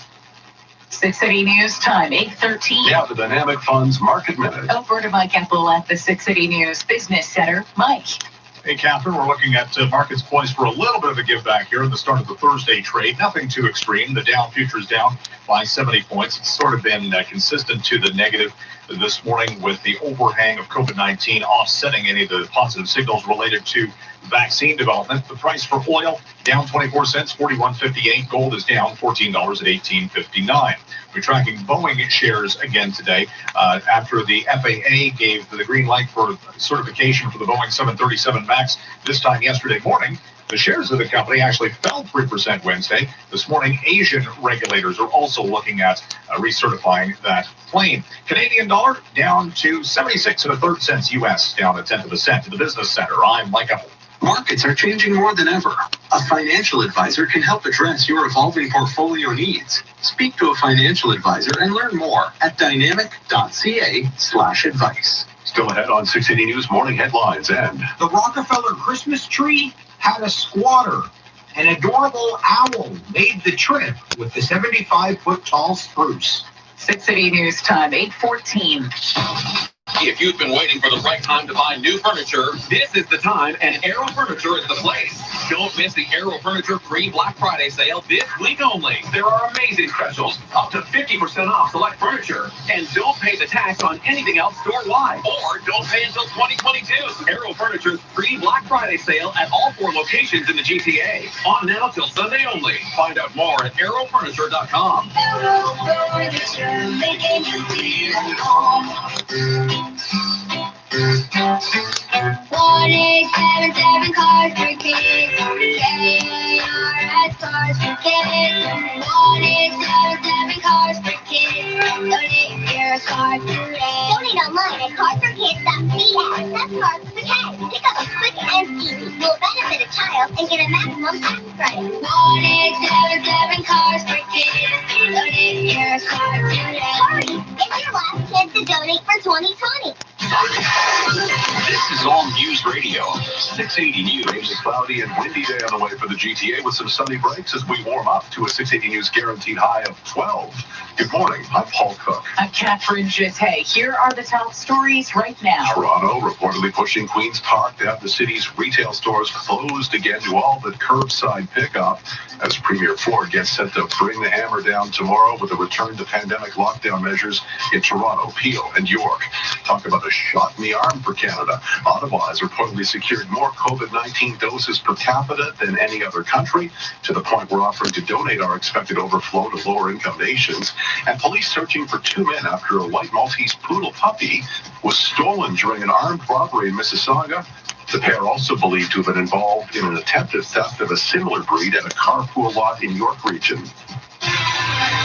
680 News Time, 8:13. Yeah, the Dynamic Funds Market Minute. Alberta Mike Apple at the 680 News Business Center. Mike. Hey, Catherine, we're looking at markets poised for a little bit of a give back here at the start of the Thursday trade. Nothing too extreme. The Dow futures down by 70 points. It's sort of been consistent to the negative this morning, with the overhang of COVID-19 offsetting any of the positive signals related to vaccine development. The price for oil down 24 cents, 41.58. Gold is down $14 at 18.59. We're tracking Boeing shares again today after the FAA gave the green light for certification for the Boeing 737 MAX this time yesterday morning. The shares of the company actually fell 3% Wednesday. This morning, Asian regulators are also looking at recertifying that plane. Canadian dollar down to 76 1/3 cents US, down 1/10 of a cent. To the Business Center, I'm Mike Apple. Markets are changing more than ever. A financial advisor can help address your evolving portfolio needs. Speak to a financial advisor and learn more at dynamic.ca/advice. Still ahead on 680 News Morning Headlines, and the Rockefeller Christmas tree had a squatter. An adorable owl made the trip with the 75-foot tall spruce. 680 News Time, 8:14. If you've been waiting for the right time to buy new furniture, this is the time, and Arrow Furniture is the place. Don't miss the Arrow Furniture free Black Friday sale this week only. There are amazing specials, up to 50% off select furniture, and don't pay the tax on anything else store-wide, or don't pay until 2022. Arrow Furniture's free Black Friday sale at all 4 locations in the GTA. On now till Sunday only. Find out more at arrowfurniture.com. Arrow Furniture, making you feel at home. 1877 cars for kids. KARS cars for kids. 1877 cars for kids. Donate your car today. Donate online at carsforkids.ca. That's Cars for Kids. Pick up a quick and easy. You'll benefit a child and get a maximum tax credit. 1877 cars for kids. Donate your car today. Hurry! Get your last kid to donate for 2020. This is All News Radio, 680 News. Mainly cloudy and windy day on the way for the GTA with some sunny breaks as we warm up to a 680 News guaranteed high of 12. Good morning, I'm Paul Cook. I'm Catherine Jette. Here are the top stories right now. Toronto reportedly pushing Queen's Park to have the city's retail stores closed again to all but curbside pickup as Premier Ford gets set to bring the hammer down tomorrow with a return to pandemic lockdown measures in Toronto, Peel, and York. Talk about a shot in the arm for Canada. Ottawa has reportedly secured more COVID-19 doses per capita than any other country, to the point we're offering to donate our expected overflow to lower-income nations. And police searching for 2 men after a white Maltese poodle puppy was stolen during an armed robbery in Mississauga. The pair also believed to have been involved in an attempted theft of a similar breed at a carpool lot in York Region.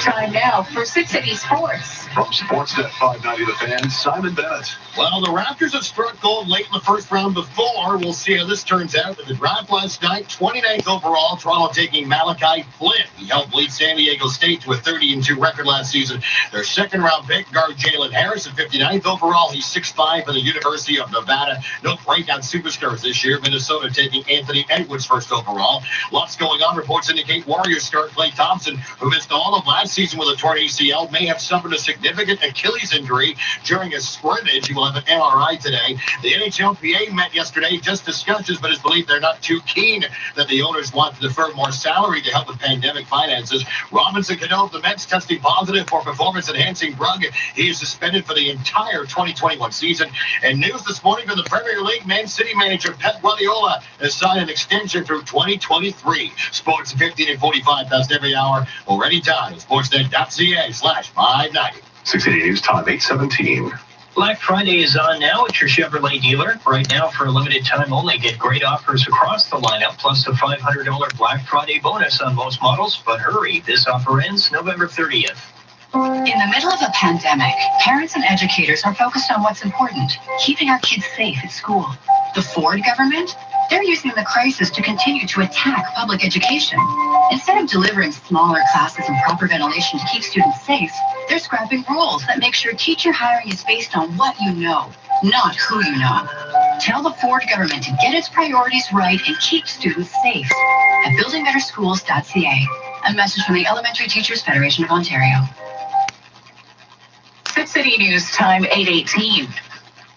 Time now for 680 Sports. From Sportsnet 590 The Fan, Simon Bennett. Well, the Raptors have struck gold late in the first round before. We'll see how this turns out. In the draft last night, 29th overall, Toronto taking Malachi Flynn. He helped lead San Diego State to a 30-2 record last season. Their second-round pick, guard Jalen Harris, at 59th overall. He's 6'5" from the University of Nevada. No breakout superstars this year. Minnesota taking Anthony Edwards first overall. Lots going on. Reports indicate Warriors star Klay Thompson, who missed all of last season with a torn ACL, may have suffered a significant Achilles injury during a scrimmage. He will have an MRI today. The NHLPA met yesterday, just discussions, but it's believed they're not too keen that the owners want to defer more salary to help with pandemic finances. Robinson Cano of the Mets testing positive for performance-enhancing drug. He is suspended for the entire 2021 season. And news this morning from the Premier League, Man City manager Pep Guardiola has signed an extension through 2023. Sports 15 and 45 past every hour. Already time. Sportsnet.ca/590. 680 News Time, 8:17. Black Friday is on now at your Chevrolet dealer. Right now, for a limited time only, get great offers across the lineup, plus a $500 Black Friday bonus on most models. But hurry, this offer ends November 30th. In the middle of a pandemic, parents and educators are focused on what's important, keeping our kids safe at school. The Ford government? They're using the crisis to continue to attack public education. Instead of delivering smaller classes and proper ventilation to keep students safe, they're scrapping rules that make sure teacher hiring is based on what you know, not who you know. Tell the Ford government to get its priorities right and keep students safe at buildingbetterschools.ca. A message from the Elementary Teachers Federation of Ontario. 680 News Time, 8:18.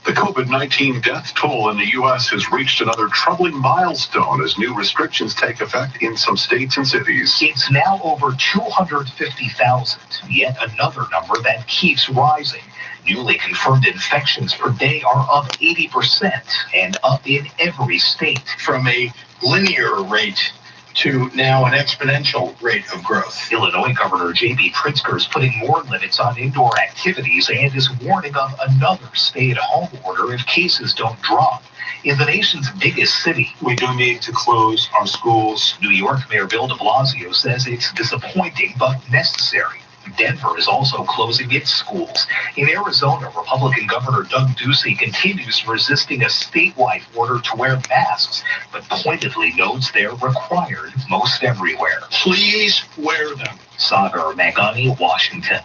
The COVID-19 death toll in the U.S. has reached another troubling milestone as new restrictions take effect in some states and cities. It's now over 250,000, yet another number that keeps rising. Newly confirmed infections per day are up 80% and up in every state. From a linear rate to now an exponential rate of growth. Illinois Governor J.B. Trippz is putting more limits on indoor activities and is warning of another stay-at-home order if cases don't drop. In the nation's biggest city, we do need to close our schools. New York Mayor Bill de Blasio says it's disappointing but necessary. Denver is also closing its schools. In Arizona, Republican Governor Doug Ducey continues resisting a statewide order to wear masks, but pointedly notes they're required most everywhere. Please wear them. Sagar Magani, Washington.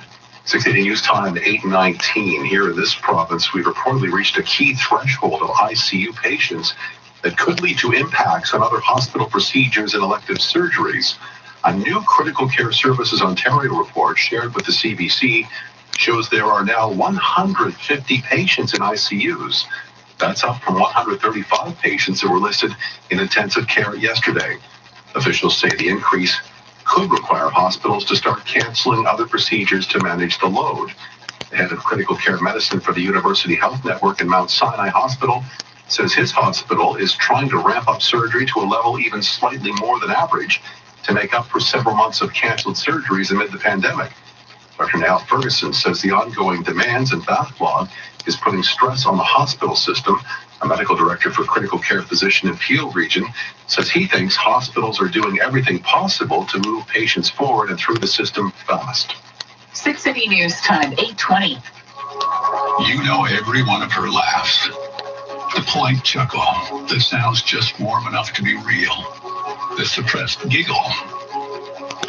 680 News Time, 8:19. Here in this province, we've reportedly reached a key threshold of ICU patients that could lead to impacts on other hospital procedures and elective surgeries. A new Critical Care Services Ontario report shared with the CBC shows there are now 150 patients in ICUs. That's up from 135 patients that were listed in intensive care yesterday. Officials say the increase could require hospitals to start canceling other procedures to manage the load. The head of critical care medicine for the University Health Network in Mount Sinai Hospital says his hospital is trying to ramp up surgery to a level even slightly more than average to make up for several months of canceled surgeries amid the pandemic. Dr. Niall Ferguson says the ongoing demands and backlog is putting stress on the hospital system. A medical director for critical care physician in Peel Region says he thinks hospitals are doing everything possible to move patients forward and through the system fast. 680 News Time, 8:20. You know every one of her laughs. The polite chuckle that sounds just warm enough to be real. The suppressed giggle.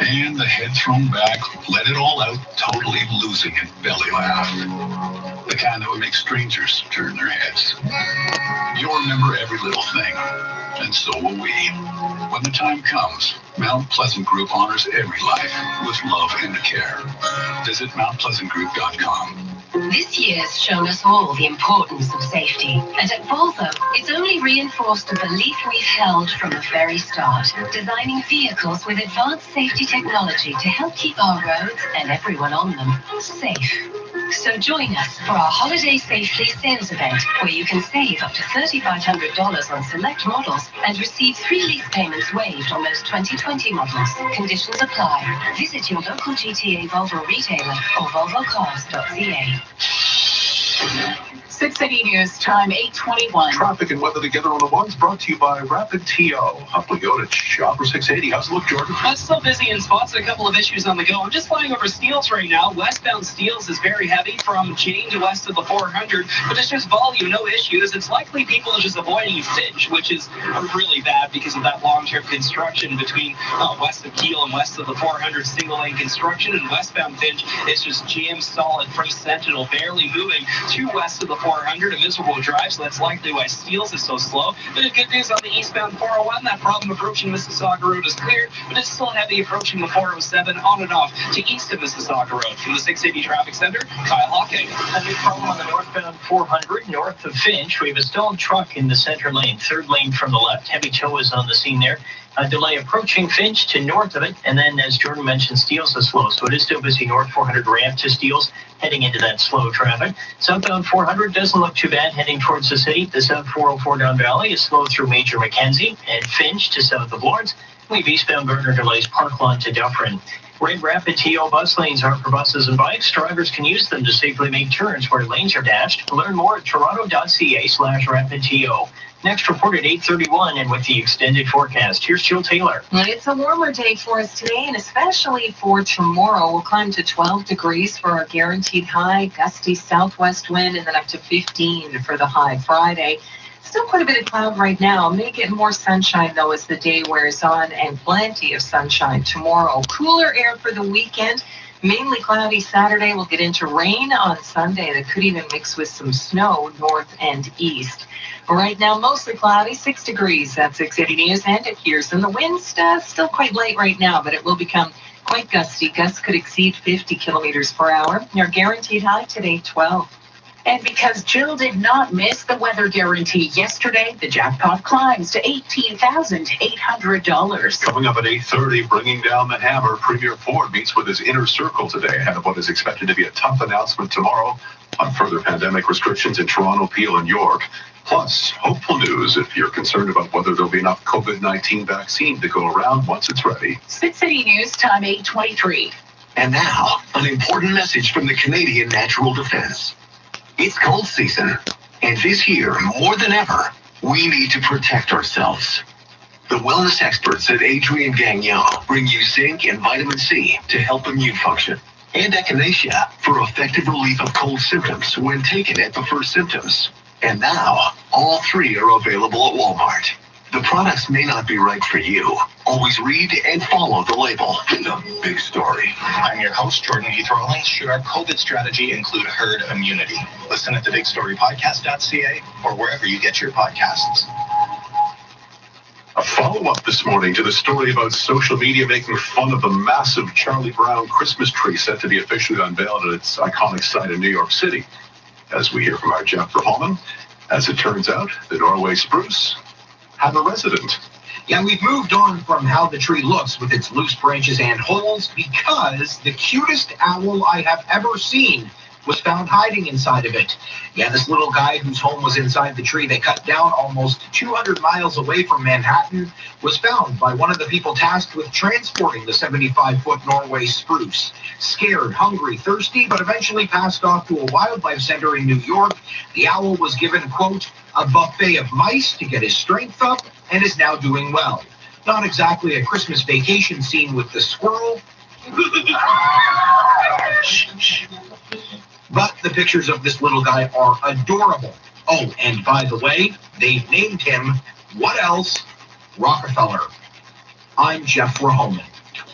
And the head thrown back, let it all out, totally losing it belly laugh. The kind that would make strangers turn their heads. You'll remember every little thing, and so will we. When the time comes, Mount Pleasant Group honors every life with love and care. Visit mountpleasantgroup.com. This year's shown us all the importance of safety. And at Volvo, it's only reinforced a belief we've held from the very start. Designing vehicles with advanced safety technology to help keep our roads and everyone on them safe. So join us for our Holiday Safely sales event, where you can save up to $3,500 on select models and receive 3 lease payments waived on those 2020 models. Conditions apply. Visit your local GTA Volvo retailer or volvocars.ca. 680 News Time, 8:21. Traffic and weather together on the ones brought to you by Rapid TO. Up we go to Shopper 680. How's it look, Jordan? It's still busy in spots and a couple of issues on the go. I'm just flying over Steeles right now. Westbound Steeles is very heavy from Jane to west of the 400, but it's just volume, no issues. It's likely people are just avoiding Finch, which is really bad because of that long-term construction between west of Kiel and west of the 400 single-lane construction, and westbound Finch is just jammed solid from Sentinel, barely moving to west of the 400, a miserable drive, so that's likely why Steeles is so slow. But the good news on the eastbound 401, that problem approaching Mississauga Road is cleared, but it's still heavy approaching the 407 on and off to east of Mississauga Road. From the 680 Traffic Center, Kyle Hawking. A new problem on the northbound 400 north of Finch. We have a stalled truck in the center lane, third lane from the left. Heavy tow is on the scene there. A delay approaching Finch to north of it, and then, as Jordan mentioned, Steeles is slow, so it is still busy north 400 ramp to Steeles, heading into that slow traffic. Southbound 400 doesn't look too bad heading towards the city. The South 404 down Valley is slow through Major Mackenzie and Finch to south of Lawrence. We have eastbound Gardner delays Parkland to Dufferin. Red Rapid TO bus lanes are for buses and bikes. Drivers can use them to safely make turns where lanes are dashed. Learn more at toronto.ca/rapidto. Next report at 8:31, and with the extended forecast, here's Jill Taylor. It's a warmer day for us today, and especially for tomorrow. We'll climb to 12 degrees for our guaranteed high, gusty southwest wind, and then up to 15 for the high Friday. Still quite a bit of cloud right now. May get more sunshine, though, as the day wears on, and plenty of sunshine tomorrow. Cooler air for the weekend. Mainly cloudy Saturday. We'll get into rain on Sunday. That could even mix with some snow north and east. Right now, mostly cloudy, 6 degrees at 680 News, and it here's in the winds. Still quite light right now, but it will become quite gusty. Gusts could exceed 50 kilometers per hour. Your guaranteed high today, 12. And because Jill did not miss the weather guarantee yesterday, the jackpot climbs to $18,800. Coming up at 8:30, bringing down the hammer, Premier Ford meets with his inner circle today ahead of what is expected to be a tough announcement tomorrow On further pandemic restrictions in Toronto, Peel, and York. Plus, hopeful news if you're concerned about whether there'll be enough COVID-19 vaccine to go around once it's ready. Six City News, time 8:23. And now, an important message from the Canadian Natural Defence. It's cold season, and this year, more than ever, we need to protect ourselves. The wellness experts at Adrian Gagnon bring you zinc and vitamin C to help immune function, and echinacea for effective relief of cold symptoms when taken at the first symptoms. And now, all three are available at Walmart. The products may not be right for you. Always read and follow the label. The big story. I'm your host, Jordan Etherly. Should our COVID strategy include herd immunity? Listen at thebigstorypodcast.ca or wherever you get your podcasts. A follow-up this morning to the story about social media making fun of the massive Charlie Brown Christmas tree set to be officially unveiled at its iconic site in New York City. As we hear from our Jeff Verholman, as it turns out, the Norway spruce had a resident. Yeah, we've moved on from how the tree looks with its loose branches and holes because the cutest owl I have ever seen was found hiding inside of it. Yeah, this little guy whose home was inside the tree they cut down almost 200 miles away from Manhattan was found by one of the people tasked with transporting the 75-foot Norway spruce. Scared, hungry, thirsty, but eventually passed off to a wildlife center in New York. The owl was given, quote, a buffet of mice to get his strength up and is now doing well. Not exactly a Christmas vacation scene with the squirrel. But the pictures of this little guy are adorable. Oh, and by the way, they've named him, what else? Rockefeller. I'm Jeff Verholman.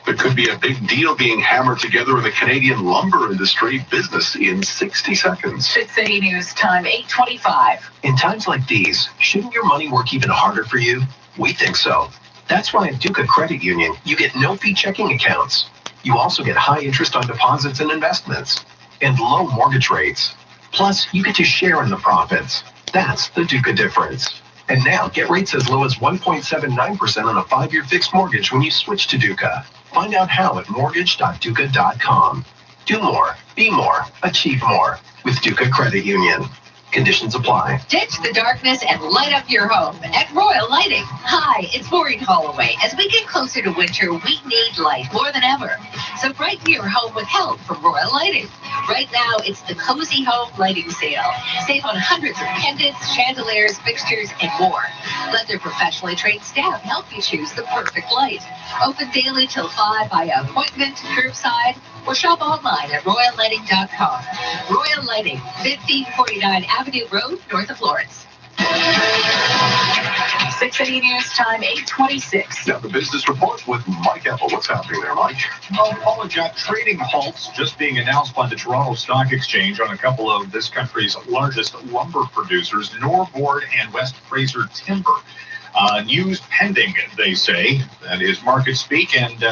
There could be a big deal being hammered together in the Canadian lumber industry. Business in 60 seconds. Six City News, time 8:25. In times like these, shouldn't your money work even harder for you? We think so. That's why at Duca Credit Union, you get no-fee checking accounts. You also get high interest on deposits and investments, and low mortgage rates. Plus, you get to share in the profits. That's the Duca difference. And now, get rates as low as 1.79% on a 5-year fixed mortgage when you switch to Duca. Find out how at mortgage.duca.com. Do more, be more, achieve more with Duca Credit Union. Conditions apply. Ditch the darkness and light up your home at Royal Lighting. Hi, it's Maureen Holloway. As we get closer to winter, we need light more than ever. So brighten your home with help from Royal Lighting. Right now, it's the Cozy Home Lighting Sale. Save on hundreds of pendants, chandeliers, fixtures, and more. Let their professionally trained staff help you choose the perfect light. Open daily till 5 by appointment, curbside, or shop online at royallighting.com. Royal Lighting, 1549 Avenue Road, north of Lawrence. 6 City News, time 8:26. Now the business report with Mike Apple. What's happening there, Mike? Well, Paula, trading halts just being announced by the Toronto Stock Exchange on a couple of this country's largest lumber producers, Norbord and West Fraser Timber. News pending, they say. That is market speak. And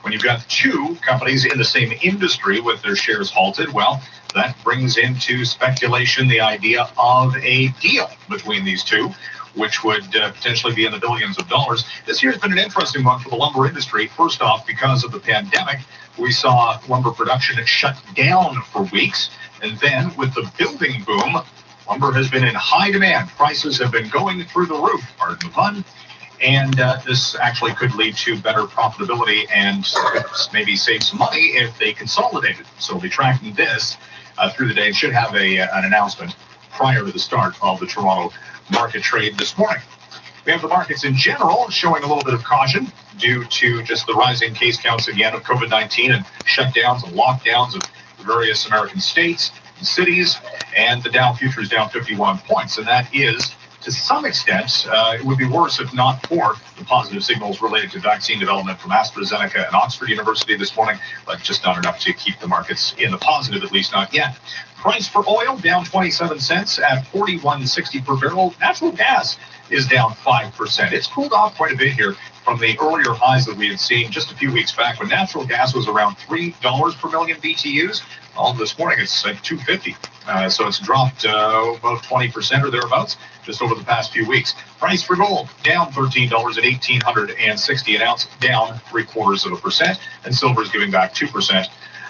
when you've got two companies in the same industry with their shares halted, well, that brings into speculation the idea of a deal between these two, which would potentially be in the billions of dollars. This year's been an interesting one for the lumber industry. First off, because of the pandemic, we saw lumber production shut down for weeks. And then with the building boom, lumber has been in high demand. Prices have been going through the roof, pardon the pun. And this actually could lead to better profitability and maybe save some money if they consolidated. So we'll be tracking this through the day and should have an announcement prior to the start of the Toronto market trade this morning. We have the markets in general showing a little bit of caution due to just the rising case counts again of COVID-19 and shutdowns and lockdowns of various American states and cities, and the Dow futures down 51 points. And that is, to some extent, it would be worse if not for the positive signals related to vaccine development from AstraZeneca and Oxford University this morning, but just not enough to keep the markets in the positive, at least not yet. Price for oil down 27 cents at $41.60 per barrel. Natural gas is down 5%. It's cooled off quite a bit here from the earlier highs that we had seen just a few weeks back when natural gas was around $3 per million BTUs. All this morning it's at $2.50. So it's dropped about 20% or thereabouts just over the past few weeks. Price for gold down $13 at $1,860 an ounce, down 0.75%. And silver is giving back 2%.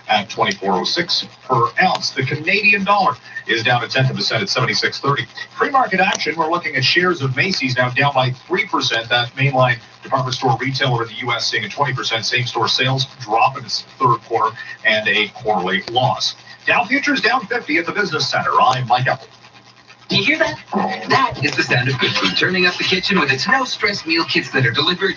at 24.06 per ounce. The Canadian dollar is down a tenth of a cent at 76.30. Pre-market action, we're looking at shares of Macy's now down by 3%. That mainline department store retailer in the U.S. seeing a 20% same-store sales drop in its third quarter and a quarterly loss. Dow futures down 50 at the Business Center. I'm Mike Apple. Do you hear that? That is the sound of good food turning up the kitchen with its no-stress meal kits that are delivered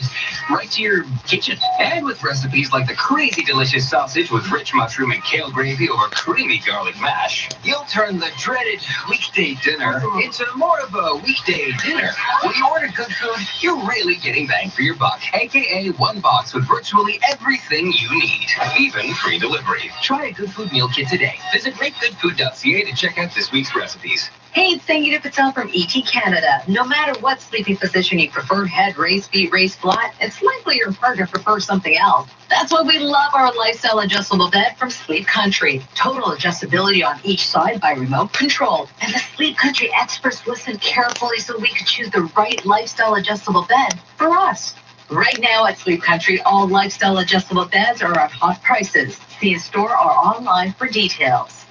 right to your kitchen. And with recipes like the crazy delicious sausage with rich mushroom and kale gravy over creamy garlic mash, you'll turn the dreaded weekday dinner into more of a weekday dinner. When you order good food, you're really getting bang for your buck, aka one box with virtually everything you need, even free delivery. Try a Good Food meal kit today. Visit makegoodfood.ca to check out this week's recipes. Hey, it's Sangeeta Patel from ET Canada. No matter what sleeping position you prefer, head, raise, feet, raise, flat, it's likely your partner prefers something else. That's why we love our lifestyle adjustable bed from Sleep Country. Total adjustability on each side by remote control. And the Sleep Country experts listened carefully so we could choose the right lifestyle adjustable bed for us. Right now at Sleep Country, all lifestyle adjustable beds are at hot prices. See a store or online for details.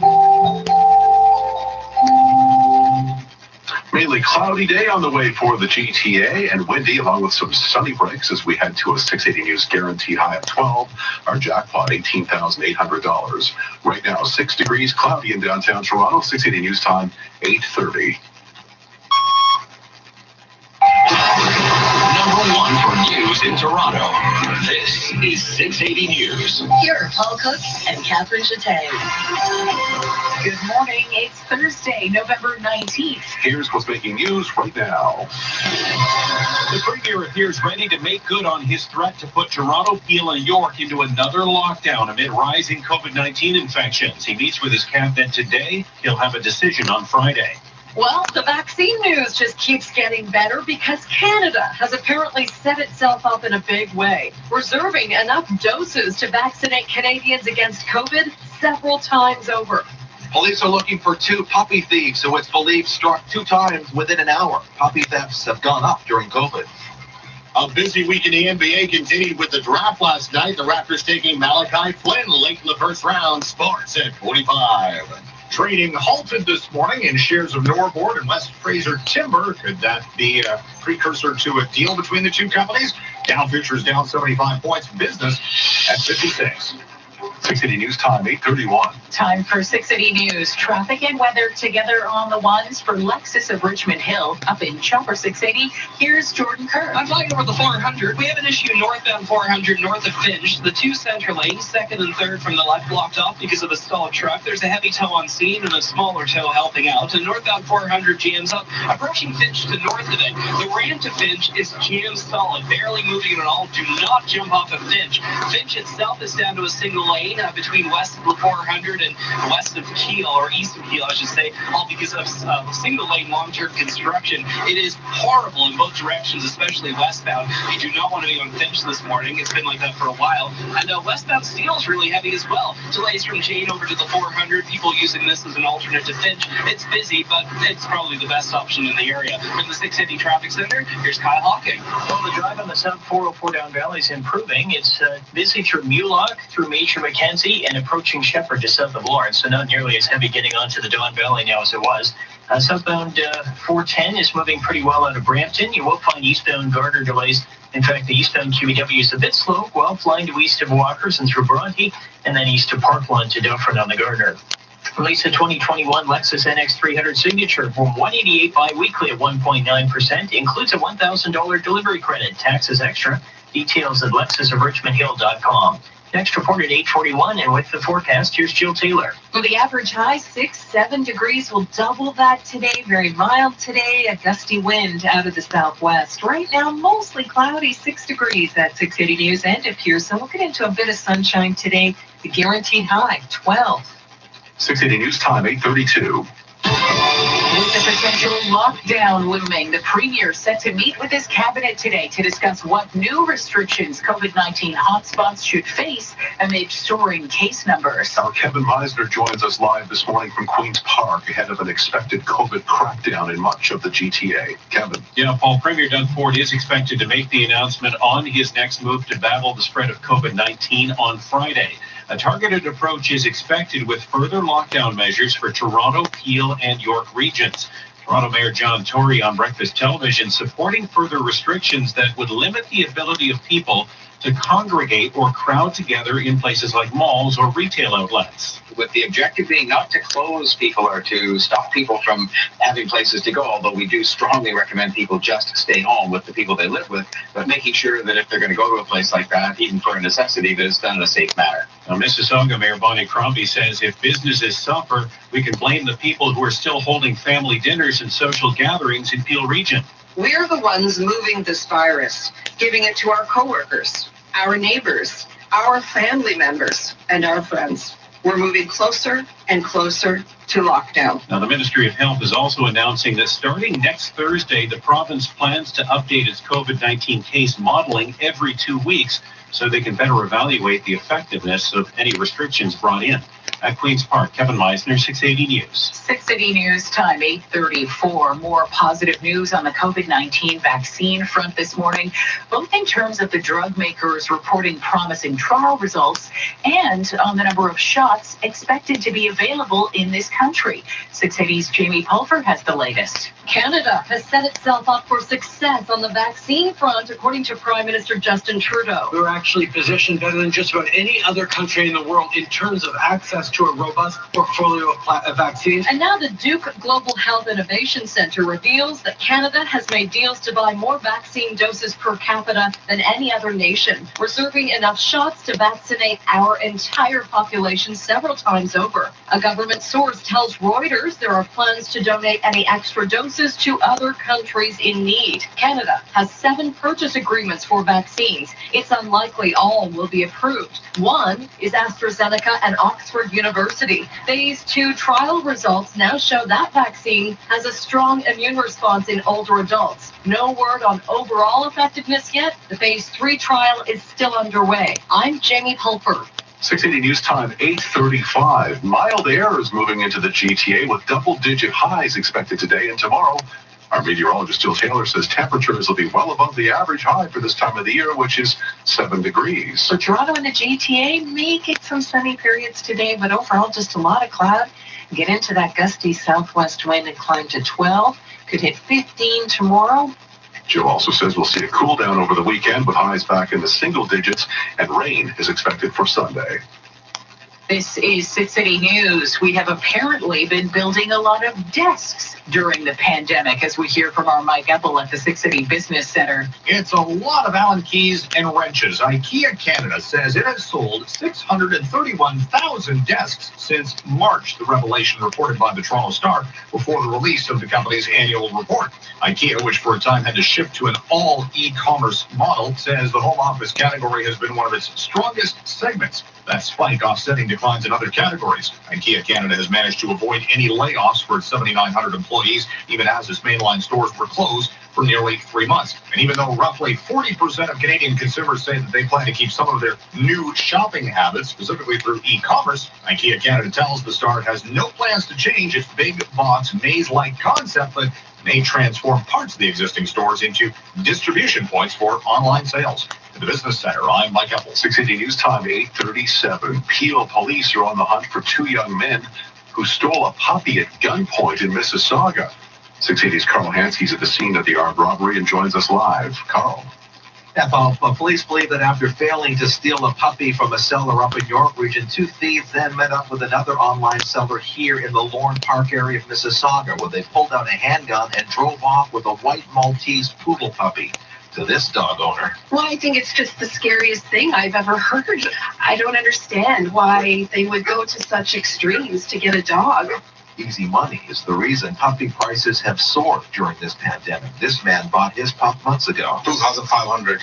Mainly cloudy day on the way for the GTA and windy, along with some sunny breaks as we head to a 680 News guaranteed high of 12. Our jackpot, $18,800. Right now, 6 degrees, cloudy in downtown Toronto. 680 News time, 8:30. Number one for news in Toronto. This is 680 News. Here are Paul Cook and Catherine Chattay. Good morning. It's Thursday, November 19th. Here's what's making news right now. The Premier appears ready to make good on his threat to put Toronto, Peel, and York into another lockdown amid rising COVID-19 infections. He meets with his cabinet today. He'll have a decision on Friday. Well, the vaccine news just keeps getting better because Canada has apparently set itself up in a big way, reserving enough doses to vaccinate Canadians against COVID several times over. Police are looking for 2 puppy thieves who it's believed struck 2 times within an hour. Puppy thefts have gone up during COVID. A busy week in the NBA continued with the draft last night. The Raptors taking Malachi Flynn late in the first round. Sports at 45. Trading halted this morning in shares of Norbord and West Fraser Timber. Could that be a precursor to a deal between the two companies? Dow futures down 75 points. Business at 56. 680 News time, 8:31. Time for 680 News. Traffic and weather together on the ones for Lexus of Richmond Hill. Up in Chopper 680, here's Jordan Kerr. I'm flying over the 400. We have an issue northbound 400 north of Finch. The 2 center lanes, second and third from the left, blocked off because of a stalled truck. There's a heavy tow on scene and a smaller tow helping out. And northbound 400 jams up, approaching Finch to north of it. The ramp to Finch is jammed solid, barely moving at all. Do not jump off of Finch. Finch itself is down to a single lane between west of the 400 and west of Keel, or east of Keel, I should say, all because of single lane long-term construction. It is horrible in both directions, especially westbound. You do not want to be on Finch this morning. It's been like that for a while. And westbound steel is really heavy as well. Delays from Jane over to the 400. People using this as an alternate to Finch. It's busy, but it's probably the best option in the area. From the 680 Traffic Center, here's Kyle Hawking. Well, the drive on the South 404 down valley is improving. It's busy through Mulock, through Major Mackenzie, and approaching Shepherd to south of Lawrence, so not nearly as heavy getting onto the Don Valley now as it was. Southbound 410 is moving pretty well out of Brampton. You will find eastbound Gardner delays. In fact, the eastbound QEW is a bit slow while flying to east of Walkers and through Bronte, and then east of Parkland to Dufferin on the Gardner. Release a 2021 Lexus NX 300 Signature from $188 bi-weekly at 1.9%. Includes a $1,000 delivery credit. Taxes extra. Details at lexusofrichmondhill.com. Next report at 8:41, and with the forecast, here's Jill Taylor. Well, the average high, 6-7 degrees, will double that today. Very mild today, a gusty wind out of the southwest. Right now, mostly cloudy, 6 degrees at 680 News and appears. So we'll get into a bit of sunshine today. The guaranteed high, 12. 680 News time, 8:32. With the potential lockdown looming, the Premier set to meet with his cabinet today to discuss what new restrictions COVID-19 hotspots should face amid soaring case numbers. Our Kevin Meisner joins us live this morning from Queen's Park ahead of an expected COVID crackdown in much of the GTA. Kevin. Yeah, Paul, Premier Doug Ford is expected to make the announcement on his next move to battle the spread of COVID-19 on Friday. A targeted approach is expected with further lockdown measures for Toronto, Peel, and York regions. Toronto Mayor John Tory on Breakfast Television supporting further restrictions that would limit the ability of people to congregate or crowd together in places like malls or retail outlets. With the objective being not to close people or to stop people from having places to go, although we do strongly recommend people just stay home with the people they live with, but making sure that if they're going to go to a place like that, even for a necessity, that it's done in a safe manner. Now, Mississauga Mayor Bonnie Crombie says if businesses suffer, we can blame the people who are still holding family dinners and social gatherings in Peel Region. We're the ones moving this virus, giving it to our coworkers, our neighbors, our family members, and our friends. We're moving closer and closer to lockdown. Now, the Ministry of Health is also announcing that starting next Thursday, the province plans to update its COVID-19 case modeling every 2 weeks so they can better evaluate the effectiveness of any restrictions brought in. At Queen's Park, Kevin Meisner, 680 News. 680 News time, 8:34. More positive news on the COVID-19 vaccine front this morning, both in terms of the drug makers reporting promising trial results and on the number of shots expected to be available in this country. 680's Jamie Pulford has the latest. Canada has set itself up for success on the vaccine front, according to Prime Minister Justin Trudeau. We're actually positioned better than just about any other country in the world in terms of access to a robust portfolio of vaccines. And now the Duke Global Health Innovation Center reveals that Canada has made deals to buy more vaccine doses per capita than any other nation, reserving enough shots to vaccinate our entire population several times over. A government source tells Reuters there are plans to donate any extra doses to other countries in need. Canada has 7 purchase agreements for vaccines. It's unlikely all will be approved. One is AstraZeneca and Oxford University. Phase 2 trial results now show that vaccine has a strong immune response in older adults. No word on overall effectiveness yet. The Phase 3 trial is still underway. I'm Jamie Pulford. 680 News time, 8:35. Mild air is moving into the GTA with double-digit highs expected today and tomorrow. Our meteorologist Jill Taylor says temperatures will be well above the average high for this time of the year, which is 7 degrees. For Toronto and the GTA, may get some sunny periods today, but overall just a lot of cloud. Get into that gusty southwest wind and climb to 12. Could hit 15 tomorrow. Jill also says we'll see a cool down over the weekend with highs back in the single digits, and rain is expected for Sunday. This is 680 News. We have apparently been building a lot of desks during the pandemic, as we hear from our Mike Epple at the 680 Business Center. It's a lot of Allen keys and wrenches. IKEA Canada says it has sold 631,000 desks since March, the revelation reported by the Toronto Star before the release of the company's annual report. IKEA, which for a time had to shift to an all e-commerce model, says the home office category has been one of its strongest segments. That spike offsetting declines in other categories. IKEA Canada has managed to avoid any layoffs for its 7,900 employees, even as its mainline stores were closed for nearly 3 months. And even though roughly 40% of Canadian consumers say that they plan to keep some of their new shopping habits, specifically through e-commerce, IKEA Canada tells the Star it has no plans to change its big box maze-like concept, but may transform parts of the existing stores into distribution points for online sales. In the Business Center, I'm Mike Epple. 680 News time, 8:37. Peel police are on the hunt for 2 young men who stole a puppy at gunpoint in Mississauga. 680's Carl Hansky's at the scene of the armed robbery and joins us live. Carl. Police believe that after failing to steal a puppy from a seller up in York Region, 2 thieves then met up with another online seller here in the Lorne Park area of Mississauga, where they pulled out a handgun and drove off with a white Maltese poodle puppy to this dog owner. Well, I think it's just the scariest thing I've ever heard. I don't understand why they would go to such extremes to get a dog. Easy money is the reason puppy prices have soared during this pandemic. This man bought his pup months ago. 2,500.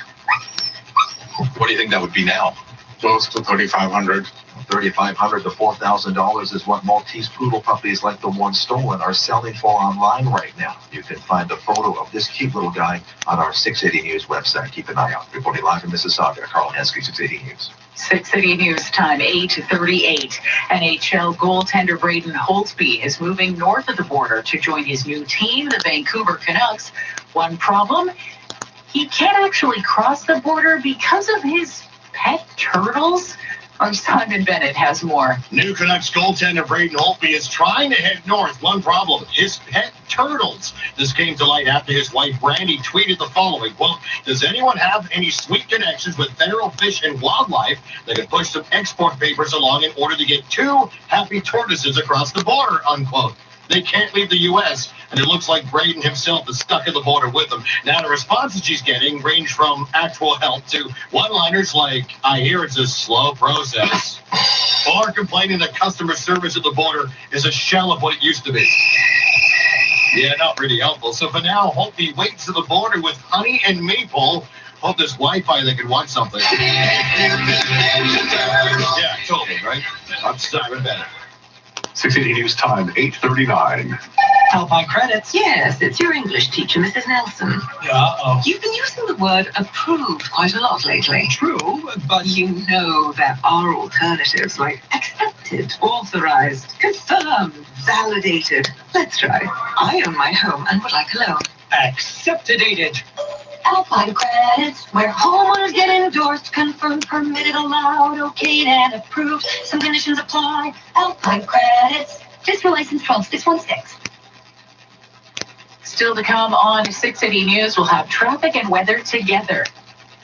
What do you think that would be now? Close to 3,500. $3,500 to $4,000 is what Maltese poodle puppies like the one stolen are selling for online right now. You can find a photo of this cute little guy on our 680 News website. Keep an eye out. Reporting live from Mississauga, Carl Hansky, 680 News. 680 News time, 8:38. NHL goaltender Braden Holtby is moving north of the border to join his new team, the Vancouver Canucks. One problem, he can't actually cross the border because of his pet turtles. Our Simon Bennett has more. New Canucks goaltender Braden Holtby is trying to head north. One problem, his pet turtles. This came to light after his wife Brandy tweeted the following, quote, "Does anyone have any sweet connections with federal fish and wildlife that could push some export papers along in order to get 2 happy tortoises across the border," unquote. They can't leave the U.S., and it looks like Braden himself is stuck at the border with them. Now, the responses she's getting range from actual help to one-liners like, "I hear it's a slow process," or complaining that customer service at the border is a shell of what it used to be. Yeah, not really helpful. So for now, Holtby waits at the border with honey and maple. Hope there's Wi-Fi that can watch something. Yeah, totally, right? I'm Simon Bennett. 680 News Time, 8:39. Alpine credits. Yes, it's your English teacher, Mrs. Nelson. Uh-oh. You've been using the word approved quite a lot lately. True, but you know there are alternatives like accepted, authorized, confirmed, validated. Let's try. I own my home and would like a loan. accepted. Alpine credits, where homeowners get endorsed, confirmed, permitted, allowed, okayed, and approved. Some conditions apply. Alpine credits. Fiscal license 12616. Still to come on 680 News, we'll have traffic and weather together.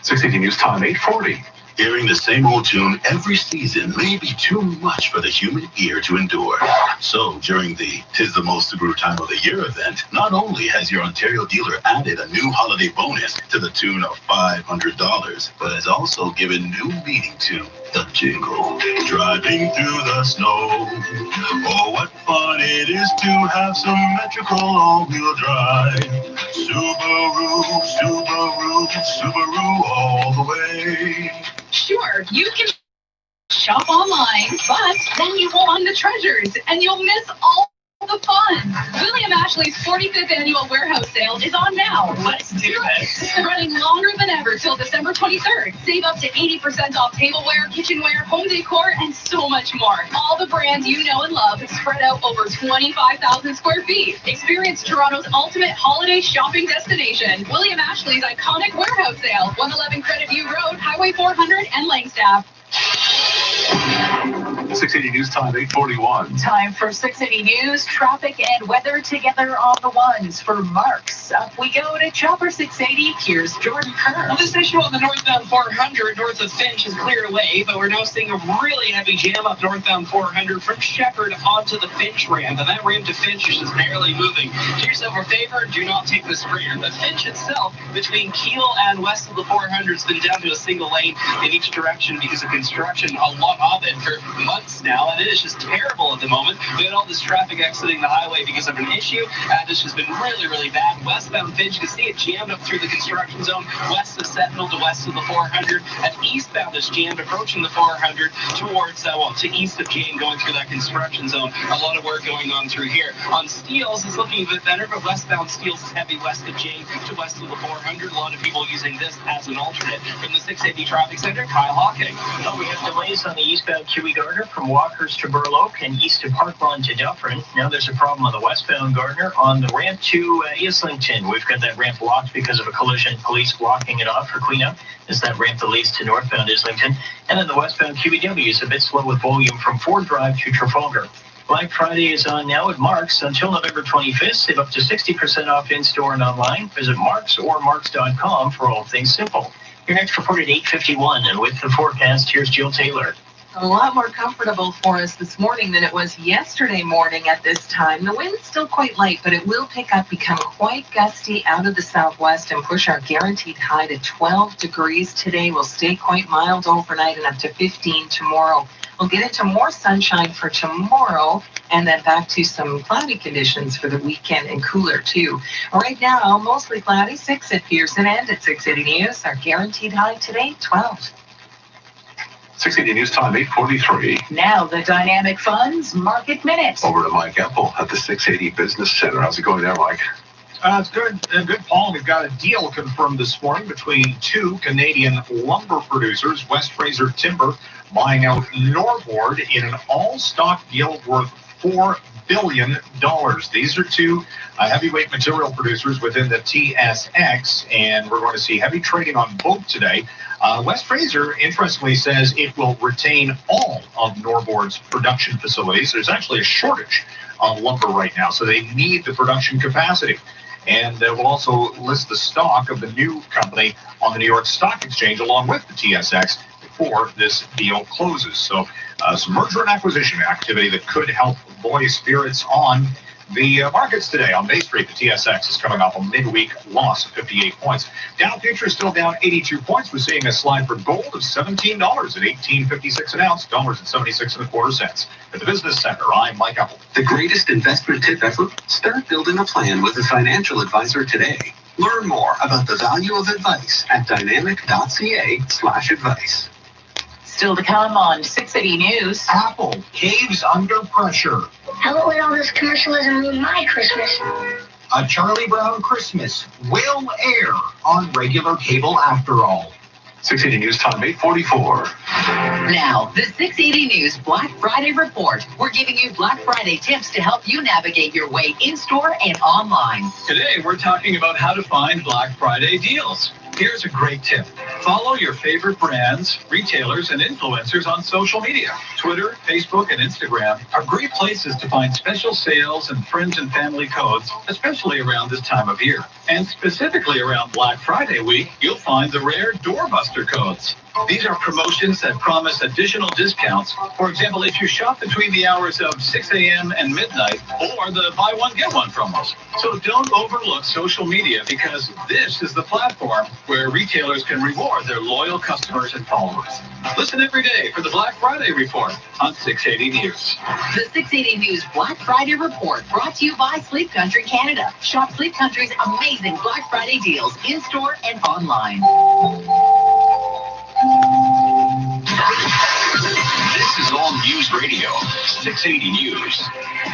680 News Time, 8:40. Hearing the same old tune every season may be too much for the human ear to endure. So during the "Tis the Most Subaru Time of the Year" event, not only has your Ontario dealer added a new holiday bonus to the tune of $500, but has also given new meaning to the jingle. Driving through the snow. Oh, what fun it is to have symmetrical all-wheel drive. Subaru, Subaru, Subaru all the way. Sure, you can shop online, but then you won't own the treasures and you'll miss all the fun. William Ashley's 45th annual warehouse sale is on now. Let's do it. Running longer than ever till December 23rd. Save up to 80% off tableware, kitchenware, home decor, and so much more. All the brands you know and love spread out over 25,000 square feet. Experience Toronto's ultimate holiday shopping destination. William Ashley's iconic warehouse sale. 111 Credit View Road, Highway 400, and Langstaff. 680 News Time, 8:41. Time for 680 News, traffic and weather together on the ones for Marks. Up we go to Chopper 680. Here's Jordan Kerr. Well, this issue on the northbound 400 north of Finch is cleared away, but we're now seeing a really heavy jam up northbound 400 from Shepherd onto the Finch ramp, and that ramp to Finch is just barely moving. Do yourself a favor, do not take this rear. The Finch itself, between Kiel and west of the 400, has been down to a single lane in each direction because of construction, a lot of it for months now, and it is just terrible at the moment. We had all this traffic exiting the highway because of an issue, and this has been really, really bad. Westbound Finch, you can see it jammed up through the construction zone, west of Sentinel to west of the 400, and eastbound is jammed approaching the 400 towards, to east of Jane, going through that construction zone. A lot of work going on through here. On Steeles, it's looking a bit better, but westbound Steeles is heavy west of Jane to west of the 400. A lot of people using this as an alternate. From the 680 Traffic Center, Kyle Hawking. Oh, we have delays on the eastbound QE Gardner from Walkers to Burloak and east to Parkland to Dufferin. Now there's a problem on the westbound Gardner on the ramp to Islington. We've got that ramp blocked because of a collision. Police blocking it off for cleanup. Is that ramp that leads to northbound Islington. And then the westbound QEW is a bit slow with volume from Ford Drive to Trafalgar. Black Friday is on now at Marks until November 25th. Save up to 60% off in-store and online. Visit Marks or Marks.com for all things simple. Your next report at 8:51, and with the forecast, here's Jill Taylor. A lot more comfortable for us this morning than it was yesterday morning at this time. The wind's still quite light, but it will pick up, become quite gusty out of the southwest and push our guaranteed high to 12 degrees today. We'll stay quite mild overnight and up to 15 tomorrow. We'll get into more sunshine for tomorrow and then back to some cloudy conditions for the weekend and cooler too. Right now, mostly cloudy, 6 at Pearson and at 680 News. Our guaranteed high today, 12. 680 News Time, 8:43. Now the Dynamic Funds Market Minute. Over to Mike Apple at the 680 Business Center. How's it going there, Mike? It's good, Paul. We've got a deal confirmed this morning between two Canadian lumber producers, West Fraser Timber, buying out Norbord in an all-stock deal worth $4 billion. These are two heavyweight material producers within the TSX, and we're going to see heavy trading on both today. West Fraser, interestingly, says it will retain all of Norbord's production facilities. There's actually a shortage of lumber right now, so they need the production capacity. And we'll also list the stock of the new company on the New York Stock Exchange along with the TSX before this deal closes. So some merger and acquisition activity that could help buoy spirits on the markets today. On Bay Street, the TSX is coming off a midweek loss of 58 points. Dow futures still down 82 points. We're seeing a slide for gold of $17 at $18.56 an ounce, $1.7625. At the Business Center, I'm Mike Apple. The greatest investment tip ever? Start building a plan with a financial advisor today. Learn more about the value of advice at dynamic.ca/advice. Still to come on 680 News. Apple caves under pressure. How about when all this commercialism ruined my Christmas? A Charlie Brown Christmas will air on regular cable after all. 680 News Time, 8:44. Now, the 680 News Black Friday Report. We're giving you Black Friday tips to help you navigate your way in-store and online. Today, we're talking about how to find Black Friday deals. Here's a great tip. Follow your favorite brands, retailers, and influencers on social media. Twitter, Facebook, and Instagram are great places to find special sales and friends and family codes, especially around this time of year. And specifically around Black Friday week, you'll find the rare doorbuster codes. These are promotions that promise additional discounts. For example, if you shop between the hours of 6 a.m. and midnight, or the buy one, get one promos. So don't overlook social media, because this is the platform where retailers can reward their loyal customers and followers. Listen every day for the Black Friday Report on 680 News. The 680 News Black Friday Report brought to you by Sleep Country Canada. Shop Sleep Country's amazing Black Friday deals in-store and online. This is All News Radio, 680 News.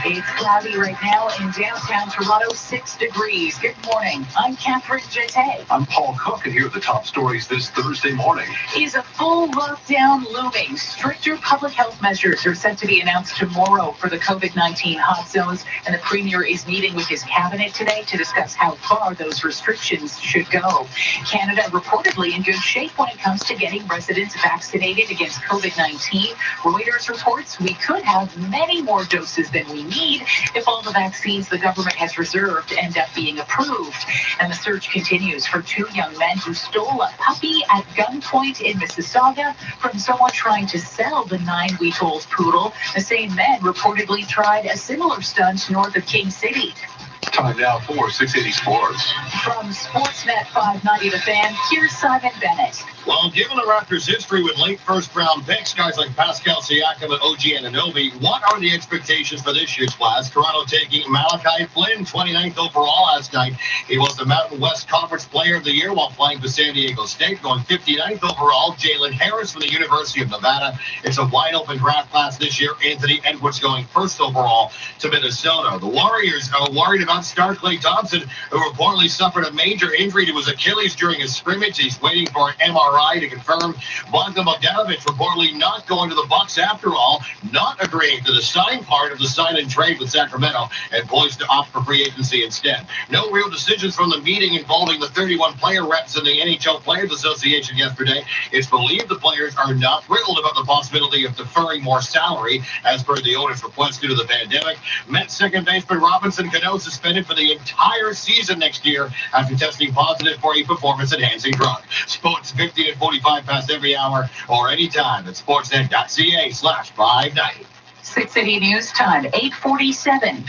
It's cloudy right now in downtown Toronto, 6 degrees. Good morning. I'm Catherine Jete. I'm Paul Cook, and here are the top stories this Thursday morning. Is a full lockdown looming? Stricter public health measures are set to be announced tomorrow for the COVID-19 hot zones, and the Premier is meeting with his cabinet today to discuss how far those restrictions should go. Canada reportedly in good shape when it comes to getting residents vaccinated against COVID-19. Reuters reports we could have many more doses than we need if all the vaccines the government has reserved end up being approved. And the search continues for two young men who stole a puppy at gunpoint in Mississauga from someone trying to sell the 9-week-old poodle. The same men reportedly tried a similar stunt north of King City. Time now for 680 Sports. From Sportsnet 590 The Fan, here's Simon Bennett. Well, given the Raptors' history with late first-round picks, guys like Pascal Siakam and OG Anunoby, what are the expectations for this year's class? Toronto taking Malachi Flynn, 29th overall last night. He was the Mountain West Conference Player of the Year while playing for San Diego State, going 59th overall. Jalen Harris from the University of Nevada. It's a wide-open draft class this year. Anthony Edwards going first overall to Minnesota. The Warriors are worried about star Klay Thompson, who reportedly suffered a major injury to his Achilles during a scrimmage. He's waiting for an MRI to confirm. Bogdan Bogdanovic reportedly not going to the Bucks after all, not agreeing to the sign part of the sign and trade with Sacramento, and poised to opt for free agency instead. No real decisions from the meeting involving the 31 player reps in the NHL Players Association yesterday. It's believed the players are not thrilled about the possibility of deferring more salary as per the owner's request due to the pandemic. Mets second baseman Robinson Cano suspended for the entire season next year after testing positive for a performance-enhancing drug. Sports 15 and 45 past every hour or anytime at sportsnet.ca/590. 680 News Time, 8:47.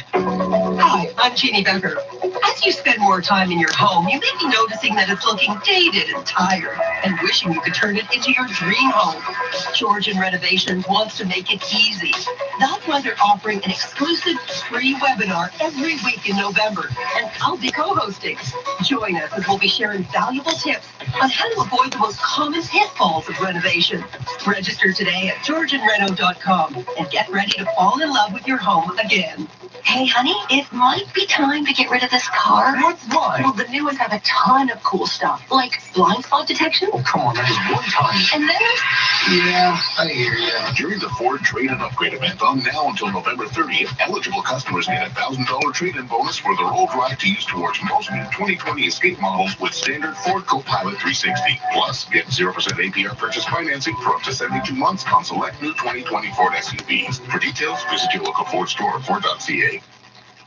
Hi, I'm Jeannie Becker. As you spend more time in your home, you may be noticing that it's looking dated and tired and wishing you could turn it into your dream home. Georgian Renovations wants to make it easy. That's why they're offering an exclusive free webinar every week in November, and I'll be co-hosting. Join us as we'll be sharing valuable tips on how to avoid the most common pitfalls of renovation. Register today at georgianreno.com and get ready to fall in love with your home again. Hey, honey, it might be time to get rid of this car. Why? Well, the new ones have a ton of cool stuff, like blind spot detection. Oh, come on, that is one time. And then Yeah, I hear you. During the Ford Trade and Upgrade event on now until November 30th, eligible customers get a $1,000 trade-in bonus for their old drive to use towards most new 2020 Escape models with standard Ford Copilot 360. Plus, get 0% APR purchase financing for up to 72 months on select new 2020 Ford SUVs. For details, visit your local Ford store or Ford.ca.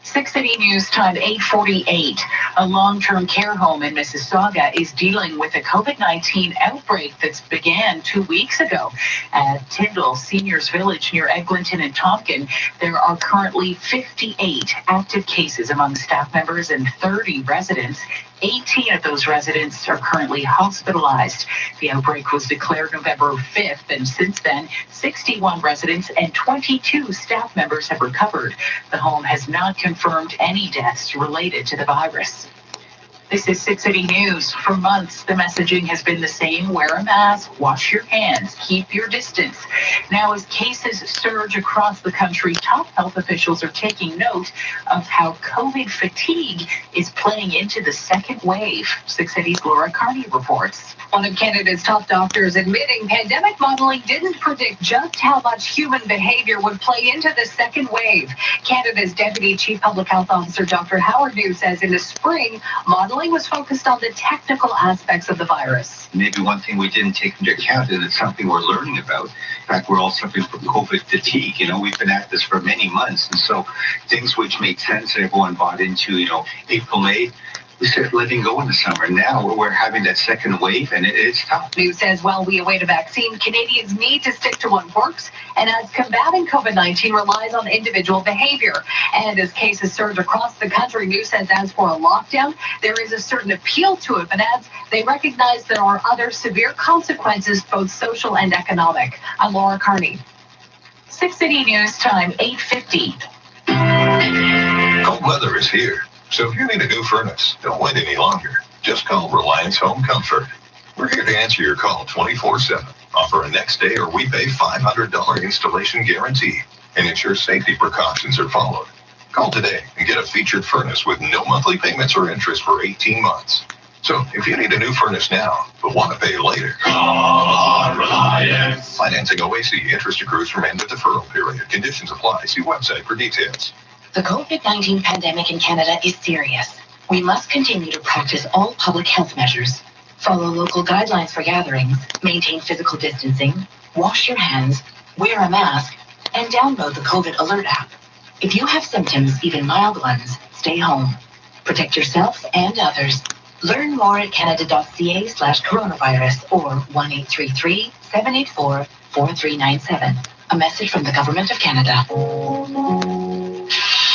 6 City News time 8:48. A long-term care home in Mississauga is dealing with a COVID-19 outbreak that began 2 weeks ago. At Tyndall Seniors Village near Eglinton and Tompkin, there are currently 58 active cases among staff members and 30 residents. 18 of those residents are currently hospitalized. The outbreak was declared November 5th, and since then, 61 residents and 22 staff members have recovered. The home has not confirmed any deaths related to the virus. This is 6 City News. For months, the messaging has been the same. Wear a mask, wash your hands, keep your distance. Now, as cases surge across the country, top health officials are taking note of how COVID fatigue is playing into the second wave. 6 City's Laura Carney reports. One of Canada's top doctors admitting pandemic modeling didn't predict just how much human behavior would play into the second wave. Canada's Deputy Chief Public Health Officer Dr. Howard New says in the spring, modeling was focused on the technical aspects of the virus. Maybe one thing we didn't take into account, and it's something we're learning about. In fact, we're all suffering from COVID fatigue. We've been at this for many months. And so things which made sense and everyone bought into, April, May, we started letting go in the summer. Now we're having that second wave, and it's tough. New says while we await a vaccine, Canadians need to stick to what works, and as combating COVID-19 relies on individual behavior. And as cases surge across the country, New says as for a lockdown, there is a certain appeal to it, but adds they recognize there are other severe consequences, both social and economic. I'm Laura Carney. 6 City News time 8:50. Cold weather is here. So if you need a new furnace, don't wait any longer. Just call Reliance Home Comfort. We're here to answer your call 24/7. Offer a next day or we pay $500 installation guarantee and ensure safety precautions are followed. Call today and get a featured furnace with no monthly payments or interest for 18 months. So if you need a new furnace now, but want to pay later, call on Reliance. Financing OAC. Interest accrues from end of deferral period. Conditions apply. See website for details. the COVID-19 pandemic in Canada is serious. We must continue to practice all public health measures, follow local guidelines for gatherings, maintain physical distancing, wash your hands, wear a mask, and download the COVID Alert app. If you have symptoms, even mild ones, stay home. Protect yourself and others. Learn more at canada.ca/coronavirus or 1-833-784-4397. A message from the Government of Canada.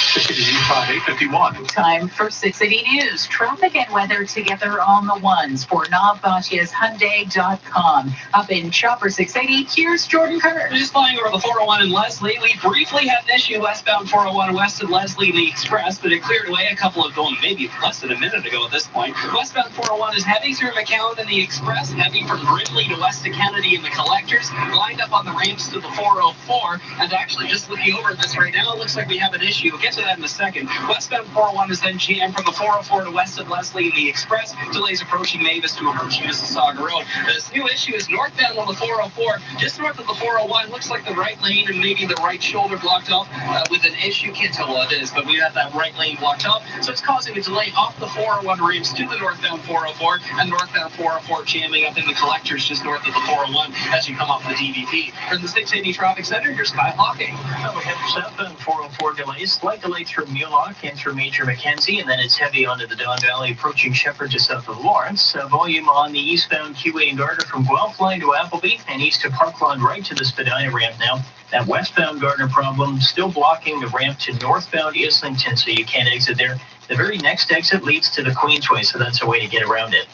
6 City News time 8:51. Time for 6 City News. Traffic and weather together on the ones for Hyundai.com. Up in Chopper 680, here's Jordan Kerr. Just flying over the 401 in Leslie. We briefly had an issue westbound 401 west of Leslie in the Express, but it cleared away a couple of, maybe less than a minute ago at this point. Westbound 401 is heavy through McCowan in the Express, heavy from Gridley to west of Kennedy in the Collectors, lined up on the ramps to the 404, and actually just looking over at this right now, it looks like we have an issue. We'll get to that in a second. Westbound 401 is then jammed from the 404 to west of Leslie in the Express. Delays approaching Mavis to approaching Mississauga Road. This new issue is northbound on the 404, just north of the 401. Looks like the right lane and maybe the right shoulder blocked off with an issue. Can't tell what it is, but we have that right lane blocked off. So it's causing a delay off the 401 ramps to the northbound 404 and northbound 404 jamming up in the Collectors just north of the 401 as you come off the DVP. From the 680 Traffic Center, here's Kyle Hawking. We have southbound 404 delays, slight delay through Mulock and through Major Mackenzie, and then it's heavy onto the Don Valley approaching Shepherd to south of Lawrence. Volume on the eastbound Keyway and Gardner from Guelph line to Appleby and east to Parkland right to the Spadina ramp now. That westbound Gardner problem still blocking the ramp to northbound Islington, so you can't exit there. The very next exit leads to the Queensway, so that's a way to get around it.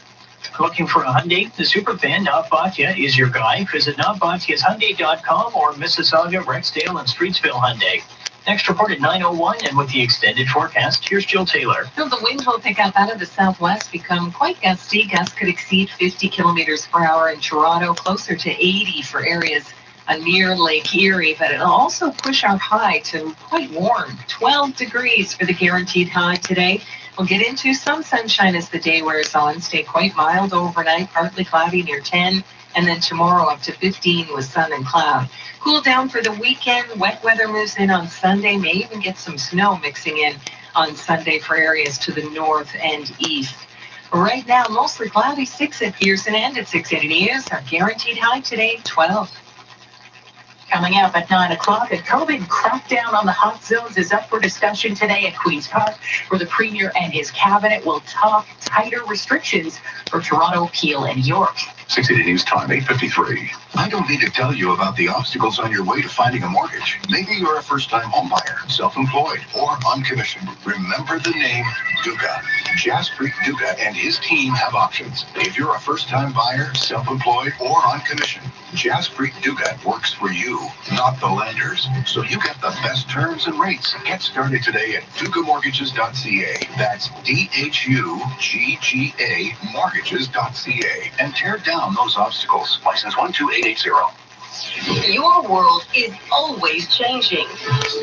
Looking for a Hyundai? The superfan, Nav Bhatia, is your guy. Visit navbhatiashyundai.com or Mississauga, Rexdale, and Streetsville Hyundai. Next report at 9:01, and with the extended forecast, here's Jill Taylor. So the wind will pick up out of the southwest, become quite gusty. Gusts could exceed 50 kilometers per hour in Toronto, closer to 80 for areas near Lake Erie, but it'll also push our high to quite warm, 12 degrees for the guaranteed high today. We'll get into some sunshine as the day wears on, stay quite mild overnight, partly cloudy near 10, and then tomorrow up to 15 with sun and cloud. Cool down for the weekend. Wet weather moves in on Sunday, may even get some snow mixing in on Sunday for areas to the north and east. Right now, mostly cloudy, 6 at Pearson and at 680 News. Our guaranteed high today, 12. Coming up at 9 o'clock, a COVID crackdown on the hot zones is up for discussion today at Queen's Park, where the Premier and his cabinet will talk tighter restrictions for Toronto, Peel, and York. 680 News Time, 8:53. I don't need to tell you about the obstacles on your way to finding a mortgage. Maybe you're a first-time homebuyer, self-employed, or uncommissioned. Remember the name Duca. Jaspreet Duca and his team have options. If you're a first-time buyer, self-employed, or uncommissioned, Jaspreet Duca works for you, not the lenders. So you get the best terms and rates. Get started today at ducamortgages.ca. That's DHUGGA mortgages.ca. And tear down those obstacles. License 12880. Your world is always changing.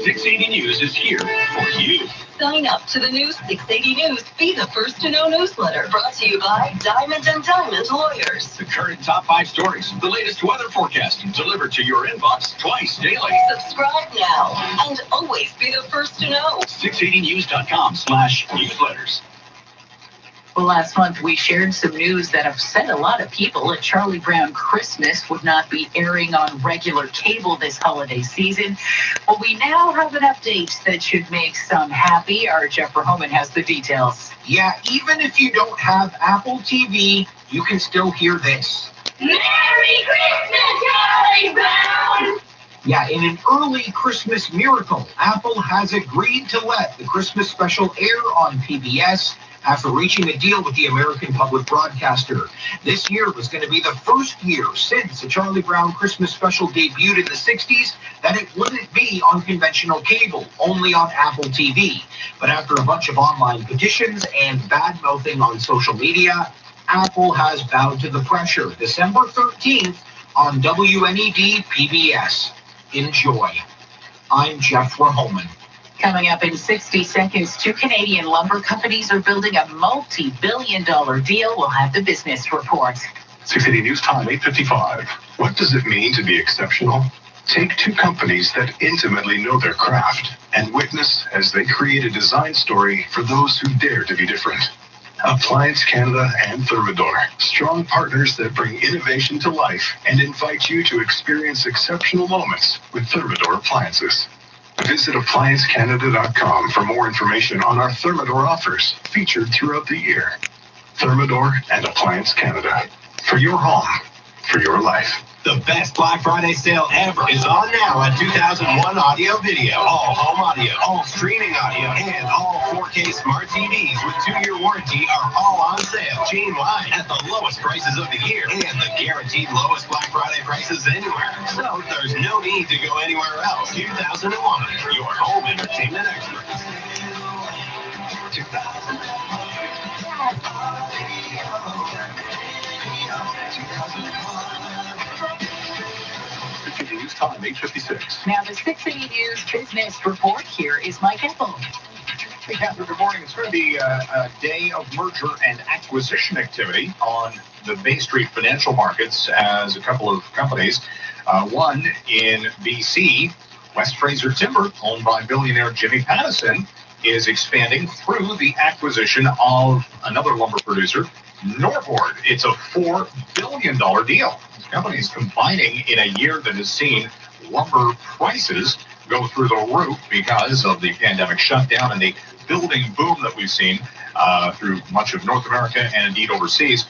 680 News is here for you. Sign up to the new 680 News. Be the first to know newsletter. Brought to you by Diamond and Diamond Lawyers. The current top 5 stories, the latest weather forecast, delivered to your inbox twice daily. Subscribe now and always be the first to know. 680news.com/newsletters. Well, last month we shared some news that upset a lot of people. A Charlie Brown Christmas would not be airing on regular cable this holiday season. Well, we now have an update that should make some happy. Our Jeff Verhoeven has the details. Yeah, even if you don't have Apple TV, you can still hear this. Merry Christmas, Charlie Brown! Yeah, in an early Christmas miracle, Apple has agreed to let the Christmas special air on PBS after reaching a deal with the American public broadcaster. This year was going to be the first year since the Charlie Brown Christmas special debuted in the 60s that it wouldn't be on conventional cable, only on Apple TV. But after a bunch of online petitions and bad-mouthing on social media, Apple has bowed to the pressure. December 13th on WNED PBS. Enjoy. I'm Jeff Verhoeven. Coming up in 60 seconds, 2 Canadian lumber companies are building a multi-billion-dollar deal. We'll have the business report. 680 News Time, 8:55. What does it mean to be exceptional? Take 2 companies that intimately know their craft and witness as they create a design story for those who dare to be different. Appliance Canada and Thermador, strong partners that bring innovation to life and invite you to experience exceptional moments with Thermador appliances. Visit ApplianceCanada.com for more information on our Thermador offers featured throughout the year. Thermador and Appliance Canada. For your home, for your life. The best Black Friday sale ever is on now at 2001 Audio Video. All home audio, all streaming audio, and all 4K smart TVs with 2-year warranty are all on sale. Chain-wide at the lowest prices of the year and the guaranteed lowest Black Friday prices anywhere. So there's no need to go anywhere else. 2001, your home entertainment experts. 680 News Time, 8:56. Now, the 680 News business report. Here is Mike Ethel. Hey, Catherine, good morning. It's going to be a day of merger and acquisition activity on the Bay Street financial markets as a couple of companies. One in BC, West Fraser Timber, owned by billionaire Jimmy Pattison, is expanding through the acquisition of another lumber producer, Norbord. It's a $4 billion deal. This company is combining in a year that has seen lumber prices go through the roof because of the pandemic shutdown and the building boom that we've seen through much of North America and indeed overseas.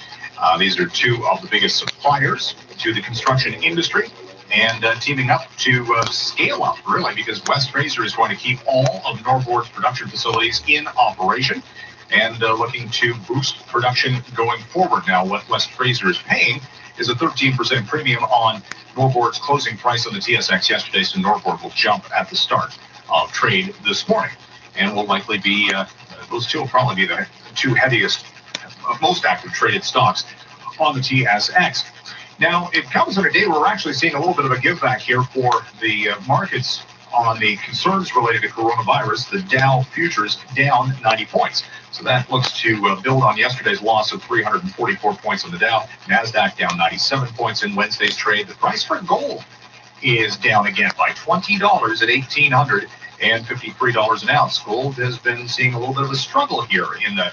These are 2 of the biggest suppliers to the construction industry and teaming up to scale up, really, because West Fraser is going to keep all of Norbord's production facilities in operation and looking to boost production going forward. Now, what West Fraser is paying is a 13% premium on Norbord's closing price on the TSX yesterday, so Norbord will jump at the start of trade this morning and will likely be, those 2 will probably be the 2 heaviest, most active traded stocks on the TSX. Now, it comes on a day where we're actually seeing a little bit of a give back here for the markets on the concerns related to coronavirus. The Dow futures down 90 points. So that looks to build on yesterday's loss of 344 points on the Dow. NASDAQ down 97 points in Wednesday's trade. The price for gold is down again by $20 at $1,853 an ounce. Gold has been seeing a little bit of a struggle here in the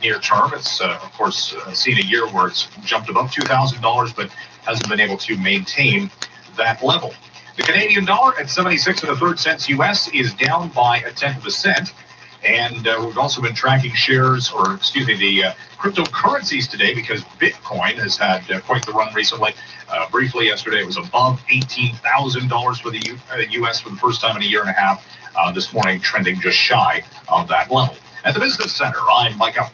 near term. It's, of course, seen a year where it's jumped above $2,000, but hasn't been able to maintain that level. The Canadian dollar at 76 1/3 cents US is down by 1/10 of a cent. And we've also been tracking the cryptocurrencies today, because Bitcoin has had quite the run recently. Briefly yesterday, it was above $18,000 for the U.S. for the first time in a year and a half. This morning, trending just shy of that level. At the Business Center, I'm Micah.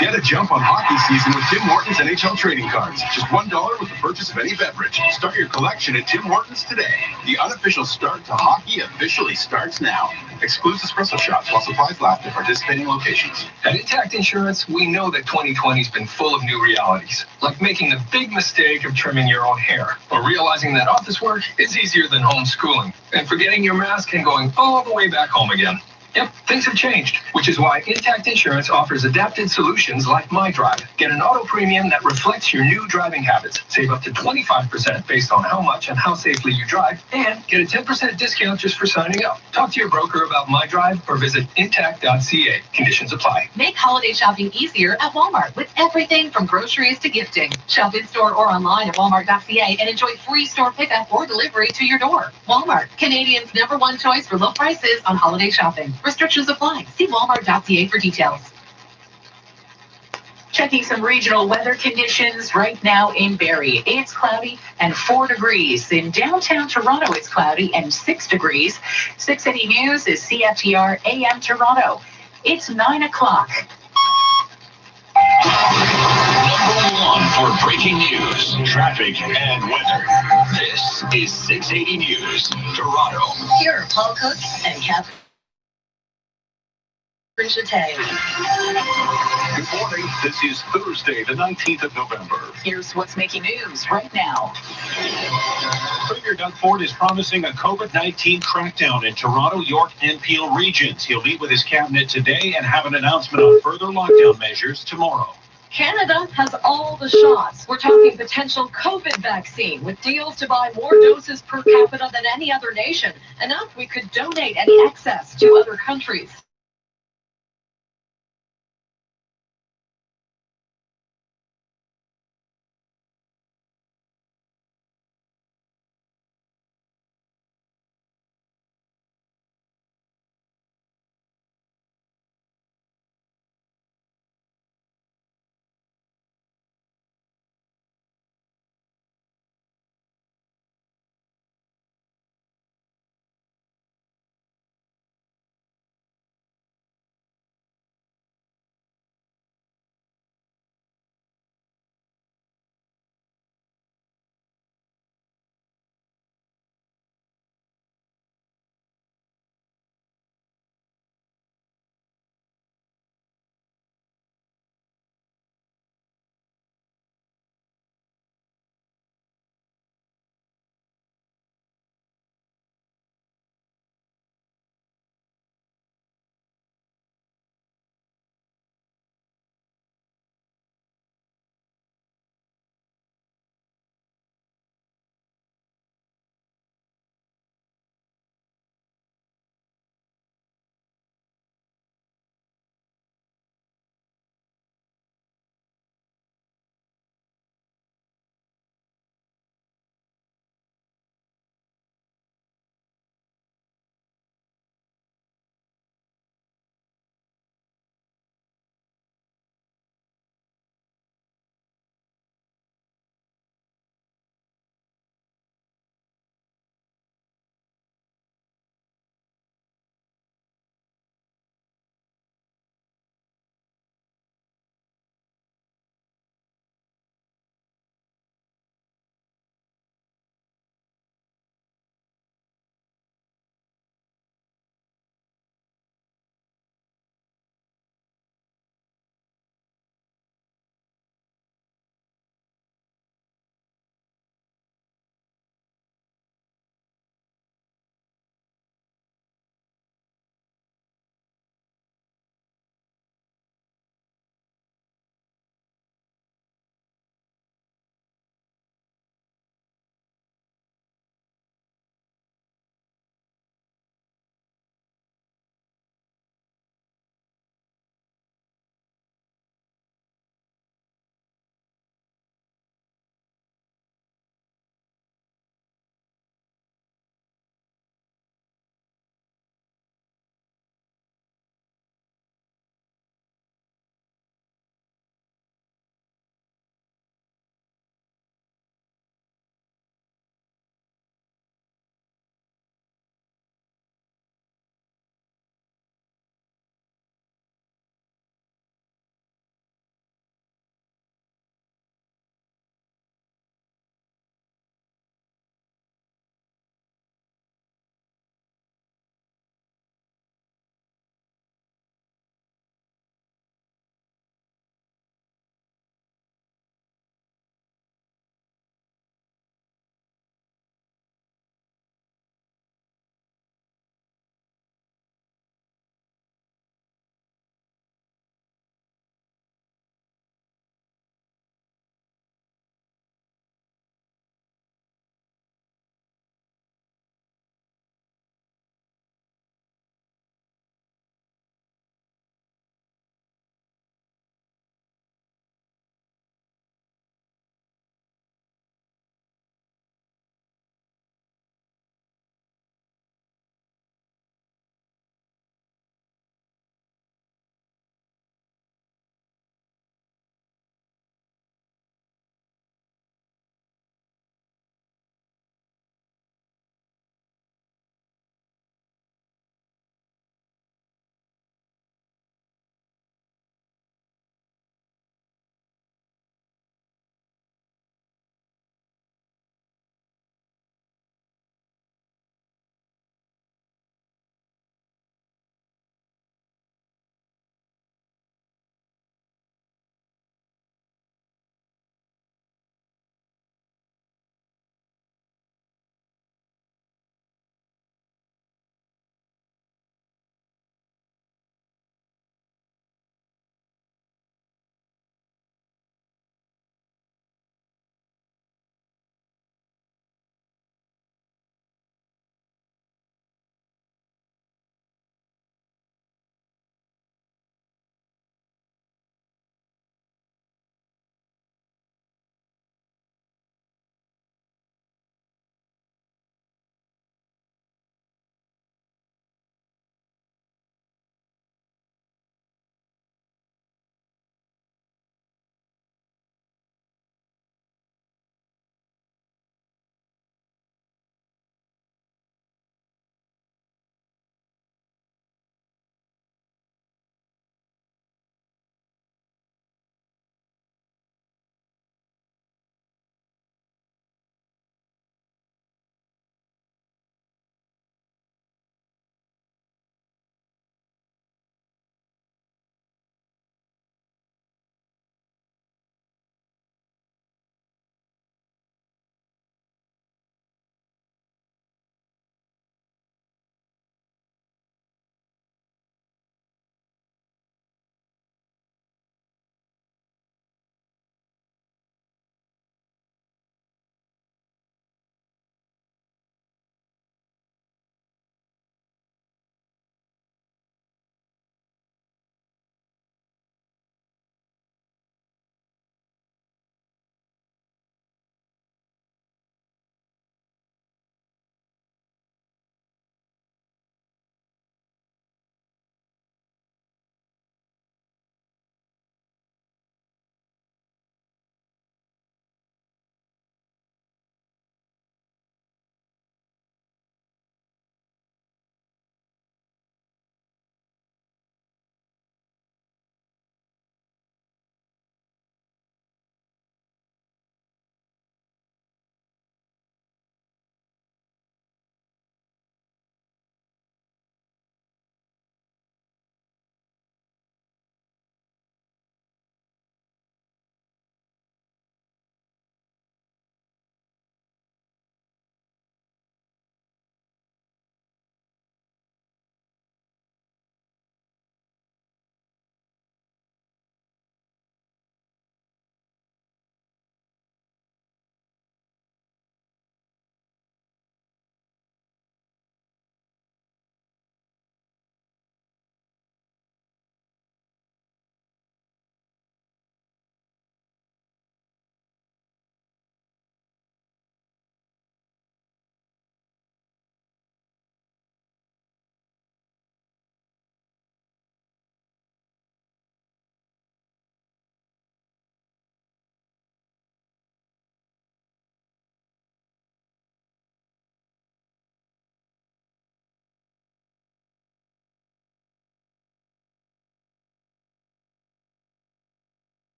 Get a jump on hockey season with Tim Hortons NHL trading cards. Just $1 with the purchase of any beverage. Start your collection at Tim Hortons today. The unofficial start to hockey officially starts now. Excludes espresso shots while supplies last at participating locations. At Intact Insurance, we know that 2020's been full of new realities, like making the big mistake of trimming your own hair, or realizing that office work is easier than homeschooling, and forgetting your mask and going all the way back home again. Yep, things have changed, which is why Intact Insurance offers adapted solutions like MyDrive. Get an auto premium that reflects your new driving habits. Save up to 25% based on how much and how safely you drive, and get a 10% discount just for signing up. Talk to your broker about MyDrive or visit intact.ca. Conditions apply. Make holiday shopping easier at Walmart with everything from groceries to gifting. Shop in-store or online at walmart.ca and enjoy free store pickup or delivery to your door. Walmart, Canadians' #1 choice for low prices on holiday shopping. Restrictions apply. See walmart.ca for details. Checking some regional weather conditions right now in Barrie. It's cloudy and 4 degrees. In downtown Toronto, it's cloudy and 6 degrees. 680 News is CFTR AM Toronto. It's 9 o'clock. #1 for breaking news, traffic, and weather. This is 680 News, Toronto. Here are Paul Cook and Cap. Good morning. This is Thursday, the 19th of November. Here's what's making news right now. Premier Doug Ford is promising a COVID-19 crackdown in Toronto, York, and Peel regions. He'll meet with his cabinet today and have an announcement on further lockdown measures tomorrow. Canada has all the shots. We're talking potential COVID vaccine with deals to buy more doses per capita than any other nation. Enough we could donate any excess to other countries.